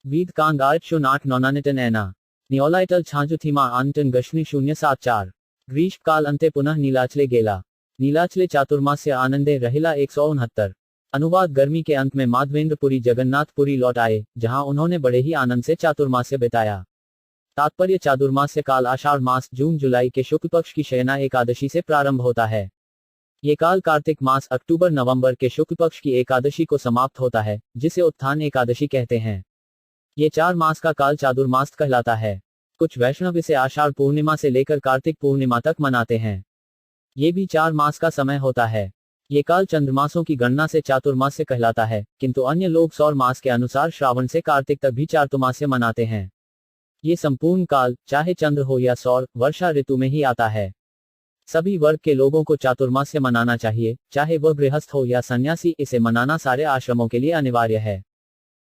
S1: वीद कांग 808 नौनानिटन ऐना नियोलाइटल छांजुथीमा आंटन गश्नी 074 ग्रीष्म काल अंते पुनः नीलाचले गेला नीलाचले चातुर्मास्य आनंदे रहिला 169। अनुवाद गर्मी के अंत में माधवेंद्रपुरी जगन्नाथपुरी लौट आए, जहां उन्होंने बड़े ही आनंद से चातुर्मास्य बिताया। तात्पर्य चातुर्मास्य काल आषाढ़ मास जून जुलाई के शुक्ल पक्ष की शयना एकादशी से प्रारंभ होता है। ये काल कार्तिक मास अक्टूबर नवंबर के शुक्ल पक्ष की एकादशी को समाप्त होता है, जिसे उत्थान एकादशी कहते हैं। ये 4 मास का काल चातुर्मास कहलाता है। कुछ वैष्णव इसे आषाढ़ पूर्णिमा से लेकर कार्तिक पूर्णिमा तक मनाते हैं। ये भी 4 मास का समय होता है। ये काल चंद्रमासों की गणना से चातुर्मास्य कहलाता है, किंतु अन्य लोग सौर मास के अनुसार श्रावण से कार्तिक तक भी चातुर्मास्य मनाते हैं। ये संपूर्ण काल, चाहे चंद्र हो या सौर, वर्षा ऋतु में ही आता है। सभी वर्ग के लोगों को चातुर्मास्य मनाना चाहिए, चाहे वह गृहस्थ हो या सन्यासी। इसे मनाना सारे आश्रमों के लिए अनिवार्य है।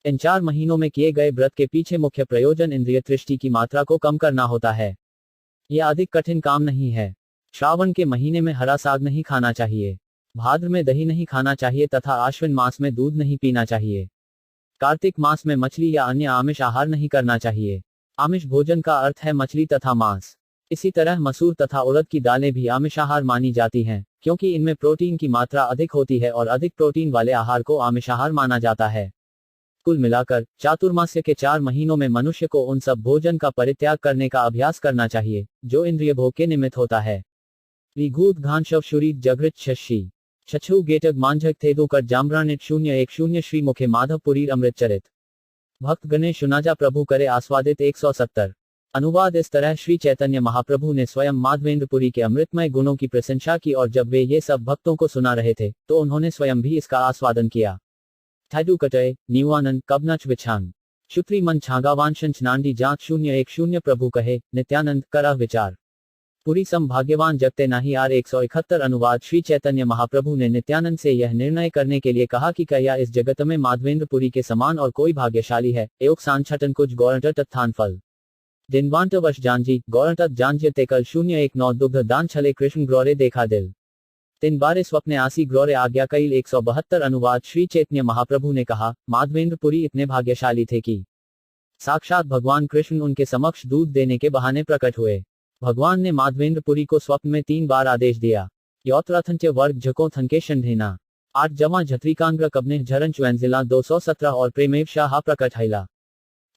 S1: इन 4 महीनों में किए गए व्रत के पीछे मुख्य प्रयोजन इंद्रिय तृष्टि की मात्रा को कम करना होता है। यह अधिक कठिन काम नहीं है। श्रावण के महीने में हरा साग नहीं खाना चाहिए, भाद्र में दही नहीं खाना चाहिए तथा आश्विन मास में दूध नहीं पीना चाहिए। कार्तिक मास में मछली या अन्य आमिष आहार नहीं करना चाहिए। आमिष भोजन का अर्थ है मछली तथा मांस। इसी तरह मसूर तथा उड़द की दालें भी आमिषाहार मानी जाती हैं, क्योंकि इनमें प्रोटीन की मात्रा अधिक होती है और अधिक प्रोटीन वाले आहार को आमिषाहार माना जाता है। कुल मिलाकर चातुर्मास्य के 4 महीनों में मनुष्य को उन सब भोजन का परित्याग करने का अभ्यास करना चाहिए जो इंद्रिय भोग के निमित्त होता है। रिघूत घान शव शुरीत जगृत शशि छछु गेटक मांझक थेदुकर जाम्रानित 010 श्री मुखे माधवपुरी अमृत चरित। भक्त गणेश सुनाजा प्रभु करे आस्वादित 170। अनुवाद। इस तरह श्री चैतन्य महाप्रभु ने स्वयं माधवेंद्रपुरी के अमृतमय गुणों की प्रशंसा की और जब वे ये सब भक्तों को सुना रहे थे तो उन्होंने स्वयं भी इसका आस्वादन किया। थैडू कटय नीवानंद कबनच विछांग शुत्री मन छागावांशंच नांडी जात 010 प्रभु कहे नित्यानंद करह विचार। पुरी सम भाग्यवान जगते नाही आर 171। अनुवाद। श्री चैतन्य महाप्रभु ने नित्यानंद से यह निर्णय करने के लिए कहा कि क्या इस जगत में माधवेंद्रपुरी के समान और कोई भाग्यशाली है। एवं सांछटन कुछ गौरट तत्थान फल दिनवांट वश जानजी गौरट जानजे तेकल 019 दुग्ध दान छले कृष्ण ग्रौरे देखा दिल 3 बारे स्वप्ने आसी ग्रौरे आज्ञा कईल 172। अनुवाद। श्री चैतन्य महाप्रभु ने कहा, माधवेंद्रपुरी इतने भाग्यशाली थे कि साक्षात भगवान कृष्ण उनके समक्ष दूध देने के बहाने प्रकट हुए। भगवान ने माधवेंद्रपुरी को स्वप्न में 3 बार आदेश दिया। यौत्राथंत्य वर्ग झको थनके शंढेना 8 जमा झत्रिकांग्र कबने झरन चुएंजिला 217 और प्रेमेव शाह प्रकट हैला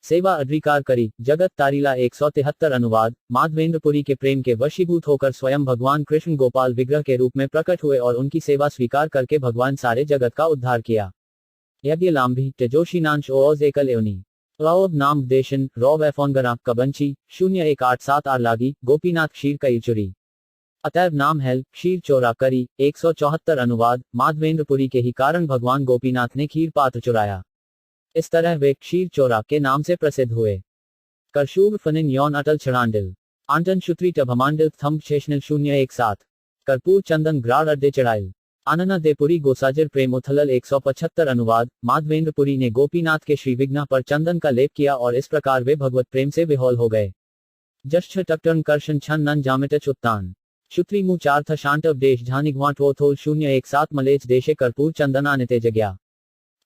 S1: सेवा अधिकार करी जगत तारीला 173। अनुवाद। माधवेंद्रपुरी के प्रेम के वशीभूत होकर स्वयं भगवान कृष्ण गोपाल विग्रह के रूप में प्रकट हुए और उनकी सेवा स्वीकार करके भगवान सारे जगत का उद्धार किया। यज्ञ लांभी तेजोशीनांश ओज एकल एवनी रौब नाम देशन रौब एफोनगरा कबंची 0187 आर लागी गोपीनाथ क्षीर कईचुरी अतैव नाम हेल क्षीर चोरा करी 174। अनुवाद। माधवेंद्रपुरी के ही कारण भगवान गोपीनाथ ने खीर पात्र चुराया। इस तरह वे क्षीर चोरा के नाम से प्रसिद्ध हुए। करशूर फनिन यौन अटल छड़ांडिल आंटन शुत्री टभमांडिल थम्ब शेषनिल 017 कर्पूर चंदन ग्राड़ अड्डे चढ़ाइल आनना देपुरी गोसाजर प्रेम उथलल 175। अनुवाद। माधवेंद्रपुरी ने गोपीनाथ के श्री विघ्न पर चंदन का लेप किया और इस प्रकार वे भगवत प्रेम से विहोल हो गए। जश्च टक्टर्न कर्शन छन नन जामिट चुत्तान शुत्री मु चार्थ शांटव देश झानिगवाट वो थोल 017 मलेच देशे कर्पूर चंदन आनिते जग्या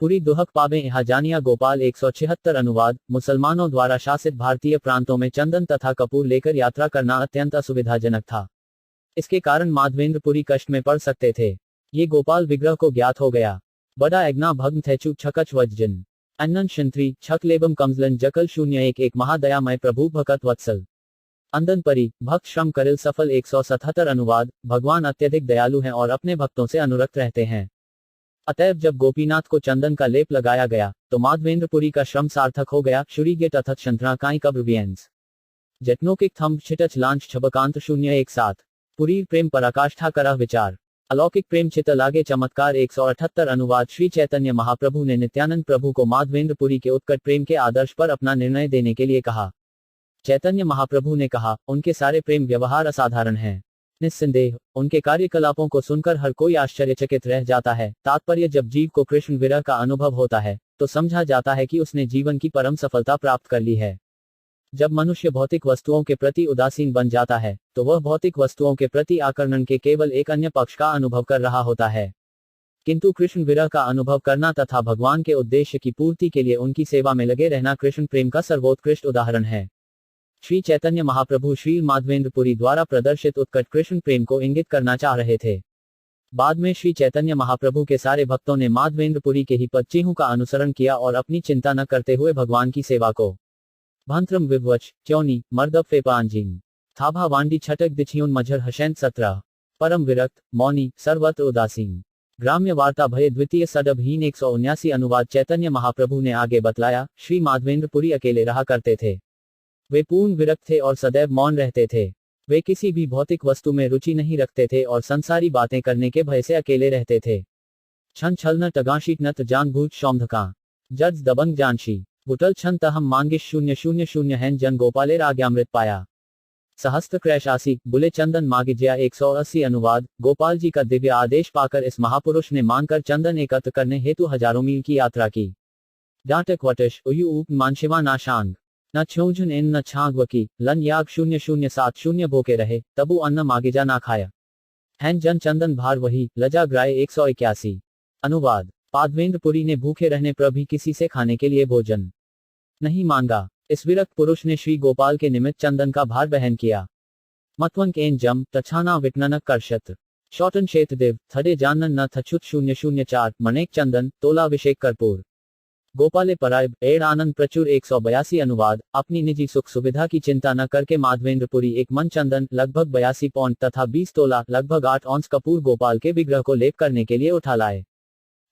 S1: पुरी दुहक पावे यहाँ जानिया गोपाल 176। अनुवाद। मुसलमानों द्वारा शासित भारतीय प्रांतों में चंदन तथा कपूर लेकर यात्रा करना अत्यंत असुविधाजनक था। इसके कारण माधवेंद्रपुरी कष्ट में पड़ सकते थे। ये गोपाल विग्रह को ज्ञात हो गया। बड़ा एग्ना भग्न थेचु छकच वज्जन अन्नन शंत्री छक लेबम कमजलन जकल 011 महादयामय प्रभु भकत वत्सल अंदन परी भक्त श्रम करिल सफल 177। अनुवाद। भगवान अत्यधिक दयालु हैं और अपने भक्तों से अनुरक्त रहते हैं। अतएव जब गोपीनाथ को चंदन का लेप लगाया गया तो माधवेंद्रपुरी का श्रम सार्थक हो गया। शुरीगेट अथक शंत्रा काई कब्रवियंस जटनोकिक थम्ब छिटच लांच छबकांत 017 पुरी प्रेम पराकाष्ठा करह विचार अलौकिक प्रेम चित लागे चमत्कार 178। अनुवाद। श्री चैतन्य महाप्रभु ने नित्यानंद प्रभु को माधवेंद्रपुरी के उत्कट प्रेम के आदर्श पर अपना निर्णय देने के लिए कहा। चैतन्य महाप्रभु ने कहा, उनके सारे प्रेम व्यवहार असाधारण हैं। निस्संदेह उनके कार्यकलापों को सुनकर हर कोई आश्चर्यचकित रह जाता है। तात्पर्य, जब जीव को कृष्ण विरह का अनुभव होता है तो समझा जाता है कि उसने जीवन की परम सफलता प्राप्त कर ली है। जब मनुष्य भौतिक वस्तुओं के प्रति उदासीन बन जाता है तो वह भौतिक वस्तुओं के प्रति आकर्षण के केवल एक अन्य पक्ष का अनुभव कर रहा होता है। किंतु कृष्ण विरह का अनुभव करना तथा भगवान के उद्देश्य की पूर्ति के लिए उनकी सेवा में लगे रहना कृष्ण प्रेम का सर्वोत्कृष्ट उदाहरण है। श्री चैतन्य महाप्रभु श्री माधवेंद्रपुरी द्वारा प्रदर्शित उत्कट कृष्ण प्रेम को इंगित करना चाह रहे थे। बाद में श्री चैतन्य महाप्रभु के सारे भक्तों ने माधवेंद्रपुरी के ही पदचिह्नों का अनुसरण किया और अपनी चिंता न करते हुए भगवान की सेवा को भंत्रम विवच च्योनी मर्दब फेपांजिंग थाभा वांडी छटक दिछियुन मझर हशैन 17 परम विरक्त मौनी सर्वत्र उदासीन ग्राम्य वार्ता भय द्वितीय सडबहीन 179। अनुवाद। चैतन्य महाप्रभु ने आगे बतलाया, श्री माधवेंद्रपुरी अकेले रहा करते थे। वे पूर्ण विरक्त थे और सदैव मौन रहते थे। वे किसी भी भौतिक वस्तु में रुचि नहीं रखते थे और संसारी बातें करने के भय से अकेले रहते थे। छन छल न टगाशीट नत जानबूझ शौंधका जज दबंग जानशी बुटल छन तहम मांगिश 000 हैन जन गोपालेर आज्ञामृत पाया। सहस्त्र क्रैशासी बुले चंदन मागिज्या 180 अनुवाद। गोपाल जी का दिव्य आदेश पाकर इस महापुरुष ने मानकर चंदन एकत्र करने हेतु हजारों मील की यात्रा की। डांटक वटिश उयु ऊप मानशिवा नाशांग न छोंझुन इन न छांगवकी लन याग 007 भोके रहे तबु अन्न मागिजा ना खाया। हैन जन चंदन भार वही लजा ग्राय 181 अनुवाद। पादवेंद्रपुरी ने भूखे रहने पर भी किसी से खाने के लिए भोजन नहीं मांगा। इस विरक्त पुरुष ने श्री गोपाल के निमित्त चंदन का भार वहन किया। मतवंक एन जम तछाना विटननक करशत शौटन क्षेत्रदेव थडे जानन न थछुत 004 मनेक चंदन तोलाभिषेक कर्पूर गोपाले परायब एड़ आनंद प्रचुर 182 अनुवाद। अपनी निजी सुख सुविधा की चिंता न करके माधवेंद्रपुरी एक मन चंदन लगभग 82 पौंड तथा 20 तोला लगभग 8 औंस कपूर गोपाल के विग्रह को लेप करने के लिए उठा लाए।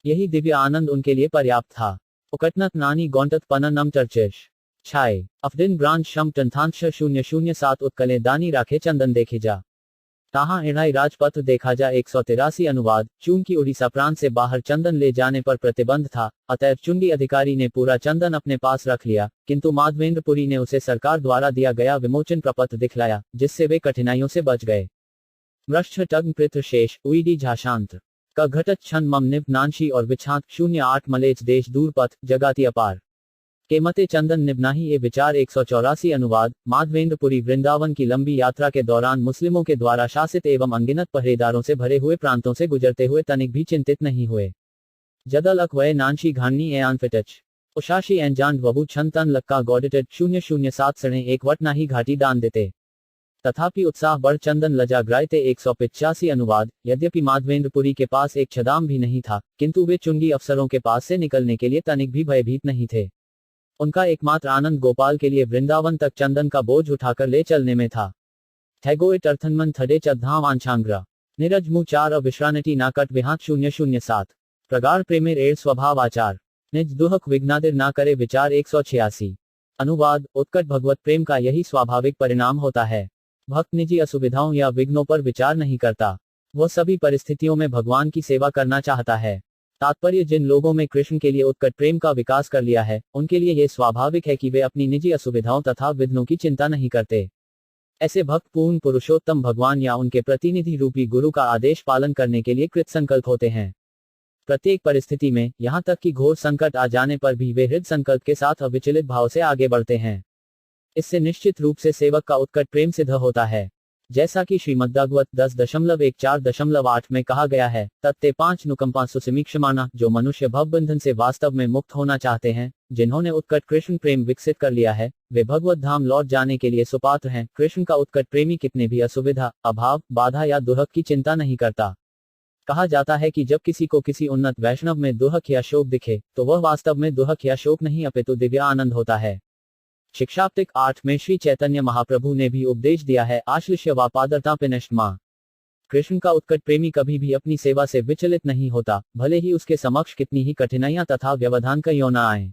S1: यही दिव्य आनंद उनके लिए पर्याप्त था। उकटनत नानी गौंटत पननम चर्चिश छाए अफदिन ब्रांच शम टंथांश 007 उत्कले दानी राखे चंदन देखे जा ताहा इढ़ाई राजपत्र देखा जा 183 अनुवाद। चूंकि उड़ीसा प्रांत से बाहर चंदन ले जाने पर प्रतिबंध था, अतएव चुंगी अधिकारी ने पूरा चंदन अपने पास रख लिया, किंतु माधवेंद्रपुरी ने उसे सरकार द्वारा दिया गया विमोचन प्रपत्र दिखलाया, जिससे वे कठिनाइयों से बच गए। मृष्ठ टग्न पृथ्व शेष उईडी झाशांत का घटत छन मम निव नानशी और विछांत 08 मलेच देश दूर पथ जगाती अपार केमते चंदन निभनाही ये विचार 184 अनुवाद। माधवेंद्रपुरी वृंदावन की लंबी यात्रा के दौरान मुस्लिमों के द्वारा शासित एवं अनगिनत पहरेदारों से भरे हुए प्रांतों से गुजरते हुए तनिक भी चिंतित नहीं हुए। जदल अकवय नानशी घानी ए आनफिटच उशाशी एनजान वबू छन तन लक्का गॉडिटेड 007 सणे एक वट नाही घाटी दान देते तथापि उत्साह बढ़ चंदन लजा ग्रायते 185 अनुवाद। यद्यपि माधवेंद्रपुरी के पास एक छदाम भी नहीं था, किंतु वे चुंगी अफसरों के पास से निकलने के लिए तनिक भी भयभीत नहीं थे। उनका एकमात्र आनंद गोपाल के लिए वृंदावन तक चंदन का बोझ उठाकर ले चलने में था। थैगोइट अर्थनमन थडे चद्धाम आंछांग्रा नीरज मु 4 अविश्रानटी नाकट विहात 007 प्रगाढ़ प्रेमेर एड़ स्वभाव आचार निज दुहक विघ्नादिर ना करे विचार 186 अनुवाद। उत्कट भगवत प्रेम का यही स्वाभाविक परिणाम होता है। भक्त निजी असुविधाओं या विघ्नों पर विचार नहीं करता, वह सभी परिस्थितियों में भगवान की सेवा करना चाहता है। तात्पर्य जिन लोगों में कृष्ण के लिए उत्कट प्रेम का विकास कर लिया है, उनके लिए यह स्वाभाविक है कि वे अपनी निजी असुविधाओं तथा विघ्नों की चिंता नहीं करते। ऐसे भक्त पूर्ण पुरुषोत्तम भगवान या उनके प्रतिनिधि रूपी गुरु का आदेश पालन करने के लिए कृत संकल्प होते हैं। प्रत्येक परिस्थिति में, यहाँ तक कि घोर संकट आ जाने पर भी वे हृदय संकल्प के साथ अविचलित भाव से आगे बढ़ते हैं। इससे निश्चित रूप से सेवक का उत्कट प्रेम सिद्ध होता है। जैसा कि श्रीमद्भागवत 10.1.4.8 में कहा गया है, तत्ते 5 नुकंपा सुसमीक्षमाना, जो मनुष्य भवबंधन से वास्तव में मुक्त होना चाहते हैं, जिन्होंने उत्कट कृष्ण प्रेम विकसित कर लिया है, वे भगवत धाम लौट जाने के लिए सुपात्र हैं। कृष्ण का उत्कट प्रेमी कितने भी असुविधा, अभाव, बाधा या दुहक की चिंता नहीं करता। कहा जाता है कि जब किसी को किसी उन्नत वैष्णव में दुहक या शोक दिखे, तो वह वास्तव में दुहक या शोक नहीं अपितु दिव्य आनंद होता है। शिक्षाप्तिक 8 में श्री चैतन्य महाप्रभु ने भी उपदेश दिया है, आश्लिष्य व पादरता पे नष्ट मां। कृष्ण का उत्कट प्रेमी कभी भी अपनी सेवा से विचलित नहीं होता, भले ही उसके समक्ष कितनी ही कठिनाइयां तथा व्यवधान क्यों न आए।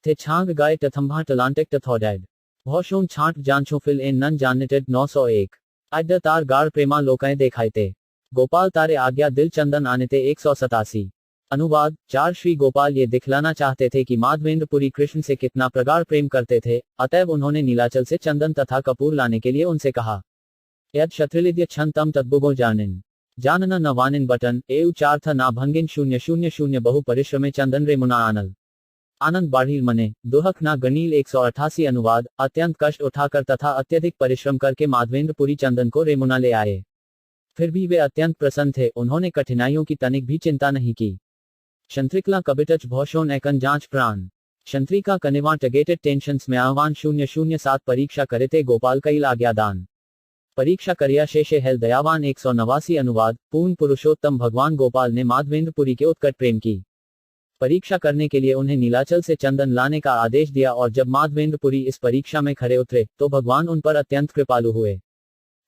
S1: थे छांग गाय टथम्भा टलांटेक टथोडैड भौशों छांट जानछो फिल इन नन जाननेटेड 901 अड्ड तार गाढ़ प्रेमा लोकाएं देखायते गोपाल तारे आज्ञा दिल चंदन आनेते 187 अनुवाद। 4 श्री गोपाल ये दिखलाना चाहते थे कि माधवेंद्रपुरी कृष्ण से कितना प्रगाढ़ प्रेम करते थे, अतएव उन्होंने नीलाचल से चंदन तथा कपूर लाने के लिए उनसे कहा। यद शत्रुलिद्य छन तम तद्बुगो जानिन जानना न वानिन बटन एउ 4 था ना भंगिन 000 बहु परिश्रमे चंदन रे मुना आनल आनंद बाढ़ील मने दुहक ना गनील 188 अनुवाद। अत्यंत कष्ट उठाकर तथा अत्यधिक परिश्रम करके माधवेंद्रपुरी चंदन को रेमुना ले आए। फिर भी वे अत्यंत प्रसन्न थे, उन्होंने कठिनाइयों की तनिक भी चिंता नहीं की। शंत्रिकला कबिटच भौशोन एकन जांच प्राण शंत्रिका कनिवा टगेटेड टेंशंस में आह्वान 007 परीक्षा करते गोपाल कईल आज्ञादान परीक्षा करिया शेषे हेल दयावान 189 अनुवाद। पूर्ण पुरुषोत्तम भगवान गोपाल ने माधवेंद्रपुरी के उत्कट प्रेम की परीक्षा करने के लिए उन्हें नीलाचल से चंदन लाने का आदेश दिया, और जब माधवेंद्रपुरी इस परीक्षा में खरे उतरे तो भगवान उन पर अत्यंत कृपालु हुए।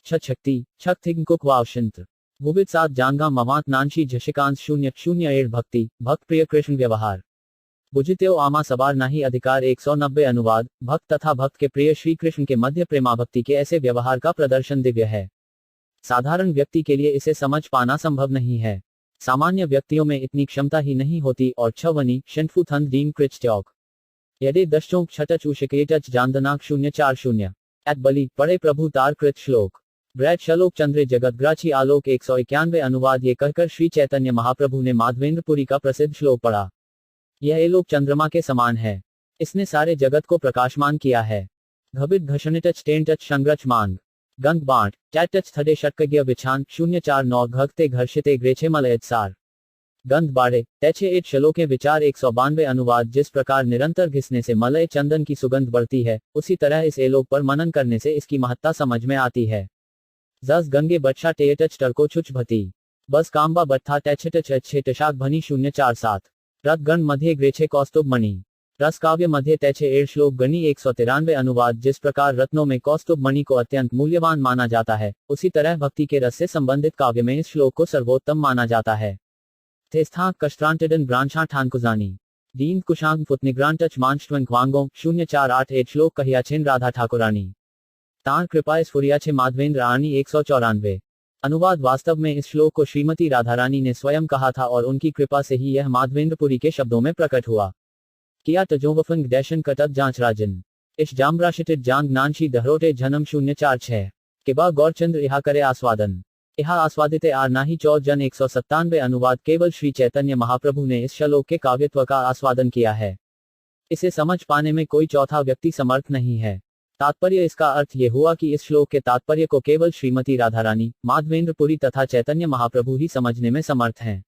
S1: छक्ति छक थिंग कुक वावशंत वुविद सात जानगा मवात नानशी झशिकांश 008 भक्ति भक्त प्रिय कृष्ण व्यवहार बुझित्यो आमा सबार नाही अधिकार 190 अनुवाद। भक्त तथा भक्त के प्रिय श्री कृष्ण के मध्य प्रेमाभक्ति के ऐसे व्यवहार का प्रदर्शन दिव्य है। साधारण व्यक्ति के लिए इसे समझ पाना संभव नहीं है। सामान्य व्यक्तियों में इतनी क्षमता ही नहीं होती। और छवनी शंफुथन दीम कृच यदि दशों छटच उशिकेटच जानदनाक 040 एत बलि पढ़े प्रभु तार कृत श्लोक। ब्रैड शलोक चंद्र जगतग्राची आलोक 191 अनुवाद। ये कहकर श्री चैतन्य महाप्रभु ने माधवेंद्रपुरी का प्रसिद्ध श्लोक पढ़ा। यह एलोक चंद्रमा के समान है। इसने सारे जगत को प्रकाशमान किया है। घबित घषणिटच टेंटच संग्रच मांग गंग बांट टैटच थडे षटकज्ञ विछान 049 घगते घर्षिते ग्रेछे मलयत सार गंध बाड़े तैछे 8 श्लोके विचार 192 अनुवाद। जिस प्रकार निरंतर घिसने से मलय चंदन की सुगंध बढ़ती है, उसी तरह इस एलोक पर मनन करने से इसकी महत्ता समझ में आती है। जस गंगे बच्चा टेयटच टर्को छुच भती बस काम्बा बट्ठा टैछटच अच्छे टशाक भनी 047 रथ गण मध्य ग्रेछे कौस्तुभ मणि रस काव्य मध्य तैछे 8 श्लोक गणी 193 अनुवाद। जिस प्रकार रत्नों में कौस्तुभ मणि को अत्यंत मूल्यवान माना जाता है, उसी तरह भक्ति के रस से संबंधित काव्य में इस श्लोक को सर्वोत्तम माना जाता है। तेस्थाक कष्टांटिडन ब्रांशा ठानकुजानी दीन कुशांग फुतनिग्रांटच मांश्टवन ख्वांगों 048 श्लोक कहियाछेन राधा ठाकुरानी तार कृपा स्फुरियाछे माधवेंद्र आनी 194 अनुवाद। वास्तव में इस श्लोक को श्रीमती राधारानी ने स्वयं कहा था और उनकी कृपा से ही यह माधवेंद्रपुरी के शब्दों में प्रकट हुआ। किया तजोवफंग डैशन कटक जांच राजन इस जामराशिटित जांग नानशी दहरोटे जन्म 046 के बा गौरचंद्र यहा करे आस्वादन यहा आस्वादित आर नाही चौ जन 197 अनुवाद। केवल श्री चैतन्य महाप्रभु ने इस श्लोक के काव्यत्व का आस्वादन किया है। इसे समझ पाने में कोई चौथा व्यक्ति समर्थ नहीं है। तात्पर्य इसका अर्थ ये हुआ कि इस श्लोक के तात्पर्य को केवल श्रीमती राधारानी, माधवेंद्रपुरी तथा चैतन्य महाप्रभु ही समझने में समर्थ हैं।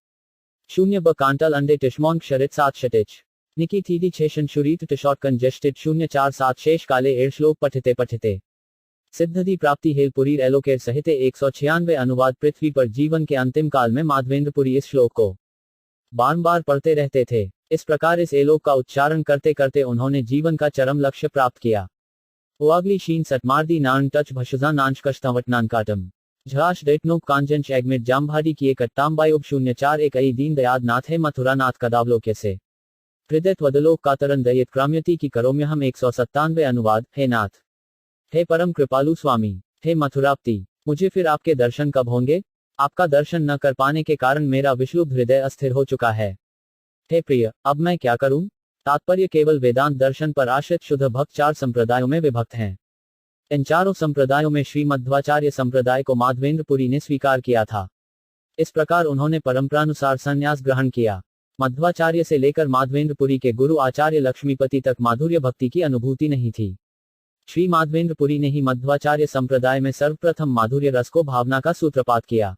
S1: 0 ब कांटल अंडे टिश्मोंग शरित 7 शटिच निकी थीदी छेशन शुरीत टिशॉट कंजेस्टेड 047 शेष काले 8 श्लोक पठिते सिद्धि प्राप्ति हेलपुरी एलोकेर सहित 196 अनुवाद। पृथ्वी पर जीवन के अंतिम काल में माधवेंद्रपुरी इस श्लोक को बार-बार पढ़ते रहते थे। इस प्रकार इस एलोक का उच्चारण करते करते उन्होंने जीवन का चरम लक्ष्य प्राप्त किया। ओआगली शीन सटमार्दी नान टच भशुजा नांच कष्टवटनान काटम झाश डेटनोक कांजंश एगमिट जामभाडी किए कट्टाम्बायोग 041 आई दीन दयाद नाथ है मथुरा नाथ कदावलोक्य से हृदय वदलोक कातरन दयित क्राम्यति की करोम्यहम 197 अनुवाद। हे नाथ, हे परम कृपालु स्वामी, हे मथुरापति, मुझे फिर आपके दर्शन कब होंगे? आपका दर्शन न कर पाने के कारण मेरा विक्षुब्ध हृदय अस्थिर हो चुका है। हे प्रिय, अब मैं क्या करूं? तात्पर्य केवल वेदांत दर्शन पर आश्रित शुद्ध भक्त 4 संप्रदायों में विभक्त हैं। इन चारों संप्रदायों में श्री मध्वाचार्य संप्रदाय को माधवेंद्रपुरी ने स्वीकार किया था। इस प्रकार उन्होंने परंपरानुसार संन्यास ग्रहण किया। मध्वाचार्य से लेकर माधवेंद्रपुरी के गुरु आचार्य लक्ष्मीपति तक माधुर्य भक्ति की अनुभूति नहीं थी। श्री माधवेंद्रपुरी ने ही मध्वाचार्य संप्रदाय में सर्वप्रथम माधुर्य रस को भावना का सूत्रपात किया।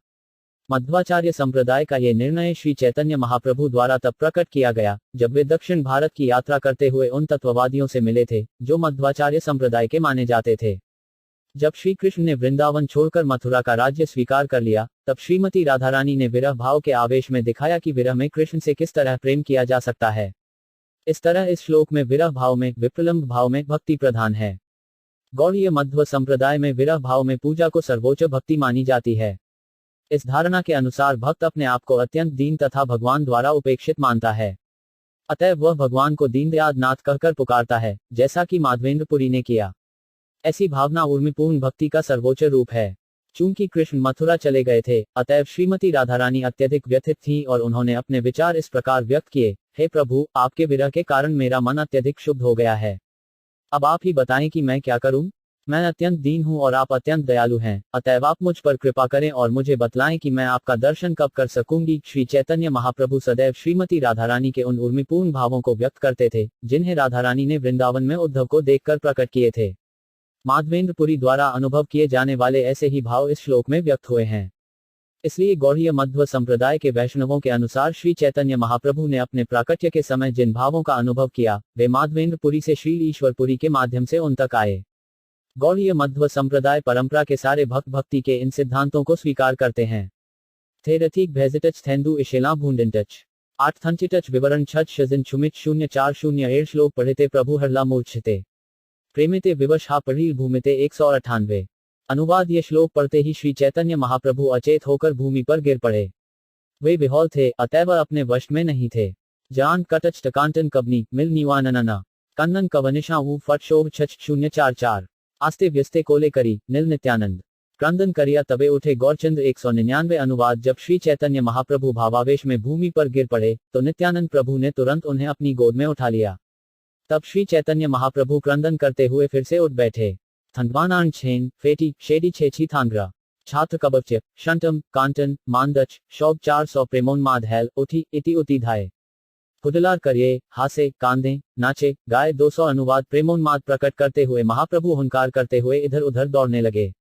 S1: मध्वाचार्य संप्रदाय का यह निर्णय श्री चैतन्य महाप्रभु द्वारा तब प्रकट किया गया जब वे दक्षिण भारत की यात्रा करते हुए उन तत्ववादियों से मिले थे जो मध्वाचार्य संप्रदाय के माने जाते थे। जब श्री कृष्ण ने वृंदावन छोड़कर मथुरा का राज्य स्वीकार कर लिया, तब श्रीमती राधारानी ने विरह भाव के आवेश में दिखाया कि विरह में कृष्ण से किस तरह प्रेम किया जा सकता है। इस तरह इस श्लोक में विरह भाव में, विप्रलंब भाव में भक्ति प्रधान है। गौड़ीय मध्व संप्रदाय में विरह भाव में पूजा को सर्वोच्च भक्ति मानी जाती है। इस धारणा के अनुसार भक्त अपने आप को अत्यंत दीन तथा भगवान द्वारा उपेक्षित मानता है, अतः वह भगवान को दीनदयाद नाथ कहकर पुकारता है, जैसा कि माधवेंद्रपुरी ने किया। ऐसी भावना उर्मिपूर्ण भक्ति का सर्वोच्च रूप है। चूंकि कृष्ण मथुरा चले गए थे, अतएव श्रीमती राधारानी अत्यधिक व्यथित थीं और उन्होंने अपने विचार इस प्रकार व्यक्त किए, हे प्रभु, आपके विरह के कारण मेरा मन अत्यधिक क्षुब्ध हो गया है। अब आप ही बताएं कि मैं क्या करूं? मैं अत्यंत दीन हूं और आप अत्यंत दयालु हैं, अतएव आप मुझ पर कृपा करें और मुझे बतलाएं कि मैं आपका दर्शन कब कर सकूंगी। श्री चैतन्य महाप्रभु सदैव श्रीमती राधारानी के उन उर्मिपूर्ण भावों को व्यक्त करते थे जिन्हें राधारानी ने वृंदावन में उद्धव को देखकर प्रकट किए थे। माधवेंद्रपुरी द्वारा अनुभव किए जाने वाले ऐसे ही भाव इस श्लोक में व्यक्त हुए हैं। इसलिए गौड़ीय मध्व संप्रदाय के वैष्णवों के अनुसार श्री चैतन्य महाप्रभु ने अपने प्राकट्य के समय जिन भावों का अनुभव किया, वे माधवेंद्रपुरी से श्री ईश्वरपुरी के माध्यम से उन तक आए। गौड़ीय मध्व संप्रदाय परंपरा के सारे भक्त भक्ति के इन सिद्धांतों को स्वीकार करते हैं। थेरथिक भेजिटच थेंदु इशेला भूंडनटच 8 थंचिटच विवरण छच शजिन छुमित 040 श्लोक पढ़िते प्रभु हरला मूर्छिते प्रेमिते विवशा पढ़ी भूमिते 198 अनुवाद। ये श्लोक पढ़ते ही श्री चैतन्य महाप्रभु अचेत होकर भूमि पर गिर पड़े। वे विहौल थे, अतएव अपने वश में नहीं थे। जान कटच टकांटन कबनी मिल निवानना कन्नन कवनिशा ऊ फट शोभ छच 044 आस्ते व्यस्ते कोले करी निल नित्यानंद क्रंदन करिया तबे उठे गौरचंद्र 199 अनुवाद। जब श्री चैतन्य महाप्रभु भावावेश में भूमि पर गिर पड़े तो नित्यानंद प्रभु ने तुरंत उन्हें अपनी गोद में उठा लिया। तब श्री चैतन्य महाप्रभु क्रंदन करते हुए फिर से उठ बैठे। थंडवानान छेन फेटी शेडी छेछी थांग्रा छात्र कबच्य शंटम कांटन मानदच शौब 400 प्रेमोन्माद हैल उठी इति उति धाय पुडलार करिए हासे कांदे नाचे गाय 200 अनुवाद। प्रेमोन्माद प्रकट करते हुए महाप्रभु हुंकार करते हुए इधर उधर दौड़ने लगे।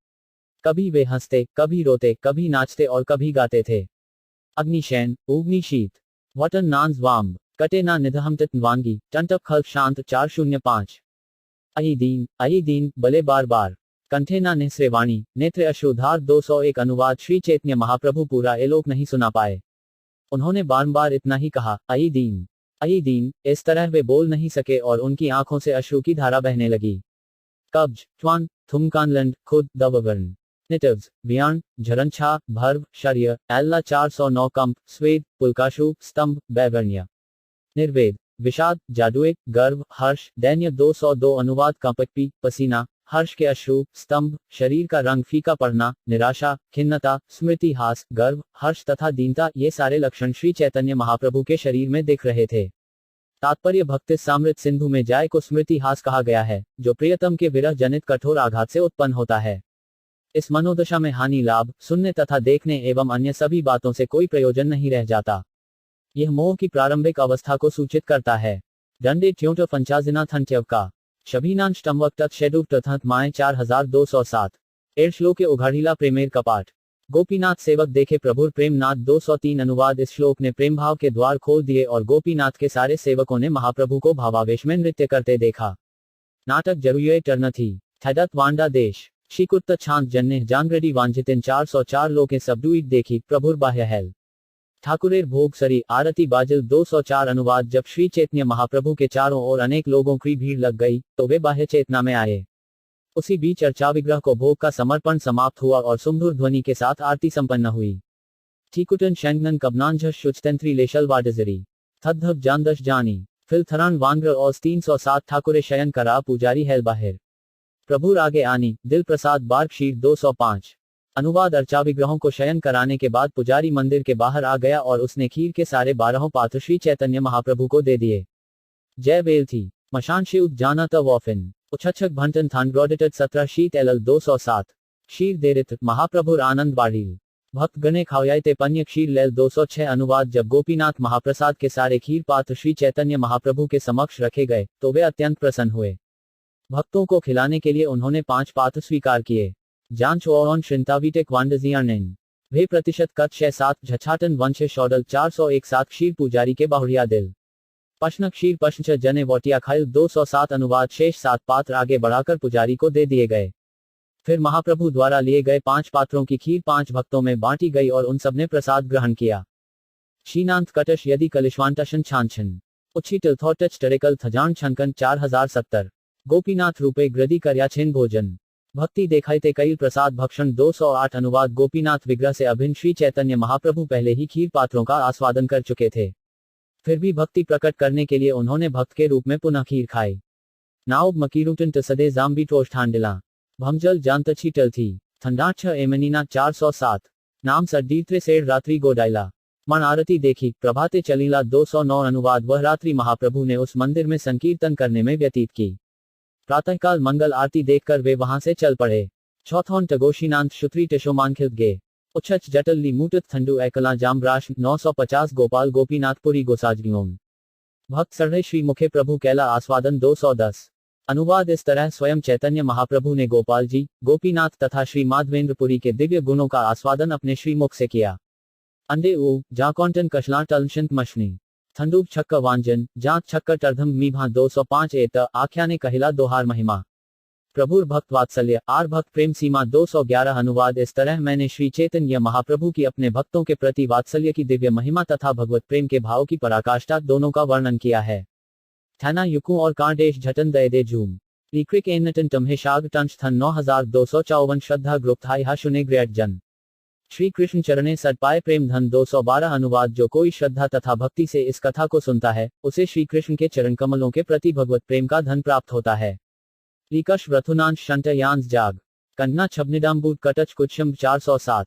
S1: कभी वे हंसते, कभी रोते, कभी नाचते और कभी गाते थे। अग्निशैन उग्नि शीत वटन नान्स वाम्ब कटे ना निधहमतित वांगी टंटप खल्क शांत 405 अई दीन बले बार बार कंठे ना निहसरे वाणी नेत्र अश्रुधार 201 अनुवाद। श्री चैतन्य महाप्रभु पूरा एलोक नहीं सुना पाए। उन्होंने बार इतना ही कहा अई दीन। इस तरह वे बोल नहीं सके और उनकी आंखों से अश्रु की धारा बहने लगी। कब्ज ट्वान थुमकानलैंड खुद दववर्ण नेटिव्स बियान झरनछा भर्व शर्य एल्ला 409 कंप स्वेद पुलकाशु स्तंभ बैवर्ण्य निर्वेद विषाद जादुए गर्व हर्ष दैन्य 202 अनुवाद। कंपकपी पसीना हर्ष के अश्रु स्तंभ शरीर का रंग फीका पड़ना निराशा खिन्नता स्मृति हास गर्व हर्ष तथा दीनता ये सारे लक्षण श्री चैतन्य महाप्रभु के शरीर में दिख रहे थे। तात्पर्य भक्ति सामृत सिंधु में जाय को स्मृति हास कहा गया है जो प्रियतम के विरह जनित कठोर आघात से उत्पन्न होता है। इस मनोदशा में हानि लाभ सुनने तथा देखने एवं अन्य सभी बातों से कोई प्रयोजन नहीं रह जाता। यह मोह की प्रारंभिक अवस्था को सूचित करता है। दंडे ट्योट पंचाजिना थंत्यव का शबीनांश टमवक तक शेडुक तथंत माए 4207 एड़ श्लोक उघाड़ीला प्रेमेर कपाट गोपीनाथ सेवक देखे प्रभुर प्रेमनाथ 203 अनुवाद। इस श्लोक ने प्रेम भाव के द्वार खोल दिए और गोपीनाथ के सारे सेवकों ने महाप्रभु को भावावेश में नृत्य करते देखा। नाटक जरुये टर्न थी थडत वांडा देश शिकुत्त छांत जन्ने जांग्रेडी वांझितिन 404 लोके सबडुईट देखी प्रभुर बाह्य हैल ठाकुरेर भोग सरी आरती बाजिल 204 अनुवाद। जब श्री चैतन्य महाप्रभु के चारों ओर अनेक लोगों की भीड़ लग गई तो वे बाह्य चेतना में आए। उसी बीच अर्चा विग्रह को भोग का समर्पण समाप्त हुआ और सुमधुर ध्वनि के साथ आरती संपन्न हुई। ठीकुटन शंगन कबनांझ शुचतंत्री लेशल वाडजरी थदधब जानदश जानी फिल थरान वांग्र और 307 ठाकुरे शयन करा पुजारी हैल बाहिर प्रभुर आगे आनी दिल प्रसाद बार्क शीर 205 अनुवाद। अर्चा विग्रहों को शयन कराने के बाद पुजारी मंदिर के बाहर आ गया और उसने खीर के सारे 12 पात्र श्री चैतन्य महाप्रभु को दे दिए। जय बेल थी मशान शिव जाना तवॉफिन उछछक भंटन थान ग्रोडिटेड 17 शीत एल 207 शीर देरित महाप्रभुर आनंद बाढ़ील भक्त गणे खावयायते पन्य क्षीर लेल 206 अनुवाद। जब गोपीनाथ महाप्रसाद के सारे खीर पात्र श्री चैतन्य महाप्रभु के समक्ष रखे गए तो वे अत्यंत प्रसन्न हुए। भक्तों को खिलाने के लिए उन्होंने 5 पात्र स्वीकार किए। जांच ओन श्रिंतावीटेक वांडजियार्नेन वे प्रतिशत कत 7 झछाटन वंश शौडल 401 क्षीर पुजारी के बाहुरिया दिल पश्न क्षीर पश्च जने वोटिया खाइल 207 अनुवाद। शेष 7 पात्र आगे बढ़ाकर पुजारी को दे दिए गए। फिर महाप्रभु द्वारा लिए गए 5 पात्रों की खीर 5 भक्तों में बांटी गई और उन सबने प्रसाद ग्रहण किया। शीनांत कटश यदि कलिश्वांटशन छानछन उच्छी टिलथोटच टरेकल थजान छनकन 4070 गोपीनाथ रूपे ग्रदी करयाछेन भोजन भक्ति देखाइते कई प्रसाद भक्षण 208 अनुवाद। गोपीनाथ विग्रह से अभिन्न श्री चैतन्य महाप्रभु पहले ही खीर पात्रों का आस्वादन कर चुके थे, फिर भी भक्ति प्रकट करने के लिए उन्होंने भक्त के रूप में पुनः खीर खाई। नाउब मकीरुटन तसदे जाम्बी टोष्ठांडिला भमजल जानतची टल थी ठंडाछ एमनीना 407 नाम सड्डीत्रे सेड़ रात्रि गोडाइला मन आरती देखी प्रभाते चलीला 209 अनुवाद। वह रात्रि महाप्रभु ने उस मंदिर में संकीर्तन करने में व्यतीत की। प्रातःकाल मंगल आरती देखकर वे वहां से चल पड़े। चौथौन टगोशीनांत शुत्री टेशोमानखिल गे उच्छच जटल्ली मूटत थंडू एकला जामराश 950 गोपाल गोपीनाथपुरी गोसाजगियों भक्त सढ़े श्री मुखे प्रभु कैला आस्वादन 210 अनुवाद। इस तरह स्वयं चैतन्य महाप्रभु ने गोपाल जी गोपीनाथ तथा श्री माधवेंद्रपुरी के दिव्य गुणों का आस्वादन अपने श्रीमुख से किया। अंडे ऊ जाकौंटन कशला टलशंत मशनी थंडूप छक्क वांजन जांच छक्क टर्धम मीभा 205 एत आख्याने कहिला दोहार महिमा प्रभुर भक्त वात्सल्य आर भक्त प्रेम सीमा 211 अनुवाद। इस तरह मैंने श्री चैतन्य महाप्रभु की अपने भक्तों के प्रति वात्सल्य की दिव्य महिमा तथा भगवत प्रेम के भाव की पराकाष्ठा दोनों का वर्णन किया है। थाना युकू और कांडेश झटन दे झूम लीक्रिक एनटन तमहे शाग टंच थन 9254 श्रद्धा ग्रुप थाई हा शुने ग्रेट जन श्री कृष्ण चरणे सतपाय प्रेम धन 212 अनुवाद। जो कोई श्रद्धा तथा भक्ति से इस कथा को सुनता है, उसे श्री कृष्ण के चरण कमलों के प्रति भगवत प्रेम का धन प्राप्त होता है। रिकश व्रथुनांश शंटयांश जाग कन्ना छबनिडाम्बूट कटच कुच्छम 407।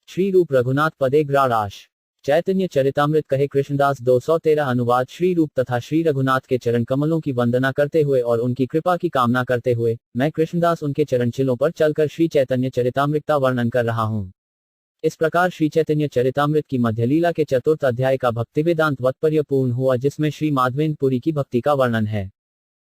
S1: श्री रूप रघुनाथ पदे ग्राराश। चैतन्य चरितामृत कहे कृष्णदास 213 अनुवाद। श्री रूप तथा श्री रघुनाथ के चरण कमलों की वंदना करते हुए और उनकी कृपा की कामना करते हुए मैं कृष्णदास उनके चरण चिलों पर चलकर श्री चैतन्य चरितामृत का वर्णन कर रहा हूँ। इस प्रकार श्री चैतन्य चरितामृत की मध्यलीला के चतुर्थ अध्याय का भक्तिवेदांत तात्पर्य पूर्ण हुआ, जिसमें श्री माधवेंद्र पुरी की भक्ति का वर्णन है।